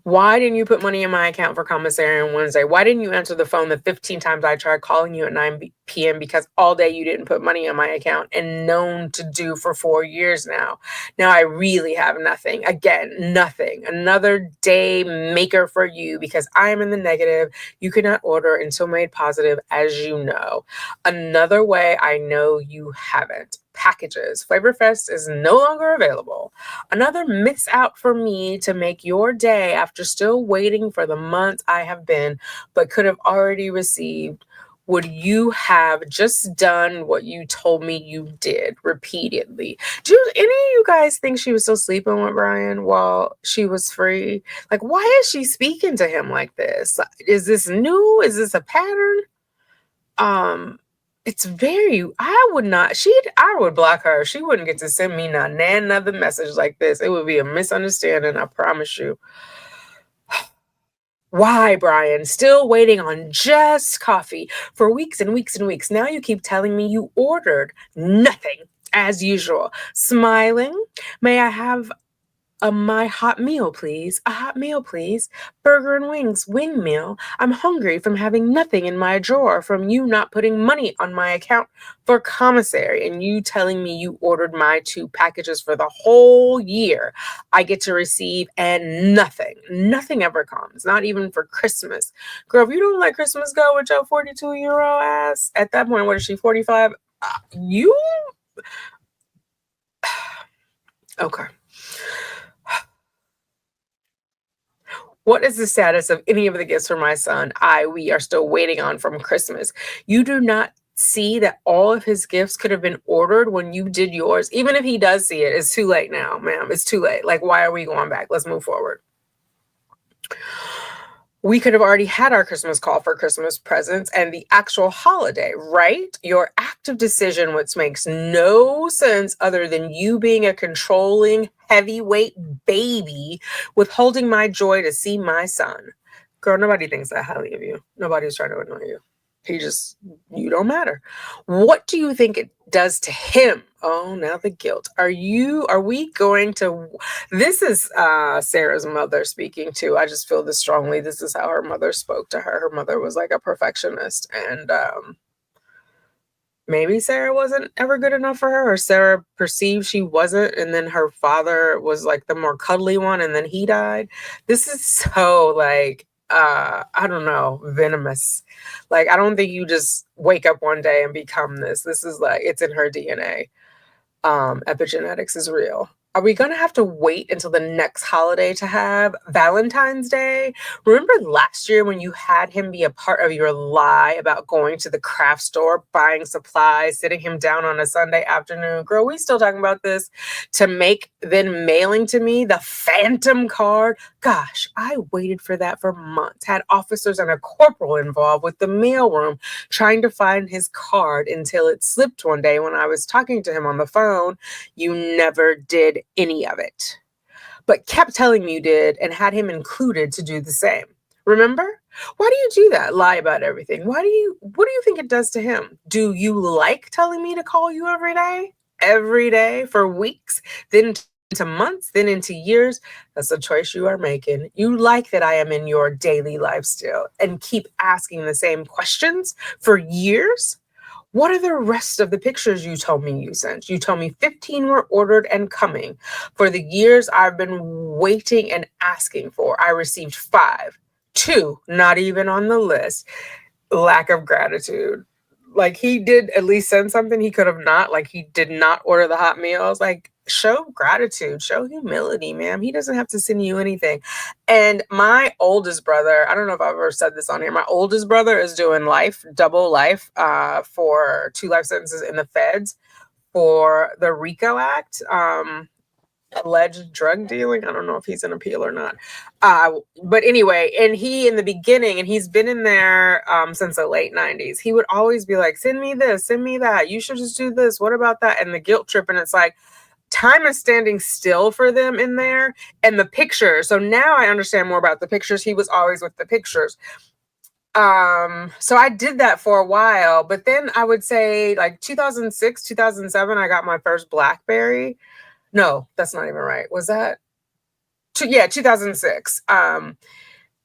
Why didn't you put money in my account for commissary on Wednesday? Why didn't you answer the phone the 15 times I tried calling you at 9 p.m. because all day you didn't put money on my account and known to do for 4 years now? Now I really have nothing. Again, nothing. Another day maker for you because I am in the negative. You cannot order until made positive, as you know. Another way I know you haven't. Packages. Flavorfest is no longer available. Another miss out for me to make your day after still waiting for the months I have been, but could have already received. Would you have just done what you told me you did repeatedly? Do any of you guys think she was still sleeping with Brian while she was free? Like, why is she speaking to him like this? Is this new? Is this a pattern? It's very, I would block her. She wouldn't get to send me another message like this. It would be a misunderstanding, I promise you. Why, Brian? Still waiting on just coffee for weeks and weeks and weeks. Now you keep telling me you ordered nothing as usual. Smiling. May I have my hot meal, please. A hot meal, please. Burger and wings, wing meal. I'm hungry from having nothing in my drawer, from you not putting money on my account for commissary, and you telling me you ordered my 2 packages for the whole year I get to receive, and nothing ever comes, not even for Christmas. Girl, if you don't let Christmas go with your 42-year-old ass, at that point, what is she, 45? You? Okay. What is the status of any of the gifts for my son we are still waiting on from Christmas? You do not see that all of his gifts could have been ordered when you did yours. Even if he does see it, it's too late now, ma'am. It's too late. Like, why are we going back? Let's move forward. We could have already had our Christmas call for Christmas presents and the actual holiday, right? Your active decision, which makes no sense other than you being a controlling heavyweight baby, withholding my joy to see my son. Girl, nobody thinks that highly of you. Nobody's trying to annoy you. You don't matter. What do you think it does to him? Oh, now the guilt. Are we going to, this is Sarah's mother speaking too. I just feel this strongly. This is how her mother spoke to her. Her mother was like a perfectionist, and maybe Sarah wasn't ever good enough for her, or Sarah perceived she wasn't, and then her father was like the more cuddly one, and then he died. This is so like, I don't know, venomous. Like, I don't think you just wake up one day and become this. This is like, it's in her DNA. Epigenetics is real. Are we going to have to wait until the next holiday to have Valentine's Day? Remember last year when you had him be a part of your lie about going to the craft store, buying supplies, sitting him down on a Sunday afternoon? Girl, we still talking about this. Then mailing to me the phantom card. Gosh, I waited for that for months. Had officers and a corporal involved with the mailroom trying to find his card until it slipped one day when I was talking to him on the phone. You never did any of it, but kept telling me you did and had him included to do the same. Remember? Why do you do that? Lie about everything. What do you think it does to him? Do you like telling me to call you every day? Every day for weeks, then into months, then into years? That's a choice you are making. You like that I am in your daily life still and keep asking the same questions for years? What are the rest of the pictures you told me you sent? You told me 15 were ordered and coming. For the years I've been waiting and asking for, I received 5. 2, not even on the list. Lack of gratitude. Like, he did at least send something he could have not. Like, he did not order the hot meals. Like, show gratitude, show humility, ma'am. He doesn't have to send you anything. And my oldest brother, I don't know if I've ever said this on here, my oldest brother is doing double life, for 2 life sentences in the feds for the RICO Act. Alleged drug dealing. I don't know if he's an appeal or not. But anyway, and he in the beginning, and he's been in there since the late 90s, he would always be like, send me this, send me that. You should just do this. What about that? And the guilt trip. And it's like, time is standing still for them in there. And the pictures. So now I understand more about the pictures. He was always with the pictures. So I did that for a while, but then I would say like 2006, 2007, I got my first BlackBerry. No, that's not even right. Was that? Yeah, 2006.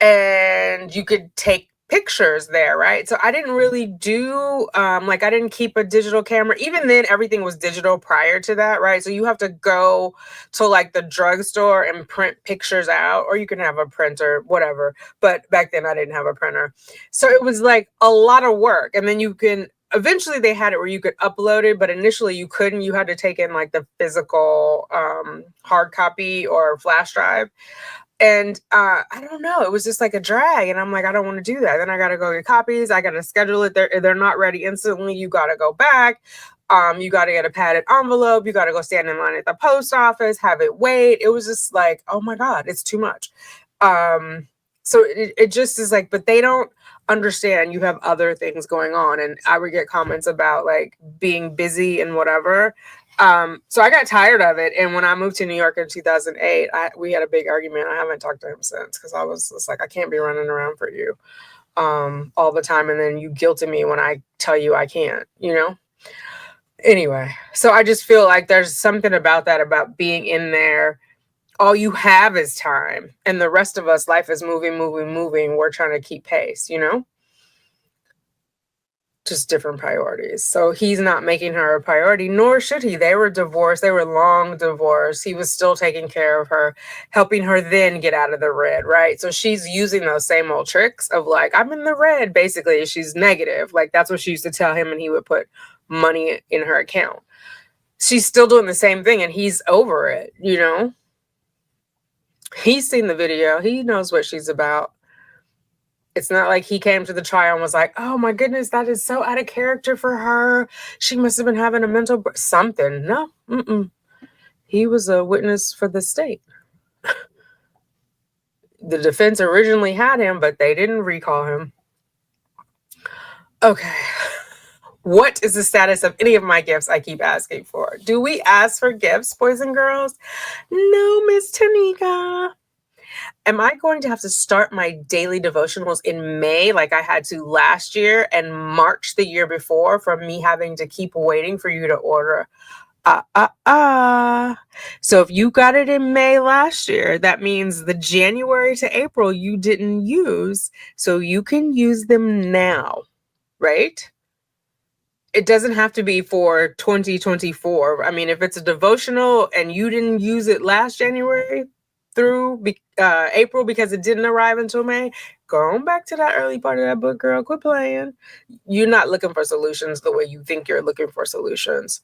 And you could take pictures there, right? So I didn't really do like I didn't keep a digital camera. Even then, everything was digital prior to that, right? So you have to go to like the drugstore and print pictures out, or you can have a printer, whatever. But back then I didn't have a printer. So it was like a lot of work. And then you can eventually they had it where you could upload it, but initially you couldn't. You had to take in like the physical hard copy or flash drive. And I don't know, it was just like a drag. And I'm like, I don't want to do that. Then I got to go get copies. I got to schedule it. They're not ready instantly. You got to go back. You got to get a padded envelope. You got to go stand in line at the post office, have it wait. It was just like, oh my God, it's too much. So it just is like, but they don't understand you have other things going on. And I would get comments about like being busy and whatever. So I got tired of it. And when I moved to New York in 2008, we had a big argument. I haven't talked to him since because I was just like, I can't be running around for you all the time. And then you guilted me when I tell you I can't, you know? Anyway, so I just feel like there's something about that, about being in there. All you have is time. And the rest of us, life is moving, moving, moving. We're trying to keep pace, you know? Just different priorities. So he's not making her a priority, nor should he. They were divorced. They were long divorced. He was still taking care of her, helping her then get out of the red, right? So she's using those same old tricks of like, I'm in the red, basically. She's negative. Like that's what she used to tell him, and he would put money in her account. She's still doing the same thing, and he's over it, you know? He's seen the video. He knows what she's about. It's not like he came to the trial and was like, oh my goodness, that is so out of character for her. She must have been having a mental something. No, he was a witness for the state. The defense originally had him, but they didn't recall him. Okay. What is the status of any of my gifts I keep asking for? Do we ask for gifts, boys and girls? No, Miss Tanika. Am I going to have to start my daily devotionals in May like I had to last year and March the year before from me having to keep waiting for you to order? So if you got it in May last year, that means the January to April you didn't use, so you can use them now, right? It doesn't have to be for 2024. I mean, if it's a devotional and you didn't use it last January through April because it didn't arrive until May, go on back to that early part of that book, girl. Quit playing. You're not looking for solutions the way you think you're looking for solutions.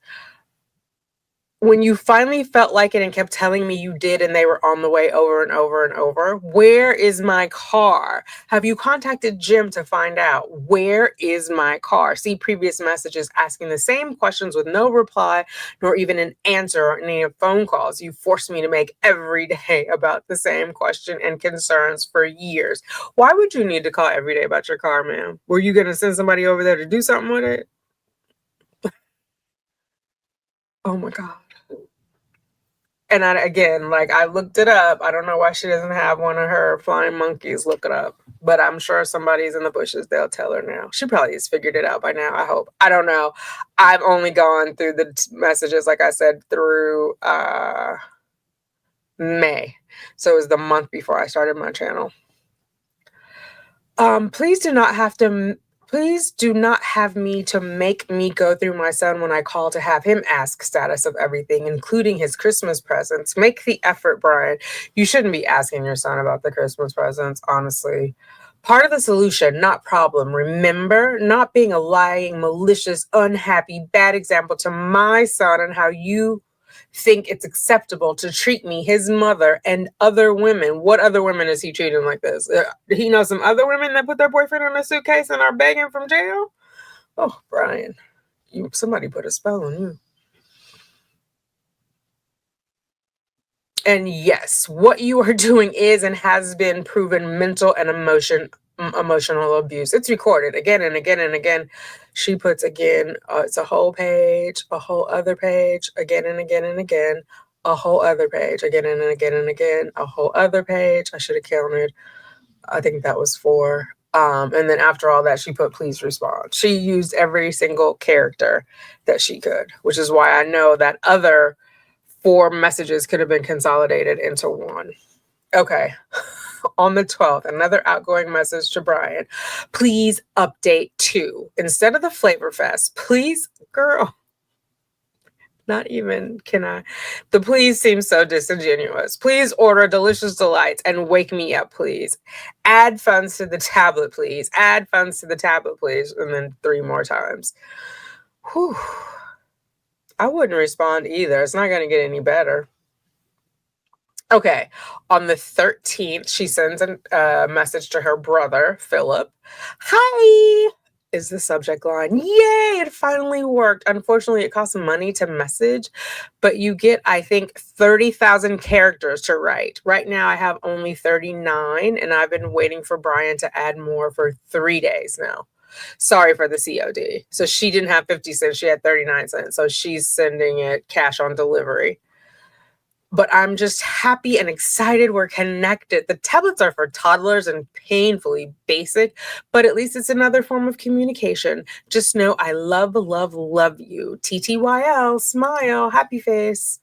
When you finally felt like it and kept telling me you did and they were on the way over and over and over, where is my car? Have you contacted Jim to find out where is my car? See previous messages asking the same questions with no reply nor even an answer or any phone calls you forced me to make every day about the same question and concerns for years. Why would you need to call every day about your car, ma'am? Were you going to send somebody over there to do something with it? Oh my God. And again, like I looked it up. I don't know why she doesn't have one of her flying monkeys. Look it up. But I'm sure somebody's in the bushes. They'll tell her now. She probably has figured it out by now, I hope. I don't know. I've only gone through the messages, like I said, through May. So it was the month before I started my channel. Please do not have me to make me go through my son when I call to have him ask status of everything, including his Christmas presents. Make the effort, Brian. You shouldn't be asking your son about the Christmas presents, honestly. Part of the solution, not problem. Remember, not being a lying, malicious, unhappy, bad example to my son and how you think it's acceptable to treat me, his mother, and other women. What other women is he treating like this? He knows some other women that put their boyfriend in a suitcase and are begging from jail? Oh, Brian, somebody put a spell on you. And yes, what you are doing is and has been proven mental and emotional abuse. It's recorded again and again and again. She puts again, it's a whole page, a whole other page, again and again and again, a whole other page, again and again and again, a whole other page. I should have counted. I think that was 4. And then after all that, she put please respond. She used every single character that she could, which is why I know that other 4 messages could have been consolidated into one. Okay. On the 12th, another outgoing message to Brian. Please update too. Instead of the Flavor Fest, please, girl, not even can I. The please seems so disingenuous. Please order delicious delights and wake me up, please. Add funds to the tablet, please. Add funds to the tablet, please. And then 3 more times. Whew. I wouldn't respond either. It's not going to get any better. Okay. On the 13th, she sends a message to her brother, Philip. Hi, is the subject line. Yay, it finally worked. Unfortunately, it costs money to message, but you get, I think, 30,000 characters to write. Right now, I have only 39, and I've been waiting for Brian to add more for 3 days now. Sorry for the COD. So she didn't have 50 cents, she had 39 cents. So she's sending it cash on delivery. But I'm just happy and excited we're connected. The tablets are for toddlers and painfully basic, but at least it's another form of communication. Just know I love, love, love you. TTYL, smile, happy face.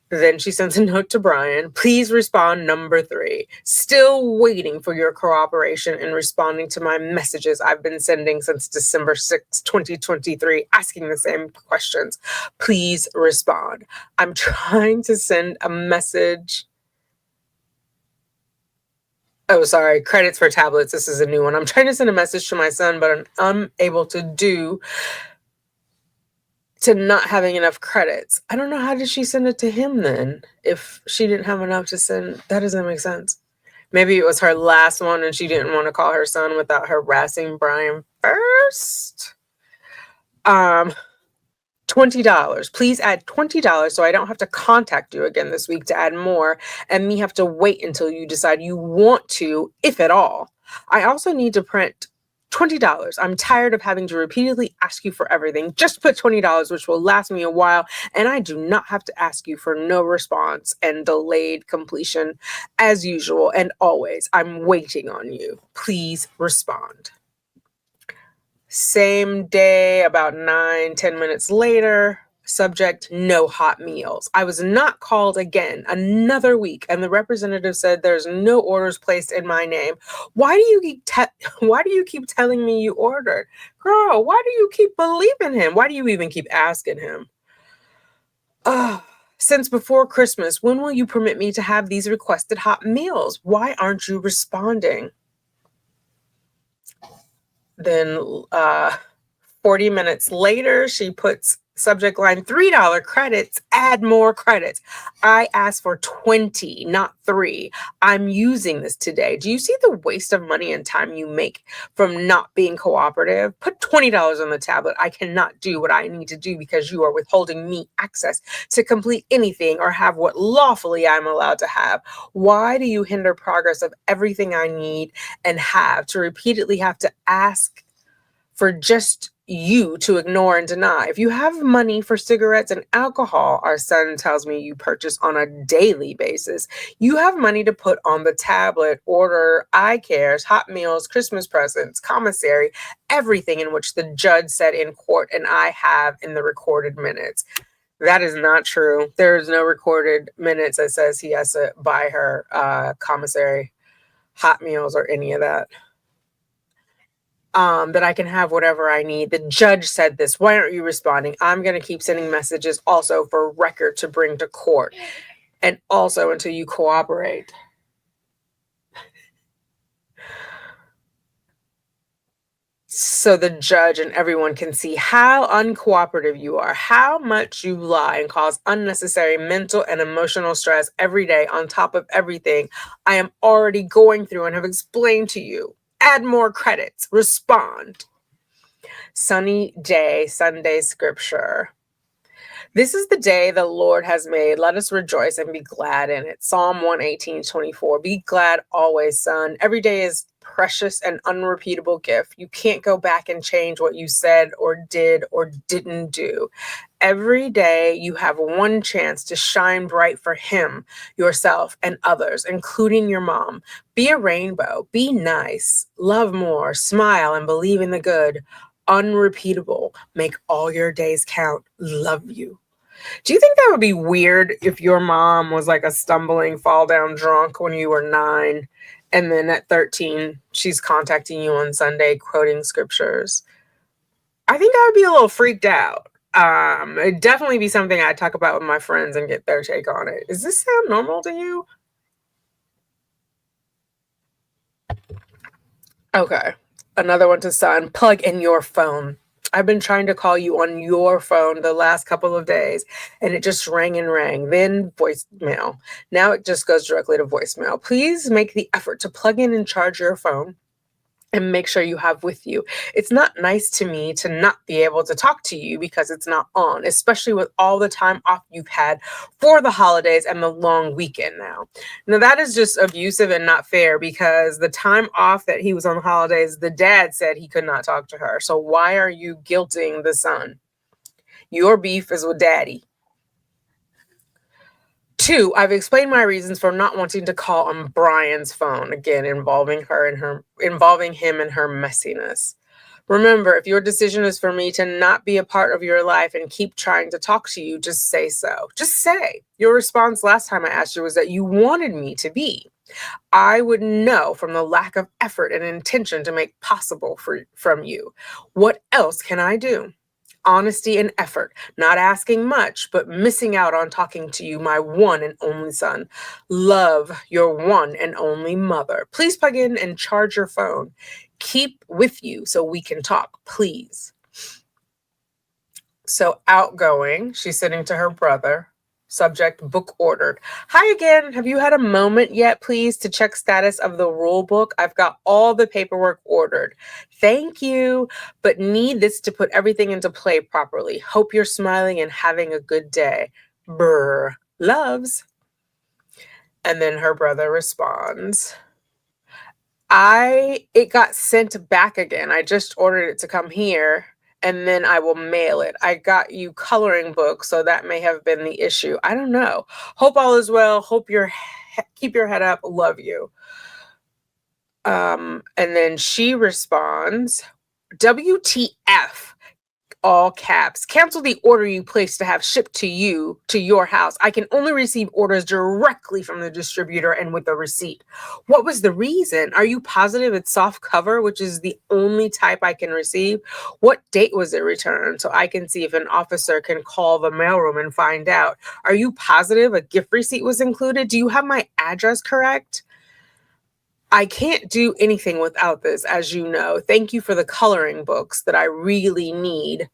Then she sends a note to Brian. Please respond number 3. Still waiting for your cooperation in responding to my messages I've been sending since December 6, 2023, asking the same questions. Please respond. I'm trying to send a message. Oh, sorry. Credits for tablets. This is a new one. I'm trying to send a message to my son, but I'm unable to not having enough credits. I don't know, how did she send it to him then? If she didn't have enough to send, that doesn't make sense. Maybe it was her last one and she didn't want to call her son without harassing Brian first. $20. Please add $20 so I don't have to contact you again this week to add more and me have to wait until you decide you want to, if at all. I also need to print $20. I'm tired of having to repeatedly ask you for everything. Just put $20, which will last me a while, and I do not have to ask you for no response and delayed completion as usual and always. I'm waiting on you. Please respond. Same day, about 9-10 minutes later, subject, no hot meals. I was not called again another week, and the representative said there's no orders placed in my name. Why do you keep telling me you ordered? Girl, why do you keep believing him? Why do you even keep asking him? Since before Christmas, when will you permit me to have these requested hot meals? Why aren't you responding? Then 40 minutes later, she puts subject line, $3 credits, add more credits. I asked for 20, not 3. I'm using this today. Do you see the waste of money and time you make from not being cooperative? Put $20 on the tablet. I cannot do what I need to do because you are withholding me access to complete anything or have what lawfully I'm allowed to have. Why do you hinder progress of everything I need and have to repeatedly have to ask for just you to ignore and deny? If you have money for cigarettes and alcohol, our son tells me you purchase on a daily basis, you have money to put on the tablet, order eye cares, hot meals, Christmas presents, commissary, everything in which the judge said in court and I have in the recorded minutes. That is not true. There is no recorded minutes that says he has to buy her commissary, hot meals, or any of that. That I can have whatever I need. The judge said this. Why aren't you responding? I'm going to keep sending messages also for record to bring to court and also until you cooperate. So the judge and everyone can see how uncooperative you are, how much you lie and cause unnecessary mental and emotional stress every day on top of everything I am already going through and have explained to you. Add more credits. Respond. Sunny day, Sunday scripture. This is the day the Lord has made. Let us rejoice and be glad in it. Psalm 118:24. Be glad always, son. Every day is precious and unrepeatable gift. You can't go back and change what you said or did or didn't do. Every day you have one chance to shine bright for him, yourself, and others, including your mom. Be a rainbow. Be nice. Love more. Smile and believe in the good. Unrepeatable. Make all your days count. Love you. Do you think that would be weird if your mom was like a stumbling, fall down drunk when you were 9, and then at 13, she's contacting you on Sunday quoting scriptures? I think I would be a little freaked out. It'd definitely be something I'd talk about with my friends and get their take on it. Does this sound normal to you? Okay. Another one to son. Plug in your phone. I've been trying to call you on your phone the last couple of days, and it just rang and rang, then voicemail. Now it just goes directly to voicemail. Please make the effort to plug in and charge your phone and make sure you have with you. It's not nice to me to not be able to talk to you because it's not on, especially with all the time off you've had for the holidays and the long weekend now. Now, that is just abusive and not fair because the time off that he was on the holidays, the dad said he could not talk to her. So why are you guilting the son? Your beef is with daddy. 2, I've explained my reasons for not wanting to call on Brian's phone, again involving him and her messiness. Remember, if your decision is for me to not be a part of your life and keep trying to talk to you, just say so. Just say. Your response last time I asked you was that you wanted me to be. I would know from the lack of effort and intention to make possible from you. What else can I do? Honesty and effort, not asking much, but missing out on talking to you, my one and only son. Love, your one and only mother. Please plug in and charge your phone. Keep with you so we can talk, please. So outgoing, she's sitting to her brother. Subject, book ordered. Hi again. Have you had a moment yet, please, to check status of the rule book? I've got all the paperwork ordered. Thank you, but need this to put everything into play properly. Hope you're smiling and having a good day. Brr. Loves. And then her brother responds, it got sent back again. I just ordered it to come here, and then I will mail it. I got you coloring books, so that may have been the issue. I don't know. Hope all is well. Hope keep your head up. Love you. And then she responds, WTF, all caps. Cancel the order you placed to have shipped to you to your house. I can only receive orders directly from the distributor and with a receipt. What was the reason? Are you positive it's soft cover, which is the only type I can receive? What date was it returned so I can see if an officer can call the mailroom and find out? Are you positive a gift receipt was included? Do you have my address correct? I can't do anything without this, as you know. Thank you for the coloring books that I really need,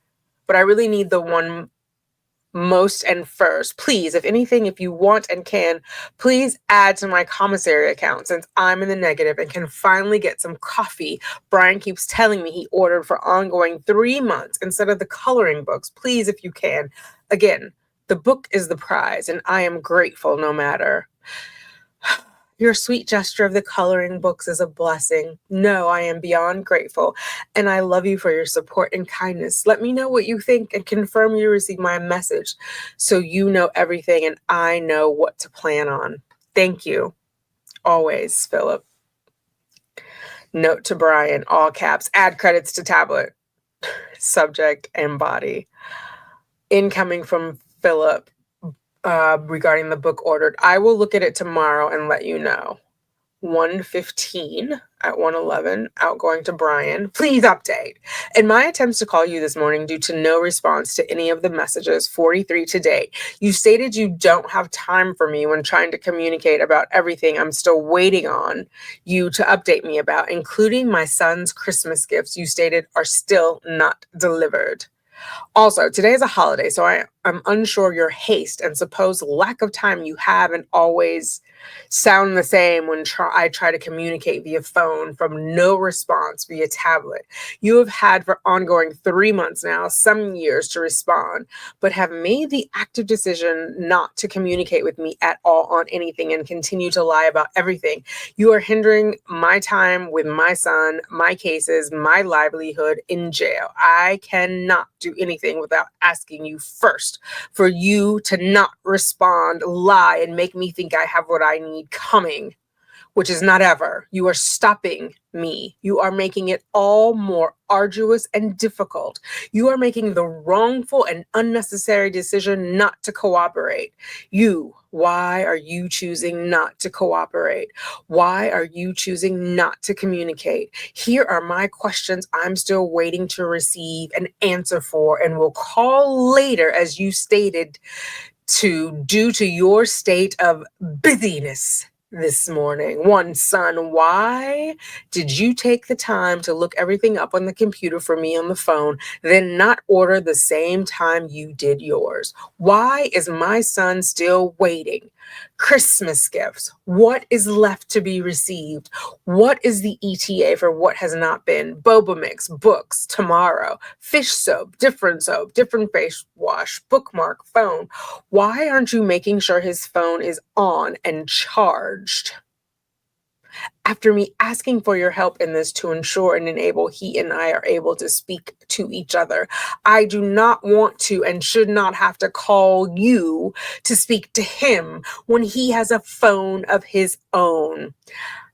but I really need the one most and first. Please, if anything, if you want and can, please add to my commissary account since I'm in the negative and can finally get some coffee. Brian keeps telling me he ordered for ongoing 3 months instead of the coloring books. Please, if you can. Again, the book is the prize, and I am grateful no matter. Your sweet gesture of the coloring books is a blessing. No, I am beyond grateful, and I love you for your support and kindness. Let me know what you think and confirm you received my message so you know everything and I know what to plan on. Thank you. Always, Philip. Note to Brian, all caps, add credits to tablet. Subject and body. Incoming from Philip. Regarding the book ordered. I will look at it tomorrow and let you know. 1:15 at 1:11, outgoing to Brian. Please update. In my attempts to call you this morning due to no response to any of the messages, 43 to date, you stated you don't have time for me when trying to communicate about everything I'm still waiting on you to update me about, including my son's Christmas gifts you stated are still not delivered. Also, today is a holiday, so I'm unsure of your haste and supposed lack of time you have and always sound the same when I try to communicate via phone from no response via tablet. You have had for ongoing 3 months now, some years to respond, but have made the active decision not to communicate with me at all on anything and continue to lie about everything. You are hindering my time with my son, my cases, my livelihood in jail. I cannot do anything without asking you first for you to not respond, lie, and make me think I have what I need coming. which is not ever. You are stopping me. You are making it all more arduous and difficult. You are making the wrongful and unnecessary decision not to cooperate. Why are you choosing not to cooperate? Why are you choosing not to communicate? Here are my questions I'm still waiting to receive an answer for, and will call later, as you stated, due to your state of busyness this morning. One, son, why did you take the time to look everything up on the computer for me on the phone, then not order the same time you did yours? Why is my son still waiting? Christmas gifts. What is left to be received? What is the ETA for what has not been? Boba mix, books, tomorrow, fish soap, different face wash, bookmark, phone. Why aren't you making sure his phone is on and charged? After me asking for your help in this to ensure and enable he and I are able to speak to each other, I do not want to and should not have to call you to speak to him when he has a phone of his own.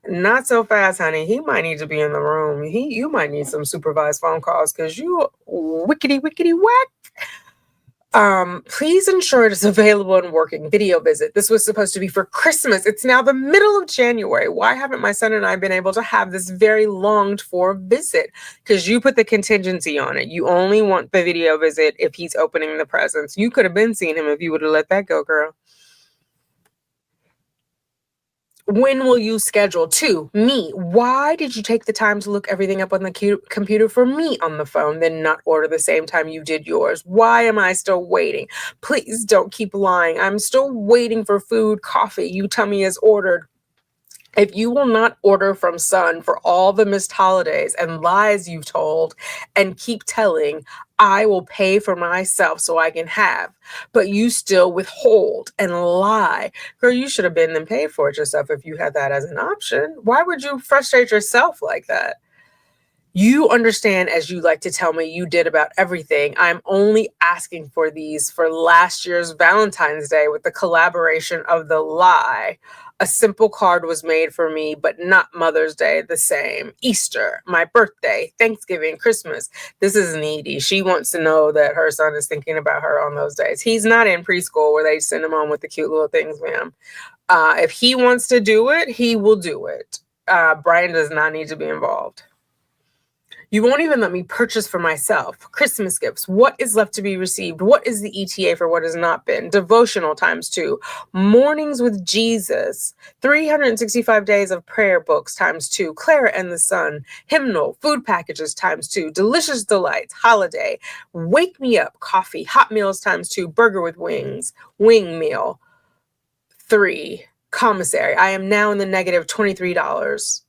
Not so fast, honey. He might need to be in the room. You might need some supervised phone calls because you wickety whack. Please ensure it is available and working. Video visit. This was supposed to be for Christmas. It's now the middle of January. Why haven't my son and I been able to have this very longed for visit? Because you put the contingency on it. You only want the video visit if he's opening the presents. You could have been seeing him if you would have let that go, girl. When will you schedule? 2, me. Why did you take the time to look everything up on the computer for me on the phone, then not order the same time you did yours? Why am I still waiting? Please don't keep lying. I'm still waiting for food, coffee you tell me is ordered. If you will not order from Sun for all the missed holidays and lies you've told and keep telling, I will pay for myself so I can have. But you still withhold and lie. Girl, you should have been and paid for it yourself if you had that as an option. Why would you frustrate yourself like that? You understand, as you like to tell me, you did about everything. I'm only asking for these for last year's Valentine's Day with the collaboration of the lie. A simple card was made for me, but not Mother's Day the same. Easter, my birthday, Thanksgiving, Christmas. This is needy. She wants to know that her son is thinking about her on those days. He's not in preschool where they send him home with the cute little things, ma'am. If he wants to do it, he will do it. Brian does not need to be involved. You won't even let me purchase for myself. Christmas gifts. What is left to be received? What is the ETA for what has not been? Devotional times 2. Mornings with Jesus. 365 days of prayer books times 2. Clara and the Sun. Hymnal. Food packages times 2. Delicious delights. Holiday. Wake me up. Coffee. Hot meals times 2. Burger with wings. Wing meal. 3. Commissary. I am now in the negative $23.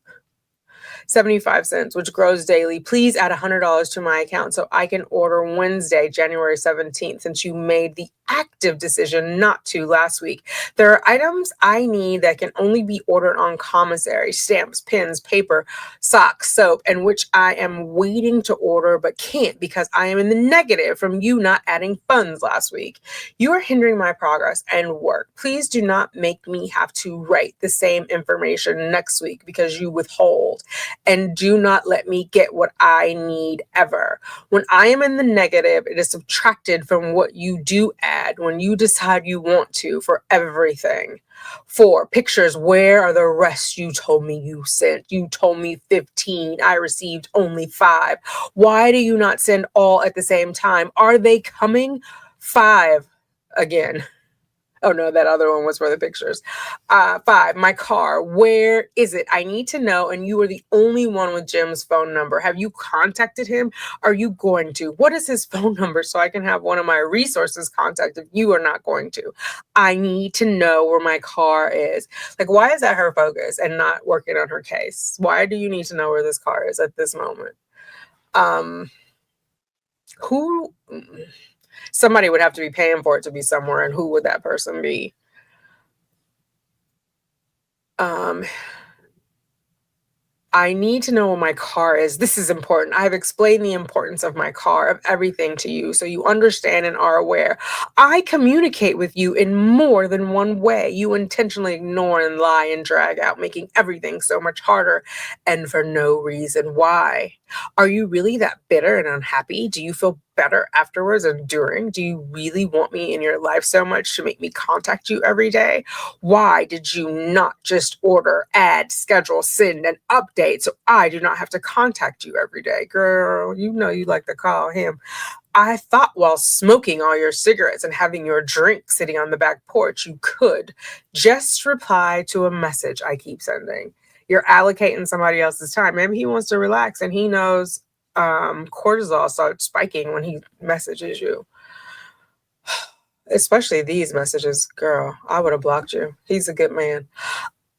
75 cents, which grows daily. Please add $100 to my account so I can order Wednesday, January 17th, since you made the active decision not to last week. There are items I need that can only be ordered on Commissary: stamps, pens, paper, socks, soap, and which I am waiting to order but can't because I am in the negative from you not adding funds last week. You are hindering my progress and work. Please do not make me have to write the same information next week because you withhold. And do not let me get what I need ever. When I am in the negative, it is subtracted from what you do add when you decide you want to for everything. 4, pictures. Where are the rest you told me you sent? You told me 15. I received only 5. Why do you not send all at the same time? Are they coming? 5 again. Oh no, that other one was for the pictures. 5, my car. Where is it? I need to know. And you are the only one with Jim's phone number. Have you contacted him? Are you going to? What is his phone number so I can have one of my resources contact if you are not going to? I need to know where my car is. Like, why is that her focus and not working on her case? Why do you need to know where this car is at this moment? Who? Somebody would have to be paying for it to be somewhere, and who would that person be? I need to know what my car is. This is important. I've explained the importance of my car, of everything to you, so you understand and are aware. I communicate with you in more than one way. You intentionally ignore and lie and drag out, making everything so much harder and for no reason. Why? Are you really that bitter and unhappy? Do you feel better afterwards and during? Do you really want me in your life so much to make me contact you every day? Why did you not just order, add, schedule, send, and update so I do not have to contact you every day? Girl, you know you like to call him. I thought while smoking all your cigarettes and having your drink sitting on the back porch, you could just reply to a message I keep sending. You're allocating somebody else's time. Maybe he wants to relax and he knows cortisol starts spiking when he messages you. Especially these messages, girl. I would have blocked you. He's a good man.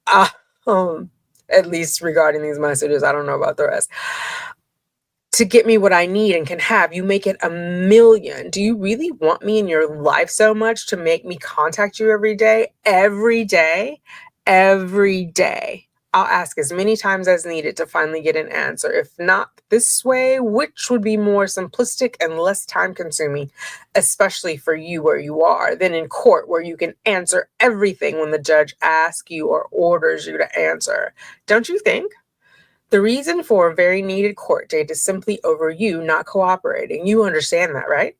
Uh, um, at least regarding these messages, I don't know about the rest. To get me what I need and can have, you make it a million. Do you really want me in your life so much to make me contact you every day? Every day? Every day. I'll ask as many times as needed to finally get an answer. If not this way, which would be more simplistic and less time consuming, especially for you where you are, than in court where you can answer everything when the judge asks you or orders you to answer. Don't you think? The reason for a very needed court date is simply over you not cooperating. You understand that, right?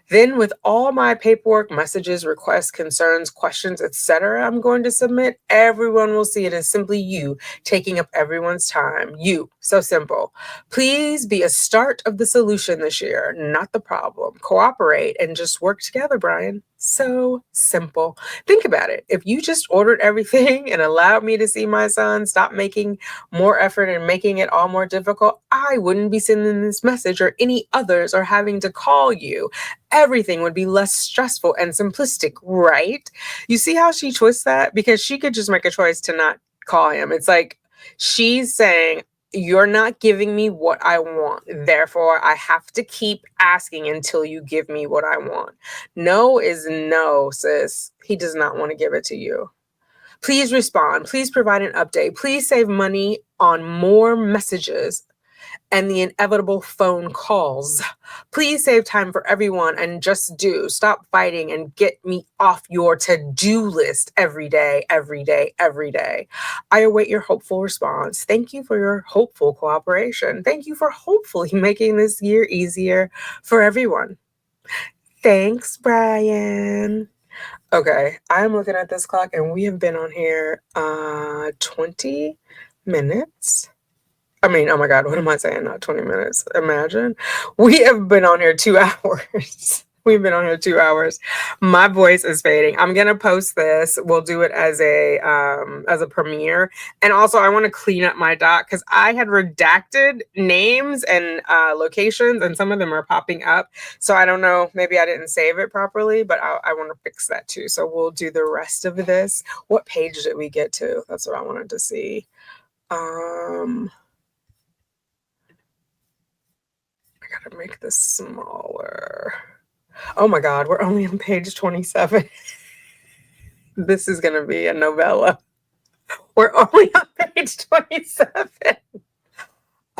Then, with all my paperwork, messages, requests, concerns, questions, etc., I'm going to submit, everyone will see it as simply you taking up everyone's time. You. So simple. Please be a start of the solution this year, not the problem. Cooperate and just work together, Brian. So simple. Think about it. If you just ordered everything and allowed me to see my son, stop making more effort and making it all more difficult, I wouldn't be sending this message or any others or having to call you. Everything would be less stressful and simplistic, right? You see how she twists that? Because she could just make a choice to not call him. It's like she's saying, you're not giving me what I want. Therefore, I have to keep asking until you give me what I want. No is no, sis. He does not want to give it to you. Please respond. Please provide an update. Please save money on more messages and the inevitable phone calls. Please save time for everyone and just do. Stop fighting and get me off your to-do list every day, every day, every day. I await your hopeful response. Thank you for your hopeful cooperation. Thank you for hopefully making this year easier for everyone. Thanks, Brian. Okay, I'm looking at this clock and we have been on here 20 minutes. I mean, oh my God, what am I saying? Not 20 minutes. Imagine. We have been on here 2 hours. We've been on here 2 hours. My voice is fading. I'm gonna post this. We'll do it as a premiere. And also I want to clean up my doc because I had redacted names and locations and some of them are popping up. So I don't know, maybe I didn't save it properly, but I want to fix that too. So we'll do the rest of this. What page did we get to? That's what I wanted to see. I gotta make this smaller. Oh my God, we're only on page 27. This is gonna be a novella. We're only on page 27.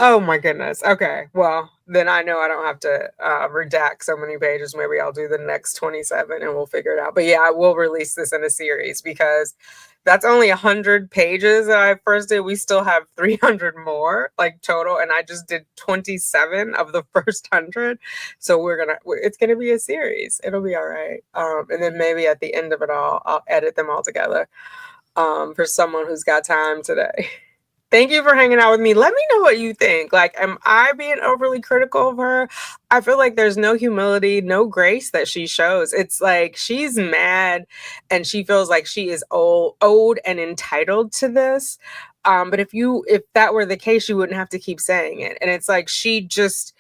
Oh my goodness. Okay. Well, then I know I don't have to redact so many pages. Maybe I'll do the next 27 and we'll figure it out. But yeah, I will release this in a series because that's only 100 pages that I first did. We still have 300 more like total. And I just did 27 of the first 100. So it's going to be a series. It'll be all right. And then maybe at the end of it all, I'll edit them all together for someone who's got time today. Thank you for hanging out with me. Let me know what you think. Like, am I being overly critical of her? I feel like there's no humility, no grace that she shows. It's like she's mad and she feels like she is owed and entitled to this. But if that were the case, you wouldn't have to keep saying it. And it's like she just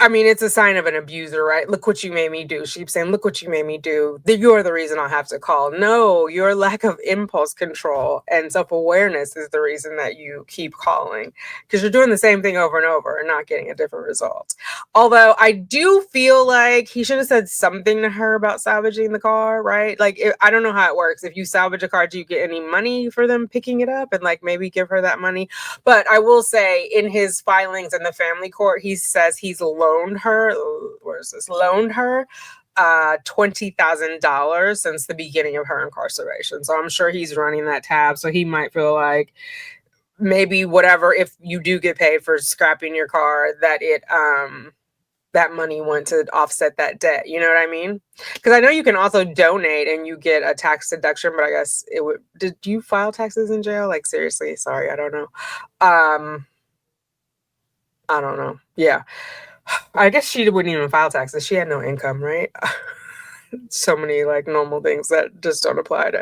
I mean, it's a sign of an abuser, right? Look what you made me do. She keeps saying, look what you made me do. You're the reason I'll have to call. No, your lack of impulse control and self awareness is the reason that you keep calling because you're doing the same thing over and over and not getting a different result. Although I do feel like he should have said something to her about salvaging the car, right? Like, I don't know how it works. If you salvage a car, do you get any money for them picking it up and like maybe give her that money? But I will say in his filings in the family court, he says he's loaned her, where's this? Loaned her $20,000 since the beginning of her incarceration. So I'm sure he's running that tab. So he might feel like maybe whatever, if you do get paid for scrapping your car, that that money went to offset that debt. You know what I mean? Because I know you can also donate and you get a tax deduction, but I guess it would. Did you file taxes in jail? Like seriously, sorry, I don't know. I don't know. Yeah, I guess she wouldn't even file taxes. She had no income, right? So many like normal things that just don't apply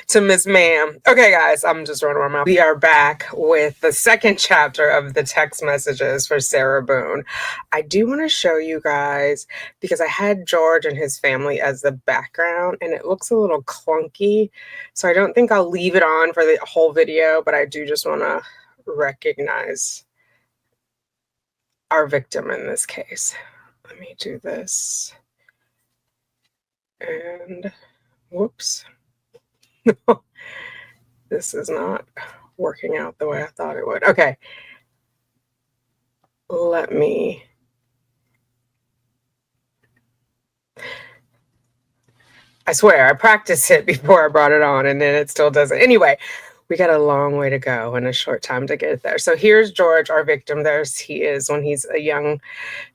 to Miss Ma'am. Okay, guys, I'm just running my mouth. We are back with the second chapter of the text messages for Sarah Boone. I do want to show you guys because I had George and his family as the background and it looks a little clunky. So I don't think I'll leave it on for the whole video, but I do just want to recognize our victim in this case. Let me do this. And whoops. This is not working out the way I thought it would. Okay. Let me. I swear, I practiced it before I brought it on and then it still doesn't. Anyway, we got a long way to go and a short time to get there. So here's George, our victim. There's he is when he's a young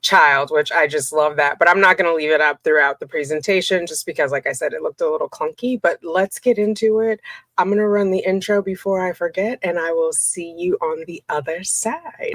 child, which I just love that. But I'm not going to leave it up throughout the presentation just because, like I said, it looked a little clunky. But let's get into it. I'm going to run the intro before I forget, and I will see you on the other side.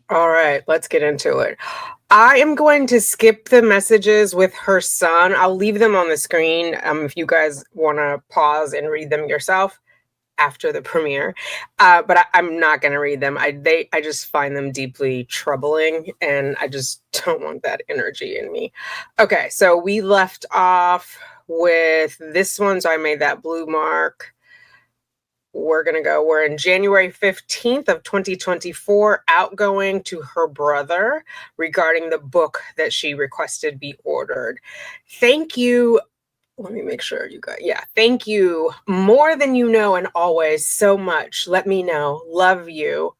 All right, let's get into it. I am going to skip the messages with her son. I'll leave them on the screen if you guys want to pause and read them yourself after the premiere. But I'm not going to read them. I just find them deeply troubling, and I just don't want that energy in me. Okay, so we left off with this one. So I made that blue mark. We're in January 15th of 2024, outgoing to her brother regarding the book that she requested be ordered. Thank you. Let me make sure you got, yeah. Thank you more than you know and always so much. Let me know. Love you.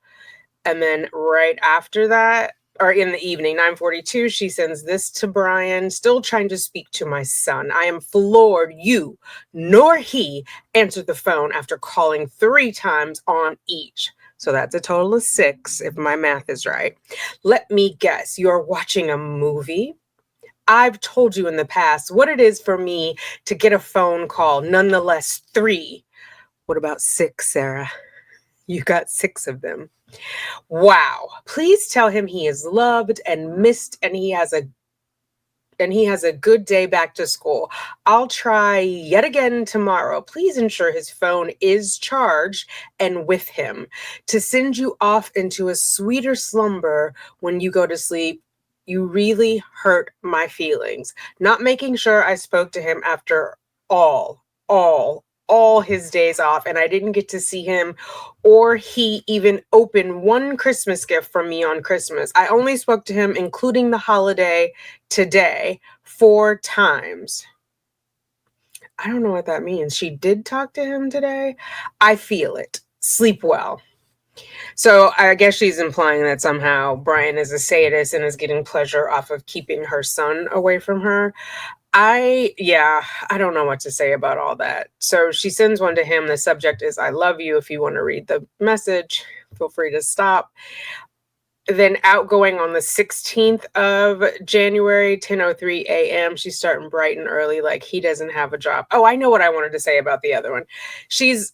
And then right after that, or in the evening, 9:42, she sends this to Brian, still trying to speak to my son. I am floored you nor he answered the phone after calling 3 times on each. So that's a total of 6, if my math is right. Let me guess, you're watching a movie? I've told you in the past what it is for me to get a phone call, nonetheless 3. What about 6, Sarah? You got 6 of them. Wow. Please tell him he is loved and missed and he has a good day back to school. I'll try yet again tomorrow. Please ensure his phone is charged and with him to send you off into a sweeter slumber when you go to sleep. You really hurt my feelings. Not making sure I spoke to him after all his days off, and I didn't get to see him or he even open one Christmas gift from me on Christmas. I only spoke to him, including the holiday today, 4 times. I don't know what that means. She did talk to him today. I feel it. Sleep well. So I guess she's implying that somehow Brian is a sadist and is getting pleasure off of keeping her son away from her. I don't know what to say about all that. So she sends one to him. The subject is, I love you. If you want to read the message, feel free to stop. Then outgoing on the 16th of January, 10:03 a.m. She's starting bright and early, like he doesn't have a job. Oh, I know what I wanted to say about the other one. She's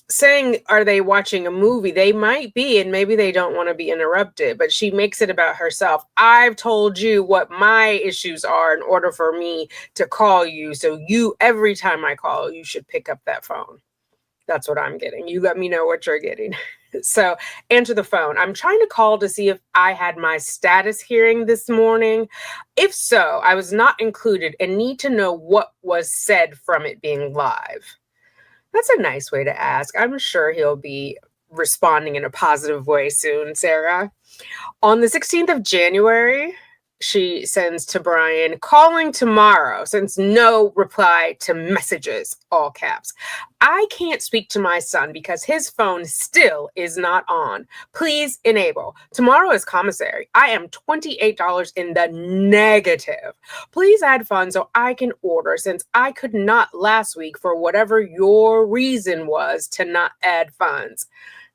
saying, are they watching a movie? They might be, and maybe they don't want to be interrupted, but she makes it about herself. I've told you what my issues are in order for me to call you. So you, every time I call, you should pick up that phone. That's what I'm getting. You let me know what you're getting. So answer the phone. I'm trying to call to see if I had my status hearing this morning. If so, I was not included and need to know what was said from it being live. That's a nice way to ask. I'm sure he'll be responding in a positive way soon, Sarah. On the 16th of January, she sends to Brian, calling tomorrow, since no reply to messages, all caps. I can't speak to my son because his phone still is not on. Please enable. Tomorrow is commissary. I am $28 in the negative. Please add funds so I can order, since I could not last week for whatever your reason was to not add funds.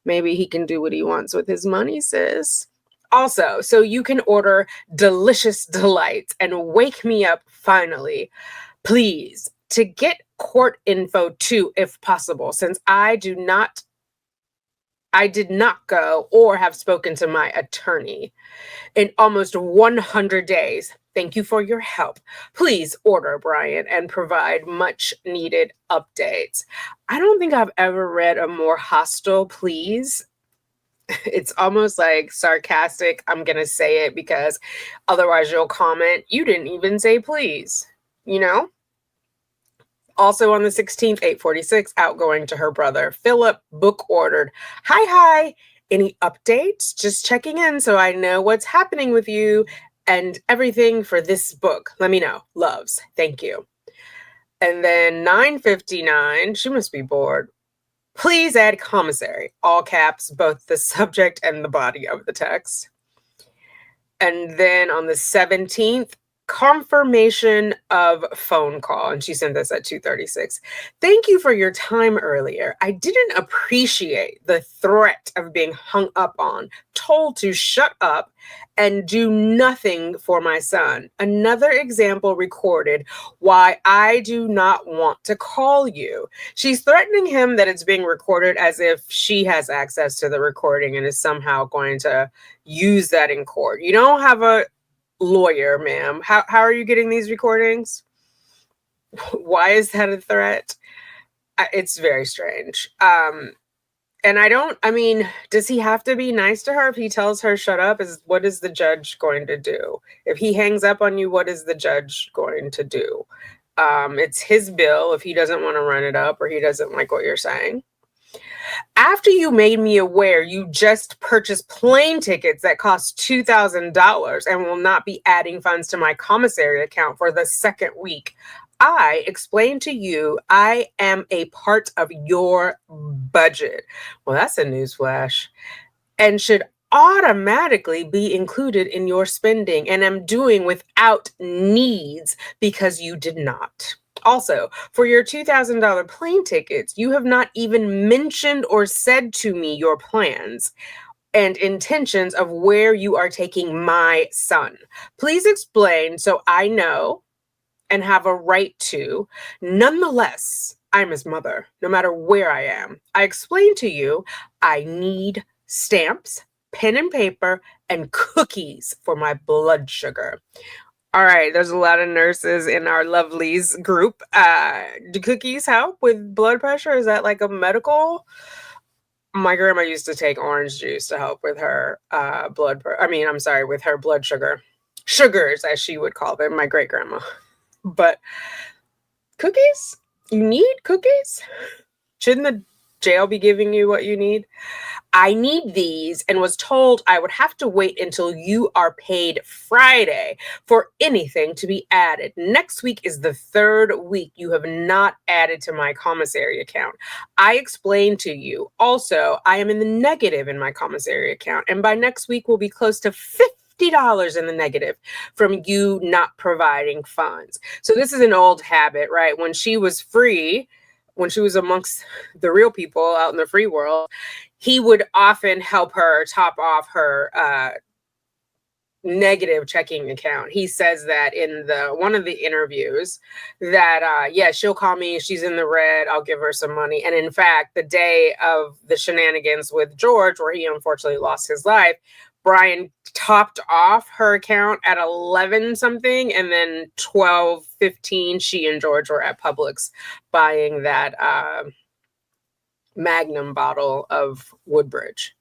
Maybe he can do what he wants with his money, sis. Also, so you can order delicious delights and wake me up finally. Please, to get court info too, if possible, since I did not go or have spoken to my attorney in almost 100 days. Thank you for your help. Please order, Brian, and provide much needed updates. I don't think I've ever read a more hostile please. It's almost like sarcastic. I'm going to say it because otherwise you'll comment, you didn't even say please, you know? Also on the 16th, 8:46, outgoing to her brother, Philip, book ordered. Hi. Any updates? Just checking in so I know what's happening with you and everything for this book. Let me know. Loves. Thank you. And then 9:59, she must be bored. Please add commissary, all caps, both the subject and the body of the text. And then on the 17th, confirmation of phone call. And she sent this at 2:36. Thank you for your time earlier. I didn't appreciate the threat of being hung up on, told to shut up and do nothing for my son. Another example recorded why I do not want to call you. She's threatening him that it's being recorded as if she has access to the recording and is somehow going to use that in court. You don't have a lawyer, ma'am. How are you getting these recordings? Why is that a threat? It's very strange. And does he have to be nice to her if he tells her shut up? What is the judge going to do? If he hangs up on you, what is the judge going to do? It's his bill if he doesn't want to run it up or he doesn't like what you're saying. After you made me aware you just purchased plane tickets that cost $2,000 and will not be adding funds to my commissary account for the second week, I explained to you I am a part of your budget. Well, that's a newsflash. And should automatically be included in your spending and am doing without needs because you did not. Also, for your $2,000 plane tickets, you have not even mentioned or said to me your plans and intentions of where you are taking my son. Please explain so I know and have a right to. Nonetheless, I'm his mother, no matter where I am. I explained to you I need stamps, pen and paper, and cookies for my blood sugar. All right, there's a lot of nurses in our lovelies group. Do cookies help with blood pressure? Is that like a medical? My grandma used to take orange juice to help with her with her blood sugar. Sugars, as she would call them, my great grandma. But cookies? You need cookies? Shouldn't the jail be giving you what you need? I need these and was told I would have to wait until you are paid Friday for anything to be added. Next week is the third week you have not added to my commissary account. I explained to you. Also, I am in the negative in my commissary account, and by next week will be close to $50 in the negative from you not providing funds. So this is an old habit, right? When she was free, when she was amongst the real people out in the free world, he would often help her top off her negative checking account. He says that in the one of the interviews that yeah, she'll call me, she's in the red, I'll give her some money. And in fact, the day of the shenanigans with George, where he unfortunately lost his life, Brian topped off her account at 11 something, and then 12:15 she and George were at Publix buying that Magnum bottle of Woodbridge.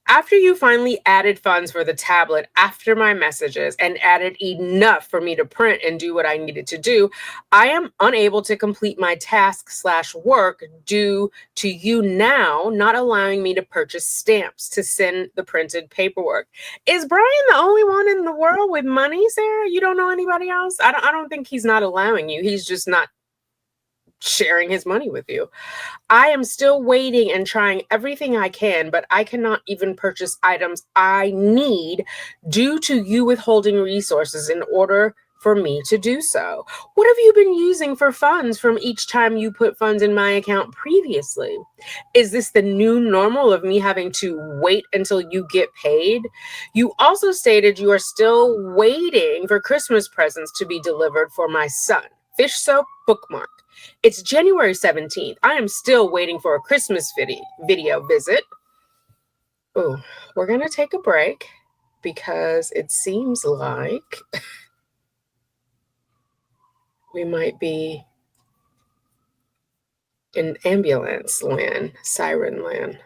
After you finally added funds for the tablet after my messages and added enough for me to print and do what I needed to do, I am unable to complete my task/work due to you now not allowing me to purchase stamps to send the printed paperwork. Is Brian the only one in the world with money, Sarah? You don't know anybody else? I don't think he's not allowing you. He's just not sharing his money with you. I am still waiting and trying everything I can, but I cannot even purchase items I need due to you withholding resources in order for me to do so. What have you been using for funds from each time you put funds in my account previously? Is this the new normal of me having to wait until you get paid? You also stated you are still waiting for Christmas presents to be delivered for my son. Fish soap bookmark. It's January 17th. I am still waiting for a Christmas video visit. Oh, we're going to take a break because it seems like we might be in ambulance land, siren land.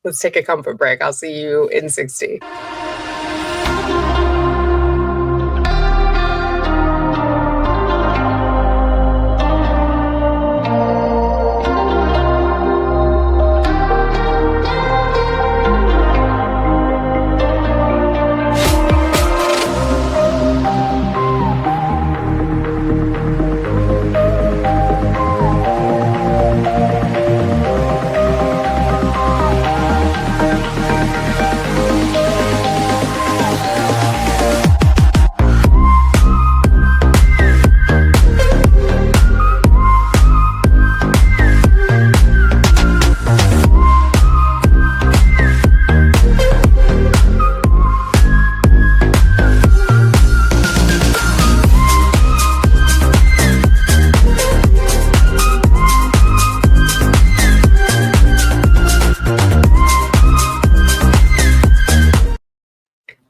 Let's take a comfort break. I'll see you in 60.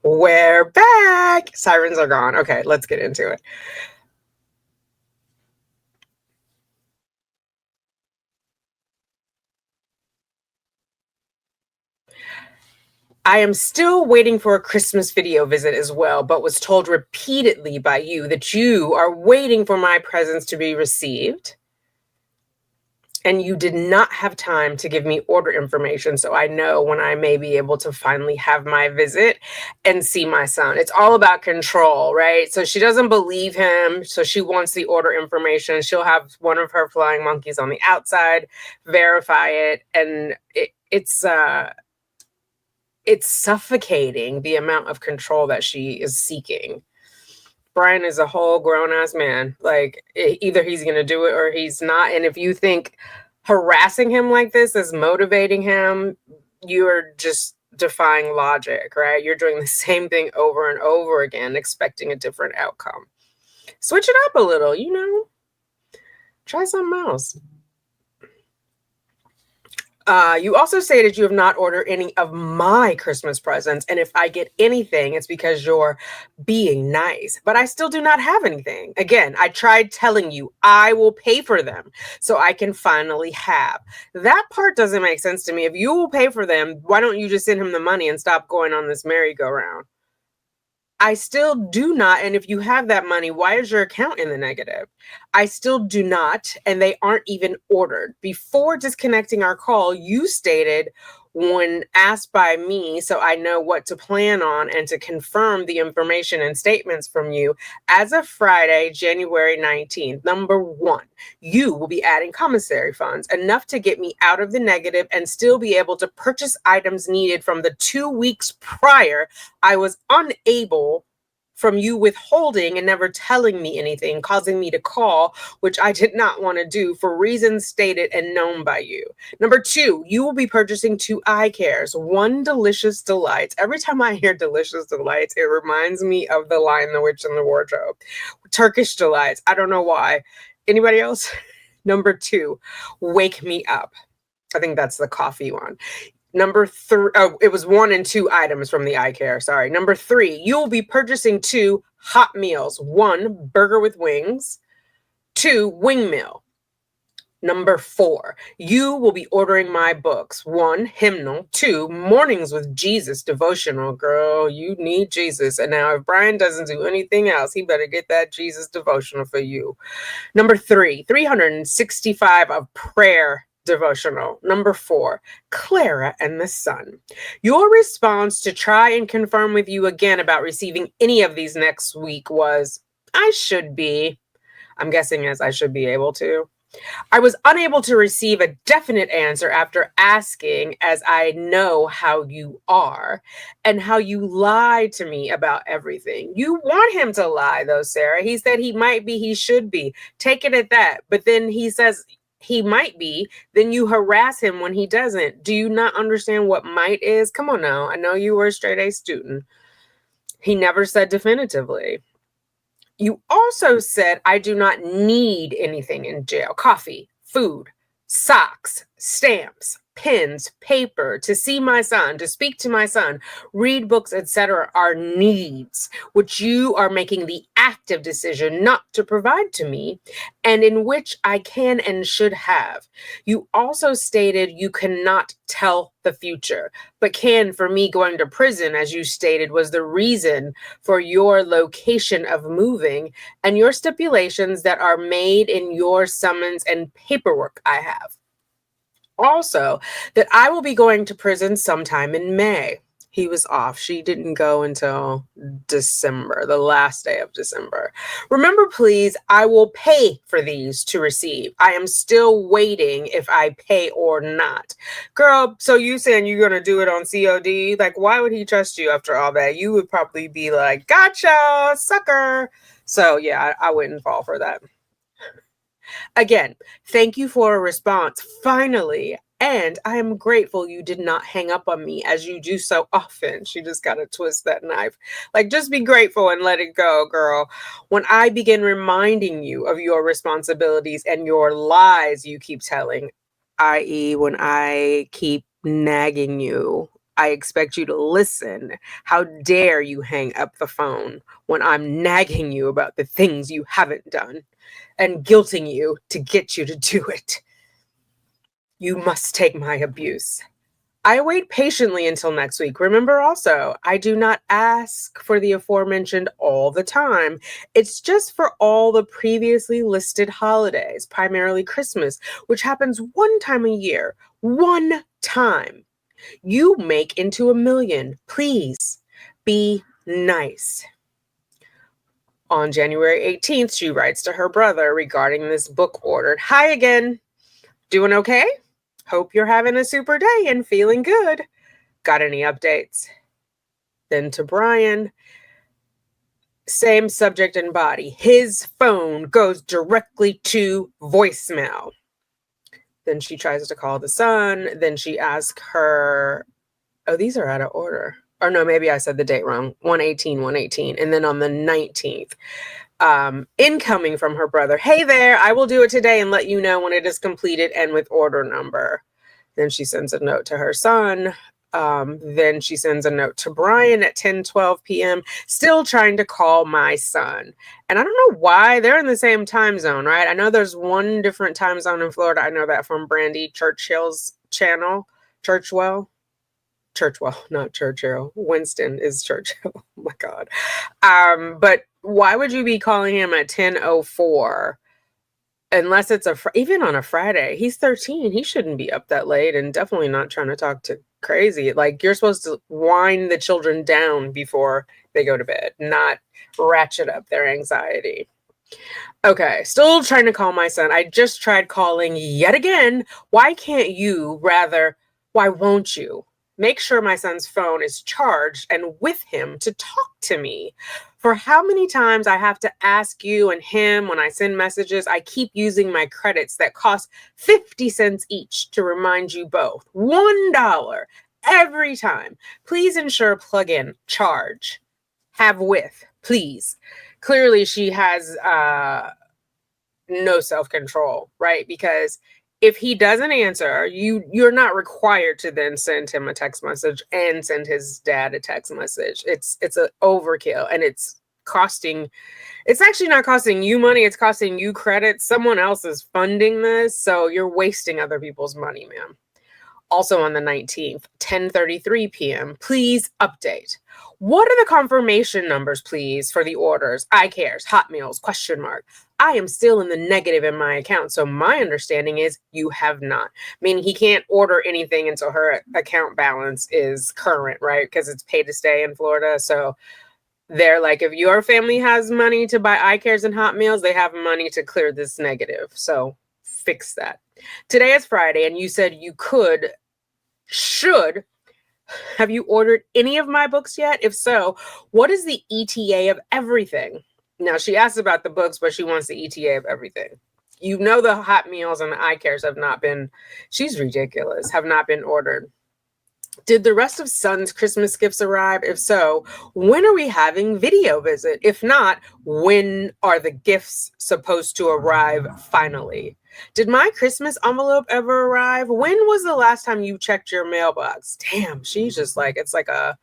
We're back. Sirens are gone. Okay, let's get into it. I am still waiting for a Christmas video visit as well, but was told repeatedly by you that you are waiting for my presents to be received. And you did not have time to give me order information, so I know when I may be able to finally have my visit and see my son. It's all about control, right? So she doesn't believe him, so she wants the order information. She'll have one of her flying monkeys on the outside, verify it, and it's suffocating, the amount of control that she is seeking. Brian is a whole grown-ass man. Like, either he's going to do it or he's not. And if you think harassing him like this is motivating him, you're just defying logic, right? You're doing the same thing over and over again, expecting a different outcome. Switch it up a little, you know? Try something else. You also stated you have not ordered any of my Christmas presents, and if I get anything, it's because you're being nice. But I still do not have anything. Again, I tried telling you I will pay for them so I can finally have. That part doesn't make sense to me. If you will pay for them, why don't you just send him the money and stop going on this merry-go-round? I still do not. And if you have that money, why is your account in the negative? I still do not. And they aren't even ordered. Before disconnecting our call, you stated, when asked by me, so I know what to plan on and to confirm the information and statements from you, as of Friday, January 19th, number one, you will be adding commissary funds, enough to get me out of the negative and still be able to purchase items needed from the 2 weeks prior I was unable from you withholding and never telling me anything, causing me to call, which I did not want to do for reasons stated and known by you. Number 2, you will be purchasing 2 eye cares, 1 Delicious Delights. Every time I hear Delicious Delights, it reminds me of The Lion, the Witch, and the Wardrobe. Turkish Delights. I don't know why. Anybody else? Number 2, Wake Me Up. I think that's the coffee one. Number 3, oh, it was 1 and 2 items from the eye care. Sorry. Number 3, you will be purchasing 2 hot meals. 1 burger with wings, 2 wing meal. Number 4, you will be ordering my books. 1 hymnal, 2 Mornings with Jesus devotional. Girl, you need Jesus. And now if Brian doesn't do anything else, he better get that Jesus devotional for you. Number 3, 365 of prayer devotional. Number 4, Clara and the Sun. Your response to try and confirm with you again about receiving any of these next week was, I should be. I'm guessing as I should be able to. I was unable to receive a definite answer after asking, as I know how you are and how you lie to me about everything. You want him to lie, though, Sarah. He said he might be, he should be. Take it at that. But then he says he might be. Then you harass him when he doesn't. Do you not understand what might is? Come on now. I know you were a straight A student. He never said definitively. You also said, I do not need anything in jail. Coffee, food, socks, stamps, pens, paper, to see my son, to speak to my son, read books, etc. are needs, which you are making the active decision not to provide to me, and in which I can and should have. You also stated you cannot tell the future, but can for me going to prison, as you stated, was the reason for your location of moving and your stipulations that are made in your summons and paperwork I have. Also, that I will be going to prison sometime in May. He was off. She didn't go until December, the last day of December. Remember, please, I will pay for these to receive. I am still waiting if I pay or not. Girl, so you saying you're going to do it on COD? Like, why would he trust you after all that? You would probably be like, gotcha, sucker. So, yeah, I wouldn't fall for that. Again, thank you for a response, finally. And I am grateful you did not hang up on me as you do so often. She just got to twist that knife. Like, just be grateful and let it go, girl. When I begin reminding you of your responsibilities and your lies you keep telling, i.e., when I keep nagging you, I expect you to listen. How dare you hang up the phone when I'm nagging you about the things you haven't done and guilting you to get you to do it. You must take my abuse. I wait patiently until next week. Remember also, I do not ask for the aforementioned all the time. It's just for all the previously listed holidays, primarily Christmas, which happens 1 time a year. 1 time. You make into 1,000,000. Please be nice. On January 18th, she writes to her brother regarding this book ordered. Hi again. Doing okay? Hope you're having a super day and feeling good. Got any updates? Then to Brian, same subject and body. His phone goes directly to voicemail. Then she tries to call the son. Then she asks her, oh, these are out of order. Or no, maybe I said the date wrong. 1/18/1/18. And then on the 19th, incoming from her brother, hey there, I will do it today and let you know when it is completed and with order number. Then she sends a note to her son. Then she sends a note to Brian at 10:12 p.m. Still trying to call my son. And I don't know why they're in the same time zone, right? I know there's one different time zone in Florida. I know that from Brandy Churchill's channel. Churchwell, not Churchill. Winston is Churchill. Oh my God. But why would you be calling him at 10:04? Unless it's even on a Friday. He's 13. He shouldn't be up that late and definitely not trying to talk to crazy. Like, you're supposed to wind the children down before they go to bed, not ratchet up their anxiety. Okay, still trying to call my son. I just tried calling yet again. Why can't you, rather, why won't you make sure my son's phone is charged and with him to talk to me? For how many times I have to ask you and him when I send messages, I keep using my credits that cost 50 cents each to remind you both. $1 every time. Please ensure plug-in, charge, have with, please. Clearly she has no self-control, right? Because if he doesn't answer, you're not required to then send him a text message and send his dad a text message. It's a overkill, and it's actually not costing you money, it's costing you credit. Someone else is funding this, so you're wasting other people's money, ma'am. Also on the 19th, 10:33 p.m. Please update. What are the confirmation numbers, please, for the orders? iCares, Hot Meals, question mark. I am still in the negative in my account, so my understanding is you have not. Meaning he can't order anything until her account balance is current, right? Because it's pay to stay in Florida. So they're like, if your family has money to buy iCares and Hot Meals, they have money to clear this negative. So fix that. Today is Friday, and you said you should. Have you ordered any of my books yet? If so, what is the ETA of everything? Now, she asked about the books, but she wants the ETA of everything. You know the Hot Meals and the iCares have not been, she's ridiculous, have not been ordered. Did the rest of Son's Christmas gifts arrive? If so, when are we having video visit? If not, when are the gifts supposed to arrive finally? Did my Christmas envelope ever arrive? When was the last time you checked your mailbox? Damn, she's just like, it's like a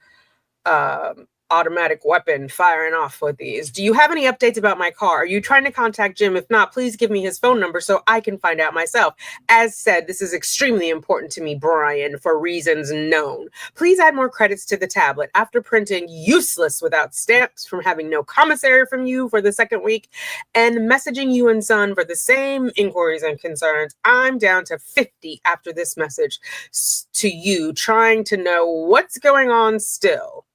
automatic weapon firing off with these. Do you have any updates about my car? Are you trying to contact Jim? If not, please give me his phone number so I can find out myself. As said, this is extremely important to me, Brian, for reasons known. Please add more credits to the tablet. After printing useless without stamps from having no commissary from you for the second week and messaging you and Son for the same inquiries and concerns, I'm down to 50 after this message to you, trying to know what's going on still.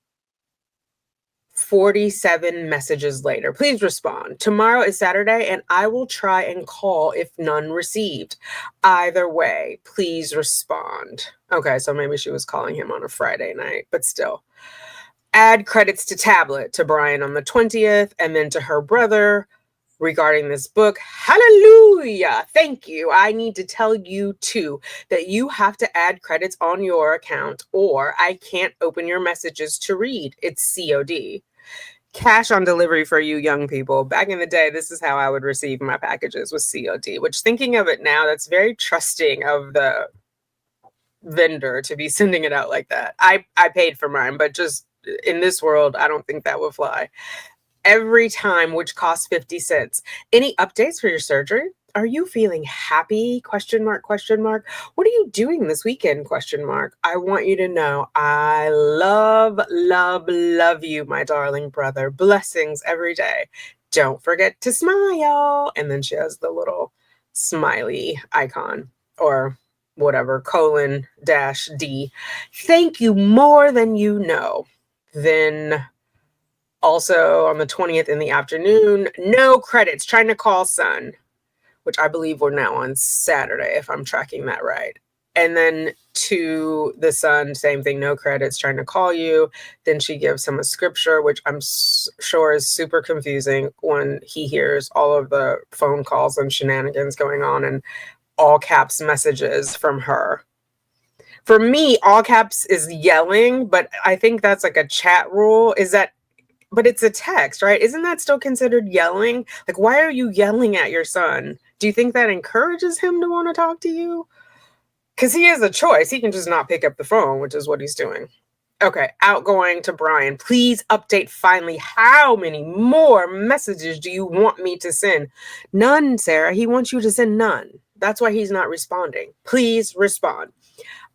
47 messages later. Please respond. Tomorrow is Saturday, and I will try and call if none received. Either way, please respond. Okay, so maybe she was calling him on a Friday night, but still. Add credits to tablet to Brian on the 20th, and then to her brother regarding this book. Hallelujah. Thank you. I need to tell you too that you have to add credits on your account or I can't open your messages to read. It's COD. Cash on delivery for you young people. Back in the day, this is how I would receive my packages, with COD, which, thinking of it now, that's very trusting of the vendor to be sending it out like that. I paid for mine, but just in this world, I don't think that would fly. Every time, which costs 50 cents. Any updates for your surgery? Are you feeling happy? Question mark, question mark. What are you doing this weekend? Question mark. I want you to know I love, love, love you, my darling brother. Blessings every day. Don't forget to smile. And then she has the little smiley icon or whatever, :D. Thank you more than you know. Then also on the 20th in the afternoon, no credits, trying to call Son, which I believe we're now on Saturday, if I'm tracking that right. And then to the Son, same thing, no credits, trying to call you. Then she gives him a scripture, which I'm sure is super confusing when he hears all of the phone calls and shenanigans going on and all caps messages from her. For me, all caps is yelling, but I think that's like a chat rule. But it's a text, right? Isn't that still considered yelling? Like, why are you yelling at your son? Do you think that encourages him to want to talk to you? Because he has a choice. He can just not pick up the phone, which is what he's doing. Okay, outgoing to Brian. Please update finally. How many more messages do you want me to send? None, Sarah. He wants you to send none. That's why he's not responding. Please respond.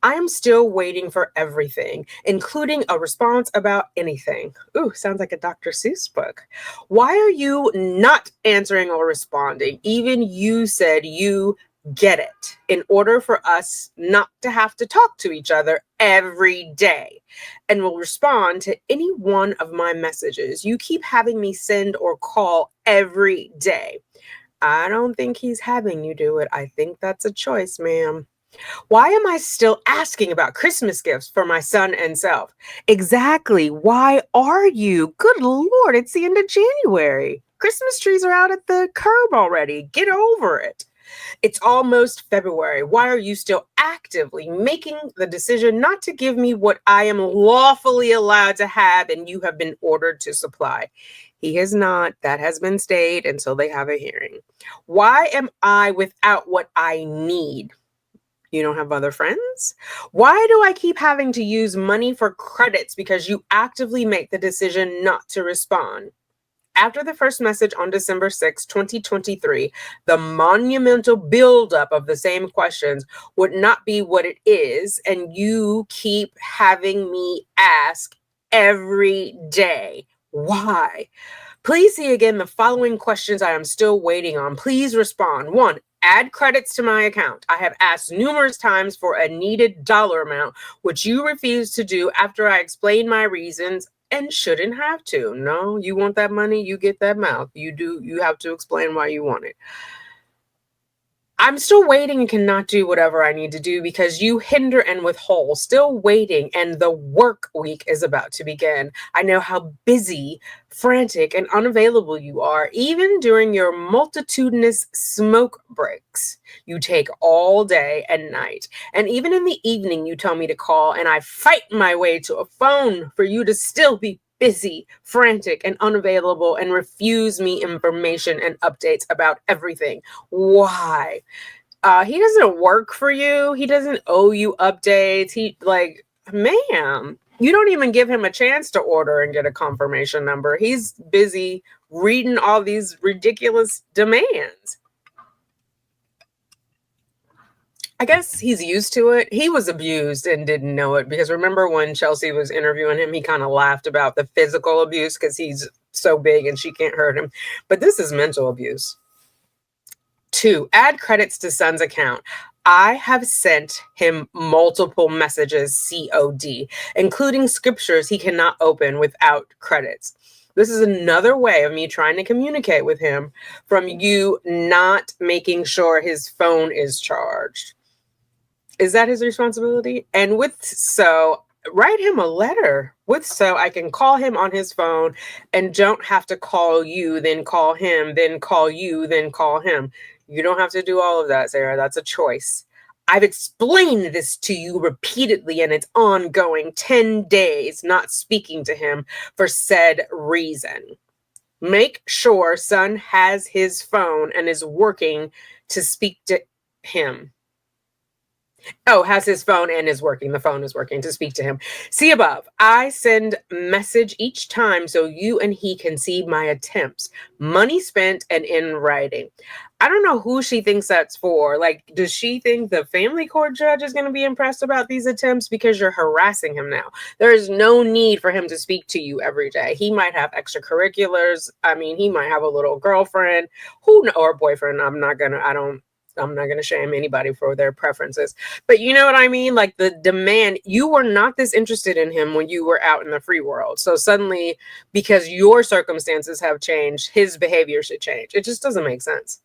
I am still waiting for everything, including a response about anything. Ooh, sounds like a Dr. Seuss book. Why are you not answering or responding? Even you said you get it in order for us not to have to talk to each other every day, and will respond to any one of my messages. You keep having me send or call every day. I don't think he's having you do it. I think that's a choice, ma'am. Why am I still asking about Christmas gifts for my son and self? Exactly. Why are you? Good Lord, it's the end of January. Christmas trees are out at the curb already. Get over it. It's almost February. Why are you still actively making the decision not to give me what I am lawfully allowed to have and you have been ordered to supply? He has not. That has been stayed until they have a hearing. Why am I without what I need? You don't have other friends? Why do I keep having to use money for credits because you actively make the decision not to respond? After the first message on December 6, 2023, the monumental buildup of the same questions would not be what it is, and you keep having me ask every day. Why? Please see again the following questions I am still waiting on. Please respond. 1. Add credits to my account. I have asked numerous times for a needed dollar amount, which you refuse to do after I explain my reasons and shouldn't have to. No, you want that money, you get that mouth. You have to explain why you want it. I'm still waiting and cannot do whatever I need to do because you hinder and withhold. Still waiting, and the work week is about to begin. I know how busy, frantic, and unavailable you are, even during your multitudinous smoke breaks. You take all day and night. And even in the evening, you tell me to call, and I fight my way to a phone for you to still be busy, frantic, and unavailable and refuse me information and updates about everything. Why? He doesn't work for you. He doesn't owe you updates. Ma'am, you don't even give him a chance to order and get a confirmation number. He's busy reading all these ridiculous demands. I guess he's used to it. He was abused and didn't know it because remember when Chelsea was interviewing him, he kind of laughed about the physical abuse because he's so big and she can't hurt him. But this is mental abuse. 2, add credits to son's account. I have sent him multiple messages COD, including scriptures he cannot open without credits. This is another way of me trying to communicate with him from you not making sure his phone is charged. Is that his responsibility? And write him a letter so I can call him on his phone and don't have to call you, then call him, then call you, then call him. You don't have to do all of that, Sarah. That's a choice. I've explained this to you repeatedly, and it's ongoing 10 days not speaking to him for said reason. Make sure son has his phone and is working to speak to him. Oh, has his phone and is working. The phone is working to speak to him. See above. I send message each time so you and he can see my attempts. Money spent and in writing. I don't know who she thinks that's for. Like, does she think the family court judge is going to be impressed about these attempts because you're harassing him now? There is no need for him to speak to you every day. He might have extracurriculars. I mean, he might have a little girlfriend or boyfriend. I'm not going to shame anybody for their preferences. But you know what I mean? Like the demand, you were not this interested in him when you were out in the free world. So suddenly, because your circumstances have changed, his behavior should change. It just doesn't make sense.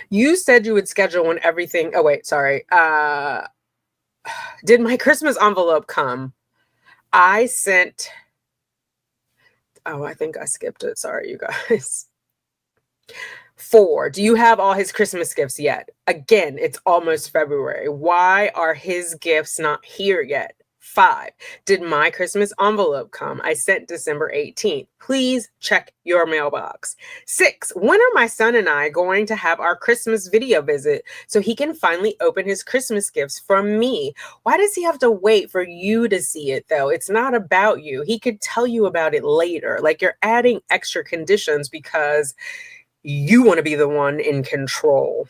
You said you would schedule when everything. Oh, wait, sorry. Did my Christmas envelope come? I sent. Oh, I think I skipped it. Sorry, you guys. 4, do you have all his Christmas gifts yet? Again, it's almost February. Why are his gifts not here yet? 5, did my Christmas envelope come? I sent December 18th. Please check your mailbox. 6, when are my son and I going to have our Christmas video visit so he can finally open his Christmas gifts from me? Why does he have to wait for you to see it, though? It's not about you. He could tell you about it later. Like, you're adding extra conditions because you want to be the one in control.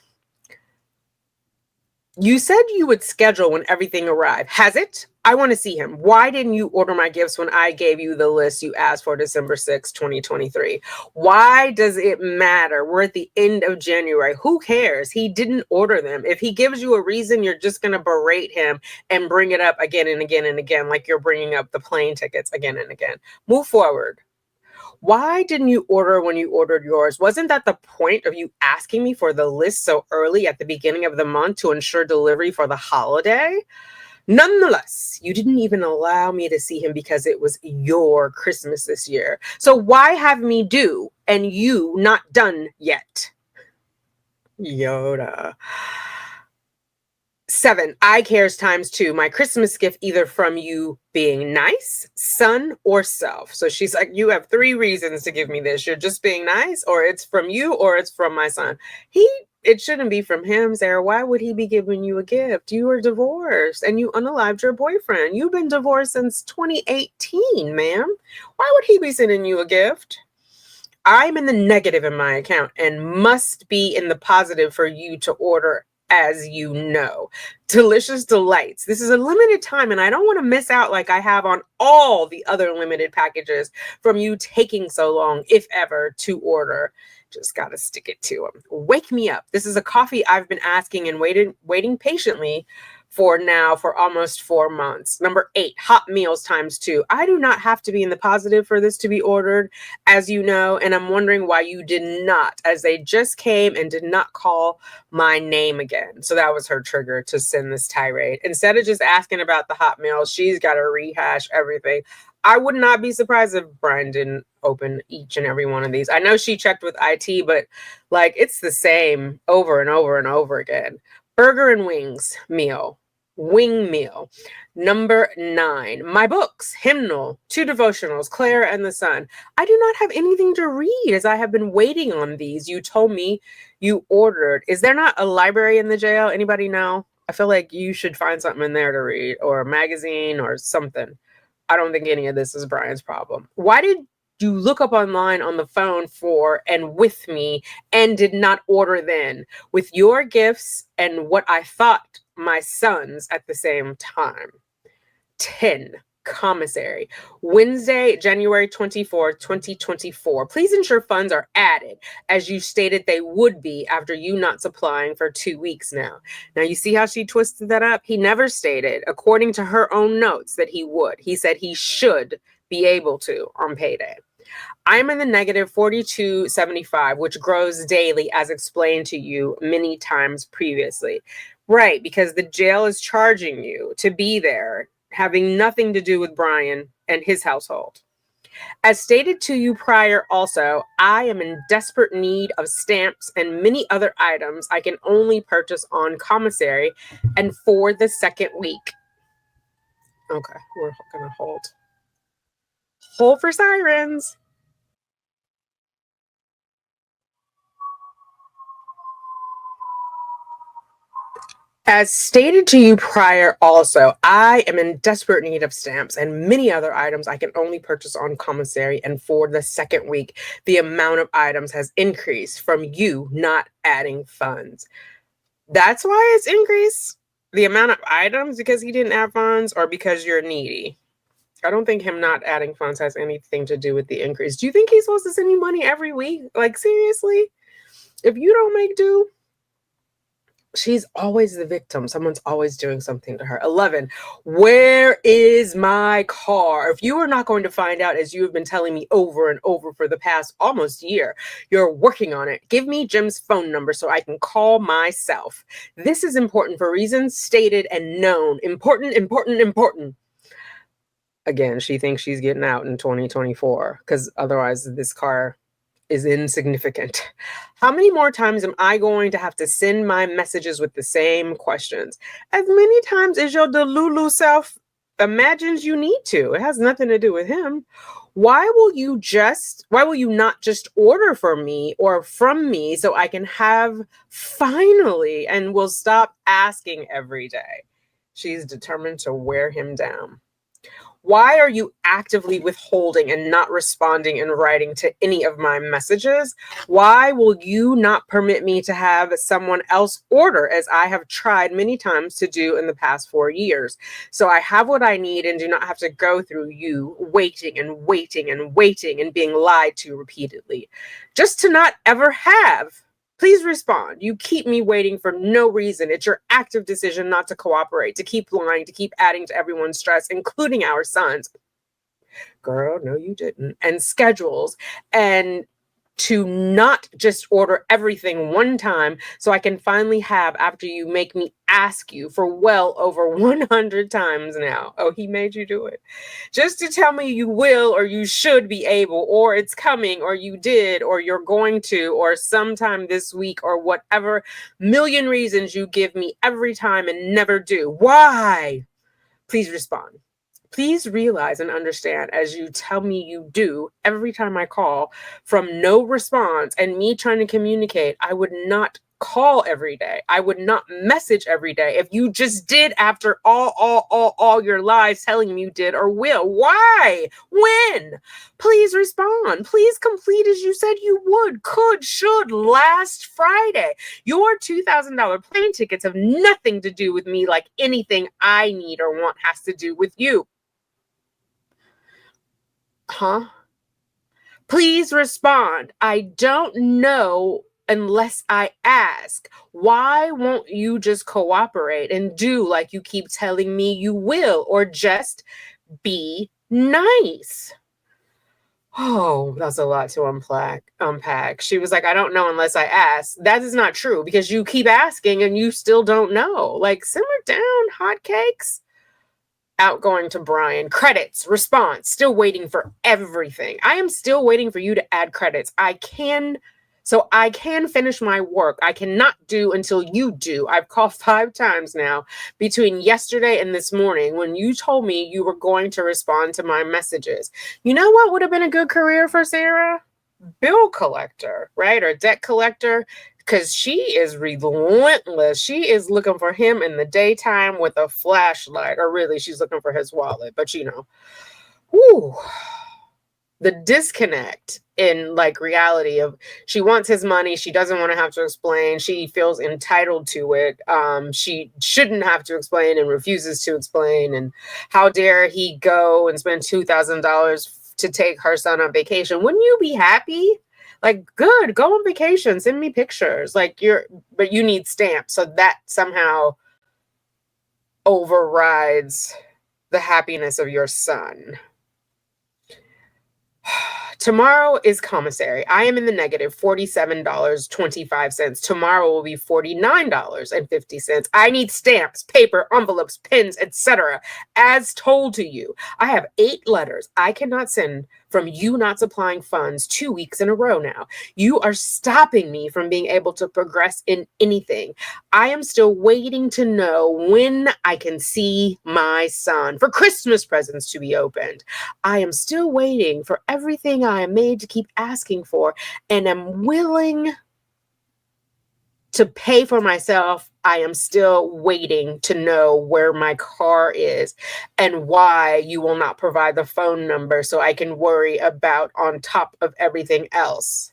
You said you would schedule when everything arrived. Has it? I want to see him. Why didn't you order my gifts when I gave you the list you asked for December 6, 2023? Why does it matter? We're at the end of January. Who cares? He didn't order them. If he gives you a reason, you're just going to berate him and bring it up again and again and again, like you're bringing up the plane tickets again and again. Move forward. Why didn't you order when you ordered yours? Wasn't that the point of you asking me for the list so early at the beginning of the month to ensure delivery for the holiday? Nonetheless, you didn't even allow me to see him because it was your Christmas this year. So why have me do and you not done yet? Yoda. 7, I cares times 2. My Christmas gift either from you being nice, son, or self. So she's like, you have 3 reasons to give me this. You're just being nice, or it's from you, or it's from my son. It shouldn't be from him, Sarah. Why would he be giving you a gift? You are divorced and you unalived your boyfriend. You've been divorced since 2018, ma'am. Why would he be sending you a gift? I'm in the negative in my account and must be in the positive for you to order, as you know. Delicious delights. This is a limited time and I don't want to miss out like I have on all the other limited packages from you taking so long, if ever, to order. Just got to stick it to him. Wake me up. This is a coffee I've been asking and waiting patiently for almost 4 months. Number 8, hot meals times 2. I do not have to be in the positive for this to be ordered, as you know, and I'm wondering why you did not, as they just came and did not call my name again. So that was her trigger to send this tirade. Instead of just asking about the hot meals, she's got to rehash everything. I would not be surprised if Brian didn't open each and every one of these. I know she checked with IT, but like it's the same over and over and over again. Burger and wings meal. Wing meal. Number 9, my books, hymnal, 2 devotionals, Claire and the Sun. I do not have anything to read as I have been waiting on these. You told me you ordered. Is there not a library in the jail? Anybody know? I feel like you should find something in there to read, or a magazine or something. I don't think any of this is Brian's problem. Why did you look up online on the phone for and with me and did not order then with your gifts and what I thought my sons at the same time? 10, Commissary. Wednesday, January 24th, 2024. Please ensure funds are added as you stated they would be after you not supplying for 2 weeks now. Now you see how she twisted that up? He never stated, according to her own notes, that he would. He said he should be able to on payday. I'm in the negative 42.75, which grows daily as explained to you many times previously. Right, because the jail is charging you to be there, having nothing to do with Brian and his household. As stated to you prior also, I am in desperate need of stamps and many other items I can only purchase on Commissary and for the second week. Okay, we're going to hold. Hold for sirens. As stated to you prior also, I am in desperate need of stamps and many other items I can only purchase on Commissary, and for the second week, the amount of items has increased from you not adding funds. That's why it's increased? The amount of items because he didn't add funds or because you're needy? I don't think him not adding funds has anything to do with the increase. Do you think he's supposed to send you money every week? Like, seriously? If you don't make do, she's always the victim. Someone's always doing something to her. 11, where is my car? If you are not going to find out, as you have been telling me over and over for the past almost year, you're working on it. Give me Jim's phone number so I can call myself. This is important for reasons stated and known. Important, important, important. Again, she thinks she's getting out in 2024 because otherwise this car is insignificant. How many more times am I going to have to send my messages with the same questions? As many times as your Delulu self imagines you need to. It has nothing to do with him. Why will you not just order for me or from me so I can have finally and will stop asking every day? She's determined to wear him down. Why are you actively withholding and not responding in writing to any of my messages? Why will you not permit me to have someone else order, as I have tried many times to do in the past 4 years? So I have what I need and do not have to go through you waiting and waiting and waiting and being lied to repeatedly. Just to not ever have. Please respond. You keep me waiting for no reason. It's your active decision not to cooperate, to keep lying, to keep adding to everyone's stress, including our sons. Girl, no, you didn't. And schedules, and to not just order everything one time so I can finally have after you make me ask you for well over 100 times now. Oh, he made you do it. Just to tell me you will or you should be able or it's coming or you did or you're going to or sometime this week or whatever million reasons you give me every time and never do. Why? Please respond. Please realize and understand as you tell me you do every time I call from no response and me trying to communicate, I would not call every day. I would not message every day if you just did after all your lies telling me you did or will. Why? When? Please respond. Please complete as you said you would, could, should last Friday. Your $2,000 plane tickets have nothing to do with me like anything I need or want has to do with you. Huh? Please respond. I don't know unless I ask. Why won't you just cooperate and do like you keep telling me you will, or just be nice? Oh, that's a lot to unpack. She was like, I don't know unless I ask. That is not true because you keep asking and you still don't know. Like, simmer down, hotcakes. Outgoing to Brian. Credits, response, still waiting for everything. I am still waiting for you to add credits. I can finish my work. I cannot do until you do. I've called 5 times now between yesterday and this morning when you told me you were going to respond to my messages. You know what would have been a good career for Sarah? Bill collector, right? Or debt collector. Because she is relentless. She is looking for him in the daytime with a flashlight. Or really, she's looking for his wallet. But whew, the disconnect in like reality of she wants his money. She doesn't want to have to explain. She feels entitled to it. She shouldn't have to explain and refuses to explain. And how dare he go and spend $2,000 to take her son on vacation? Wouldn't you be happy? Like, good, go on vacation, send me pictures. Like, but you need stamps. So that somehow overrides the happiness of your son. Tomorrow is commissary. I am in the negative $47.25. Tomorrow will be $49.50. I need stamps, paper, envelopes, pens, etc. As told to you, I have 8 letters I cannot send from you not supplying funds 2 weeks in a row now. You are stopping me from being able to progress in anything. I am still waiting to know when I can see my son, for Christmas presents to be opened. I am still waiting for everything I am made to keep asking for, and am willing to pay for myself. I am still waiting to know where my car is and why you will not provide the phone number so I can worry about on top of everything else.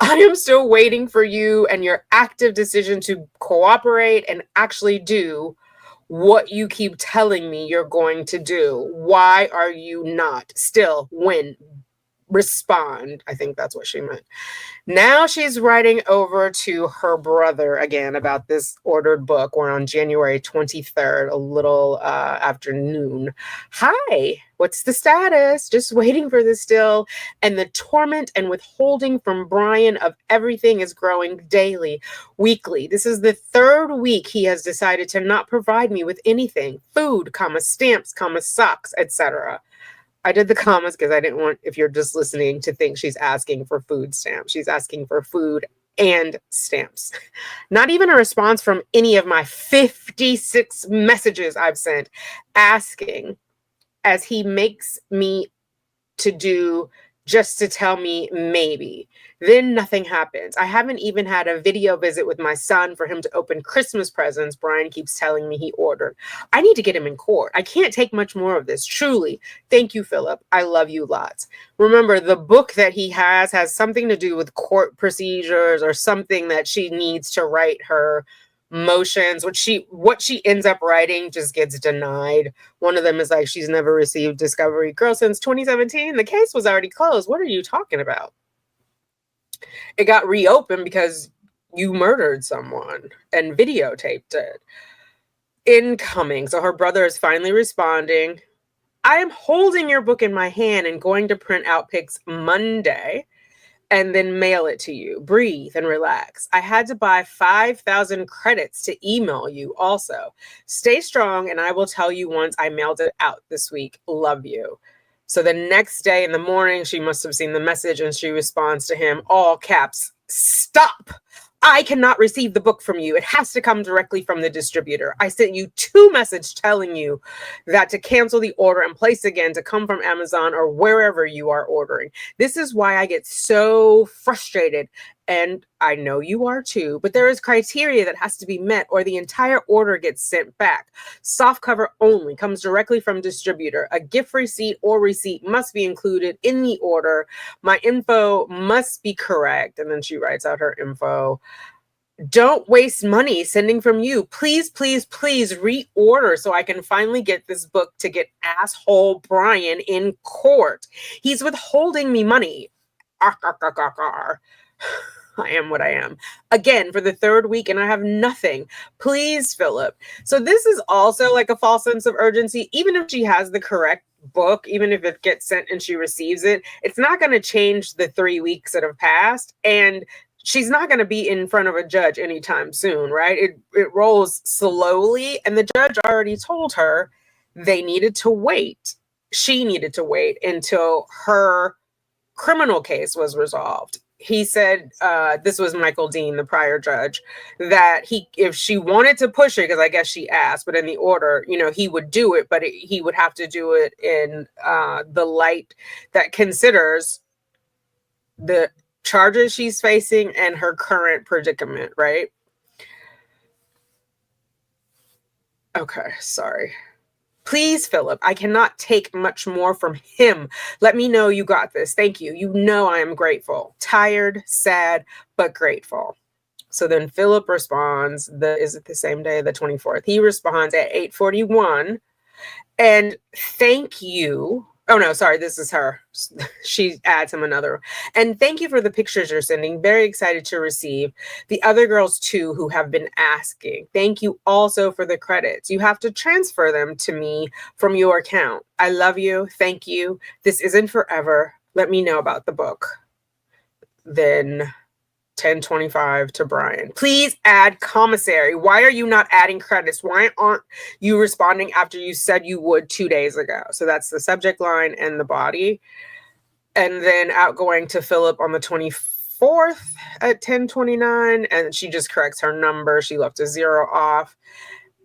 I am still waiting for you and your active decision to cooperate and actually do what you keep telling me you're going to do. Why are you not? Still, when? Respond. I think that's what she meant. Now she's writing over to her brother again about this ordered book. We're on January 23rd, a little afternoon. Hi, what's the status? Just waiting for this still. And the torment and withholding from Brian of everything is growing daily, weekly. This is the 3rd week he has decided to not provide me with anything. Food, stamps, socks, etc. I did the commas because I didn't want, if you're just listening, to think she's asking for food stamps. She's asking for food and stamps. Not even a response from any of my 56 messages I've sent asking, as he makes me to do just to tell me maybe. Then nothing happens. I haven't even had a video visit with my son for him to open Christmas presents Brian keeps telling me he ordered. I need to get him in court. I can't take much more of this. Truly. Thank you, Philip. I love you lots. Remember, the book that he has something to do with court procedures or something that she needs to write her motions. What she ends up writing just gets denied. One of them is like, she's never received discovery. Girl, since 2017, the case was already closed. What are you talking about? It got reopened because you murdered someone and videotaped it. Incoming. So her brother is finally responding. I am holding your book in my hand and going to print out pics Monday and then mail it to you. Breathe and relax. I had to buy 5,000 credits to email you also. Stay strong, and I will tell you once I mailed it out this week. Love you. So the next day in the morning, she must have seen the message and she responds to him, all caps, stop. I cannot receive the book from you. It has to come directly from the distributor. I sent you 2 messages telling you that to cancel the order and place again to come from Amazon or wherever you are ordering. This is why I get so frustrated. And I know you are too, but there is criteria that has to be met or the entire order gets sent back. Soft cover only, comes directly from distributor. A gift receipt or receipt must be included in the order. My info must be correct. And then she writes out her info. Don't waste money sending from you. Please, please, please reorder so I can finally get this book to get asshole Brian in court. He's withholding me money. Arr, arr, arr, arr, arr. I am what I am. Again, for the 3rd week, and I have nothing. Please, Philip. So this is also like a false sense of urgency. Even if she has the correct book, even if it gets sent and she receives it, it's not going to change the 3 weeks that have passed. And she's not going to be in front of a judge anytime soon, right? It rolls slowly. And the judge already told her they needed to wait. She needed to wait until her criminal case was resolved. He said, this was Michael Dean, the prior judge, that if she wanted to push it, because I guess she asked, but in the order, he would do it, but he would have to do it in the light that considers the charges she's facing and her current predicament, right? Okay, sorry. Please, Philip, I cannot take much more from him. Let me know you got this. Thank you. You know I am grateful. Tired, sad, but grateful. So then Philip responds, is it the same day, the 24th? He responds at 8:41, and thank you. Oh, no, sorry, this is her. She adds him another. And thank you for the pictures you're sending. Very excited to receive. The other girls, too, who have been asking. Thank you also for the credits. You have to transfer them to me from your account. I love you. Thank you. This isn't forever. Let me know about the book. Then 10:25 to Brian. Please add Commissary. Why are you not adding credits? Why aren't you responding after you said you would 2 days ago? So that's the subject line and the body. And then outgoing to Philip on the 24th at 10:29. And she just corrects her number. She left a 0 off.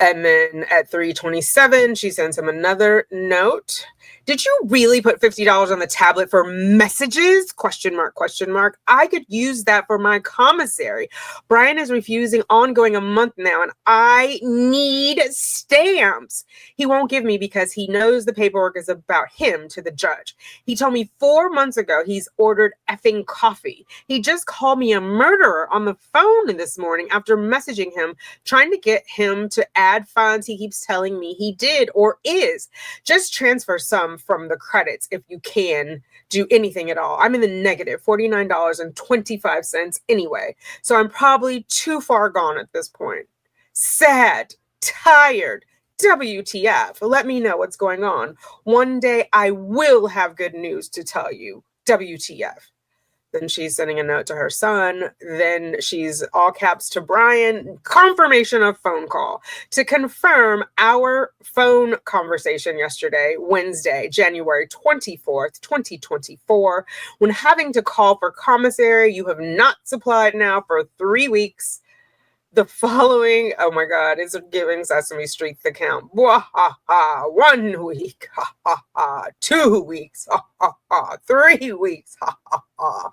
And then at 3:27, she sends him another note. Did you really put $50 on the tablet for messages? Question mark, question mark. I could use that for my commissary. Brian is refusing ongoing a month now, and I need stamps. He won't give me because he knows the paperwork is about him to the judge. He told me 4 months ago he's ordered effing coffee. He just called me a murderer on the phone this morning after messaging him, trying to get him to add funds he keeps telling me he did or is. Just transfer some from the credits if you can do anything at all. I'm in the negative, $49.25 anyway. So I'm probably too far gone at this point. Sad, tired, WTF. Let me know what's going on. One day I will have good news to tell you. WTF. Then she's sending a note to her son. Then she's all caps to Brian. Confirmation of phone call to confirm our phone conversation yesterday, Wednesday, January 24th, 2024. When having to call for commissary, you have not supplied now for 3 weeks. The following, oh my God, it's giving Sesame Street the count. Blah, ha, ha, 1 week, ha, ha, ha, 2 weeks, ha, ha, ha, 3 weeks, ha, ha, ha.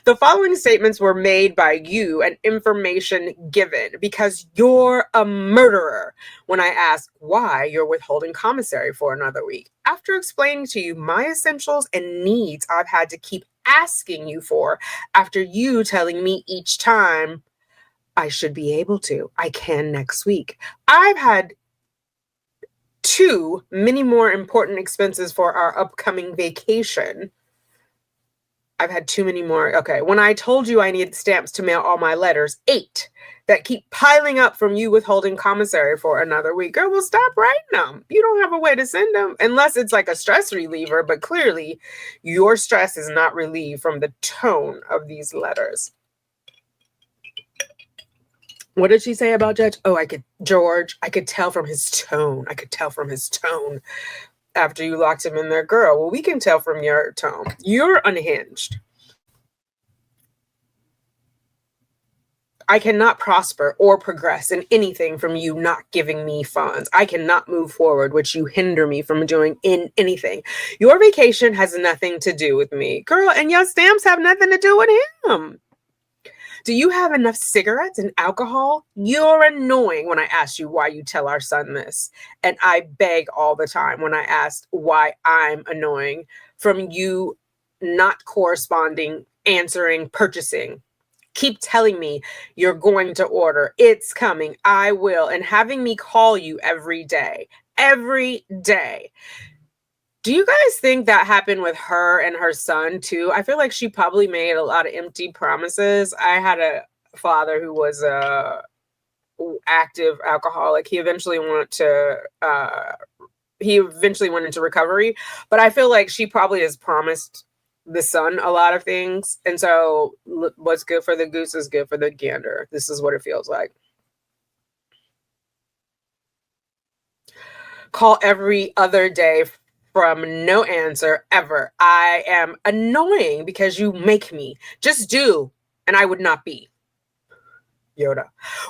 The following statements were made by you and information given because you're a murderer. When I ask why you're withholding commissary for another week, after explaining to you my essentials and needs I've had to keep asking you for, after you telling me each time, I should be able to. I can next week. I've had 2 many more important expenses for our upcoming vacation. I've had too many more. Okay. When I told you I needed stamps to mail all my letters, 8 that keep piling up from you withholding commissary for another week. Girl, well, stop writing them. You don't have a way to send them unless it's like a stress reliever, but clearly your stress is not relieved from the tone of these letters. What did she say about Judge? Oh, George, I could tell from his tone. I could tell from his tone after you locked him in there. Girl, well, we can tell from your tone. You're unhinged. I cannot prosper or progress in anything from you not giving me funds. I cannot move forward, which you hinder me from doing in anything. Your vacation has nothing to do with me. Girl, and your stamps have nothing to do with him. Do you have enough cigarettes and alcohol? You're annoying when I ask you why you tell our son this. And I beg all the time when I ask why I'm annoying from you not corresponding, answering, purchasing. Keep telling me you're going to order. It's coming. I will. And having me call you every day. Every day. Do you guys think that happened with her and her son too? I feel like she probably made a lot of empty promises. I had a father who was a active alcoholic. He eventually went into recovery, but I feel like she probably has promised the son a lot of things. And so what's good for the goose is good for the gander. This is what it feels like. Call every other day from no answer ever. I am annoying because you make me. Just do, and I would not be. Yoda.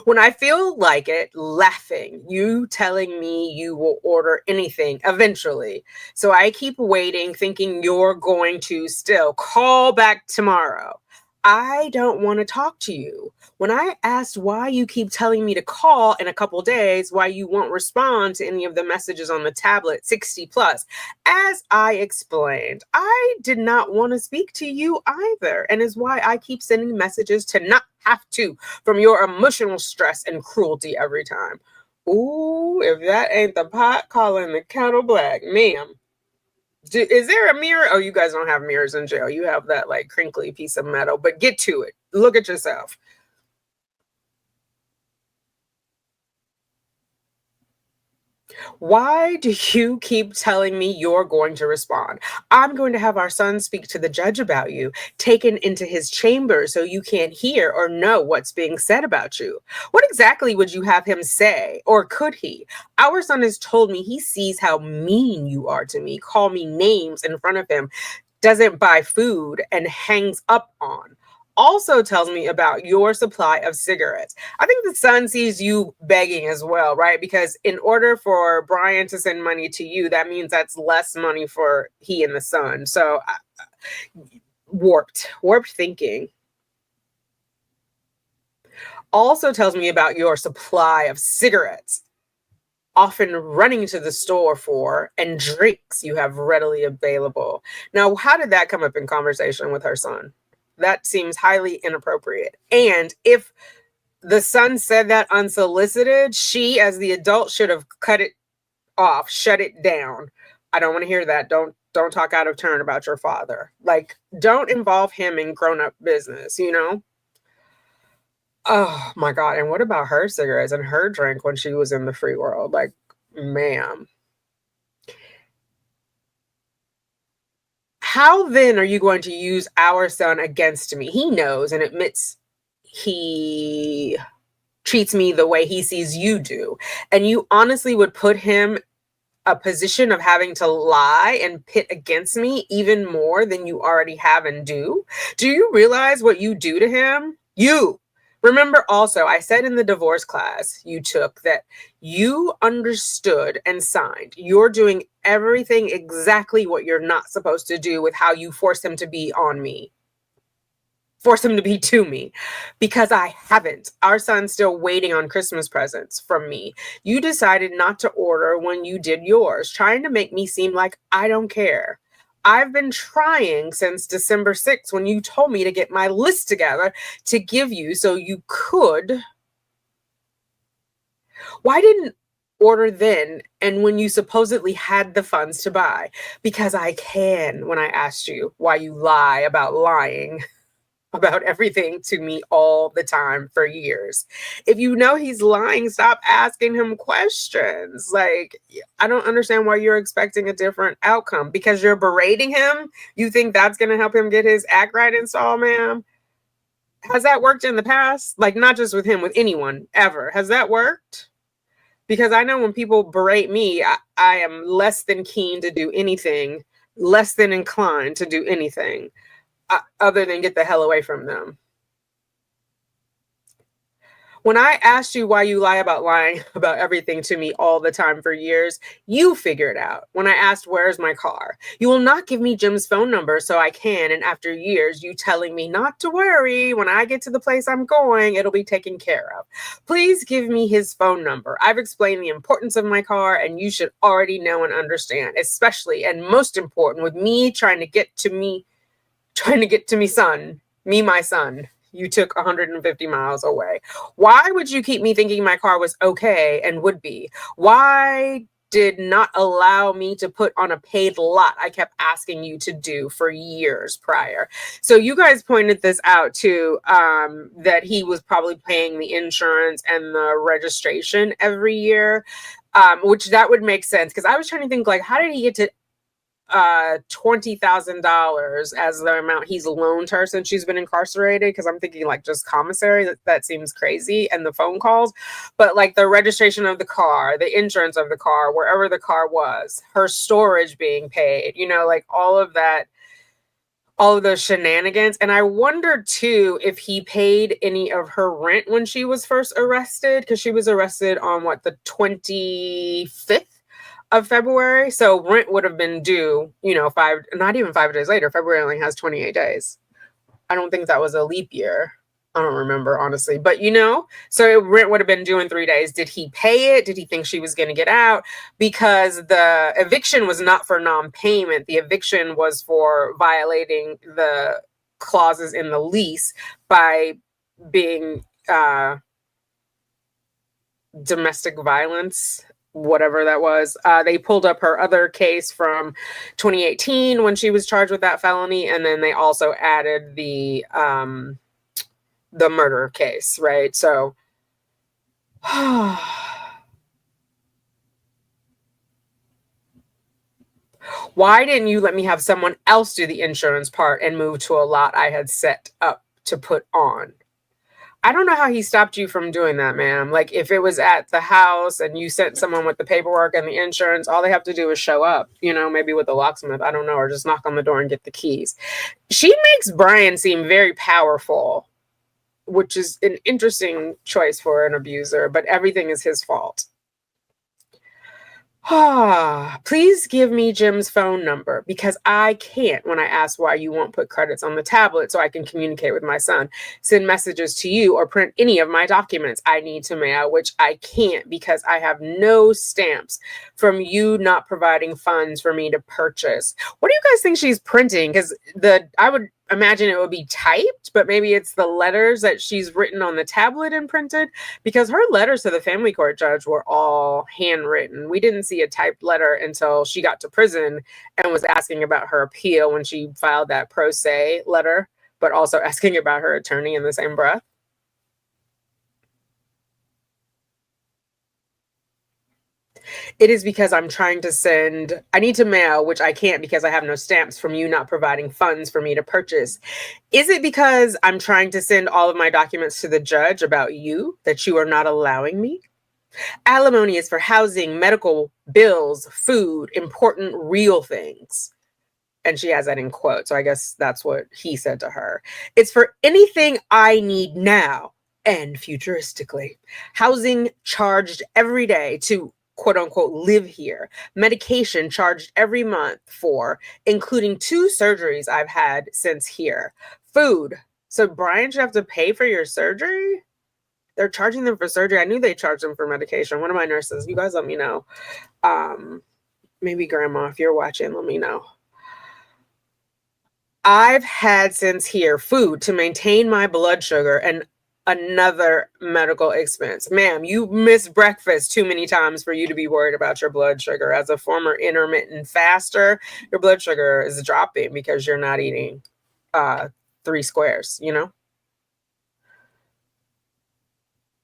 When I feel like it, laughing, you telling me you will order anything eventually. So I keep waiting, thinking you're going to still call back tomorrow. I don't want to talk to you. When I asked why you keep telling me to call in a couple days, why you won't respond to any of the messages on the tablet 60 plus, as I explained, I did not want to speak to you either, and is why I keep sending messages to not have to from your emotional stress and cruelty every time. Ooh, if that ain't the pot calling the kettle black, ma'am. Is there a mirror? Oh, you guys don't have mirrors in jail. You have that like crinkly piece of metal, but get to it. Look at yourself. Why do you keep telling me you're going to respond? I'm going to have our son speak to the judge about you, taken into his chamber so you can't hear or know what's being said about you. What exactly would you have him say? Or could he? Our son has told me he sees how mean you are to me, call me names in front of him, doesn't buy food, and hangs up on. Also tells me about your supply of cigarettes. I think the son sees you begging as well, right? Because in order for Brian to send money to you, that means that's less money for he and the son. So warped thinking. Also tells me about your supply of cigarettes, often running to the store for, and drinks you have readily available. Now, how did that come up in conversation with her son? That seems highly inappropriate. And if the son said that unsolicited, she, as the adult, should have cut it off, shut it down. I don't want to hear that. Don't talk out of turn about your father. Like, don't involve him in grown-up business, you know? Oh my God. And what about her cigarettes and her drink when she was in the free world? Like, ma'am. How then are you going to use our son against me? He knows and admits he treats me the way he sees you do. And you honestly would put him a position of having to lie and pit against me even more than you already have and do? Do you realize what you do to him? You. Remember also, I said in the divorce class you took that you understood and signed. You're doing everything exactly what you're not supposed to do with how you force him to be on me. Force him to be to me, because I haven't. Our son's still waiting on Christmas presents from me. You decided not to order when you did yours, trying to make me seem like I don't care. I've been trying since December 6th when you told me to get my list together to give you so you could. Why didn't order then and when you supposedly had the funds to buy? Because I can when I asked you why you lie about lying about everything to me all the time for years. If you know he's lying, stop asking him questions. Like, I don't understand why you're expecting a different outcome because you're berating him. You think that's going to help him get his act right installed, ma'am? Has that worked in the past? Like, not just with him, with anyone ever. Has that worked? Because I know when people berate me, I am less than keen to do anything, less than inclined to do anything other than get the hell away from them. When I asked you why you lie about lying about everything to me all the time for years, you figure it out. When I asked, where's my car? You will not give me Jim's phone number so I can. And after years, you telling me not to worry. When I get to the place I'm going, it'll be taken care of. Please give me his phone number. I've explained the importance of my car, and you should already know and understand, especially and most important with me trying to get to me, son, me, my son. You took 150 miles away. Why would you keep me thinking my car was okay and would be? Why did not allow me to put on a paid lot I kept asking you to do for years prior? So you guys pointed this out too, that he was probably paying the insurance and the registration every year, which that would make sense because I was trying to think like, how did he get to $20,000 as the amount he's loaned her since she's been incarcerated? Because I'm thinking like just commissary, that seems crazy, and the phone calls, but like the registration of the car, the insurance of the car, wherever the car was, her storage being paid, like all of that, all of those shenanigans. And I wondered too if he paid any of her rent when she was first arrested, because she was arrested on the 25th of February. So rent would have been due, not even 5 days later. February only has 28 days. I don't think that was a leap year. I don't remember, honestly. But, so rent would have been due in 3 days. Did he pay it? Did he think she was going to get out? Because the eviction was not for non-payment. The eviction was for violating the clauses in the lease by being domestic violence, whatever that was. They pulled up her other case from 2018 when she was charged with that felony, and then they also added the murder case, right? So why didn't you let me have someone else do the insurance part and move to a lot I had set up to put on? I don't know how he stopped you from doing that, ma'am. Like, if it was at the house and you sent someone with the paperwork and the insurance, all they have to do is show up, maybe with a locksmith, I don't know, or just knock on the door and get the keys. She makes Brian seem very powerful, which is an interesting choice for an abuser, but everything is his fault. Please give me Jim's phone number because I can't when I ask why you won't put credits on the tablet so I can communicate with my son, send messages to you, or print any of my documents I need to mail, which I can't because I have no stamps from you not providing funds for me to purchase. What do you guys think she's printing? Because I would imagine it would be typed, but maybe it's the letters that she's written on the tablet and printed, because her letters to the family court judge were all handwritten. We didn't see a typed letter until she got to prison and was asking about her appeal when she filed that pro se letter, but also asking about her attorney in the same breath. It is because I need to mail, which I can't because I have no stamps from you not providing funds for me to purchase. Is it because I'm trying to send all of my documents to the judge about you that you are not allowing me? Alimony is for housing, medical bills, food, important real things. And she has that in quote. So I guess that's what he said to her. It's for anything I need now and futuristically. Housing charged every day to quote unquote live here. Medication charged every month for, including 2 surgeries I've had since here. Food. So Brian should have to pay for your surgery? They're charging them for surgery. I knew they charged them for medication. One of my nurses, you guys let me know. Maybe grandma, if you're watching, let me know. I've had since here food to maintain my blood sugar and another medical expense. Ma'am, you missed breakfast too many times for you to be worried about your blood sugar. As a former intermittent faster, your blood sugar is dropping because you're not eating 3 squares, you know?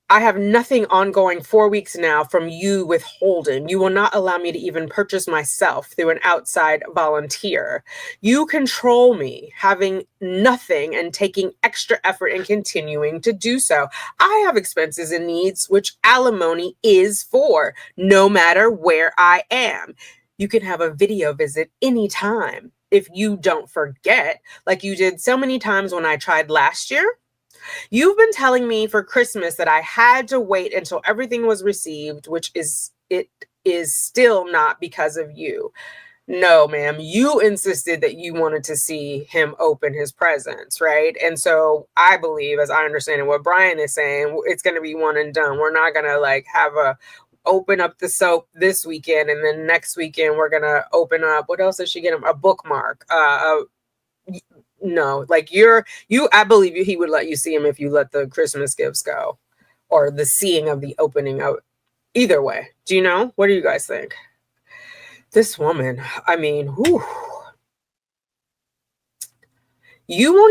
I have nothing ongoing 4 weeks now from you withholding. You will not allow me to even purchase myself through an outside volunteer. You control me, having nothing and taking extra effort and continuing to do so. I have expenses and needs, which alimony is for, no matter where I am. You can have a video visit anytime if you don't forget, like you did so many times when I tried last year. You've been telling me for Christmas that I had to wait until everything was received, which is still not because of you. No, ma'am, you insisted that you wanted to see him open his presents, right? And so I believe, as I understand it, what Brian is saying, it's going to be one and done. We're not going to like have a open up the soap this weekend and then next weekend we're going to open up, what else did she get him? A bookmark, no, like I believe he would let you see him if you let the Christmas gifts go or the seeing of the opening of either way. Do you know? What do you guys think? This woman, I mean, whew, you won't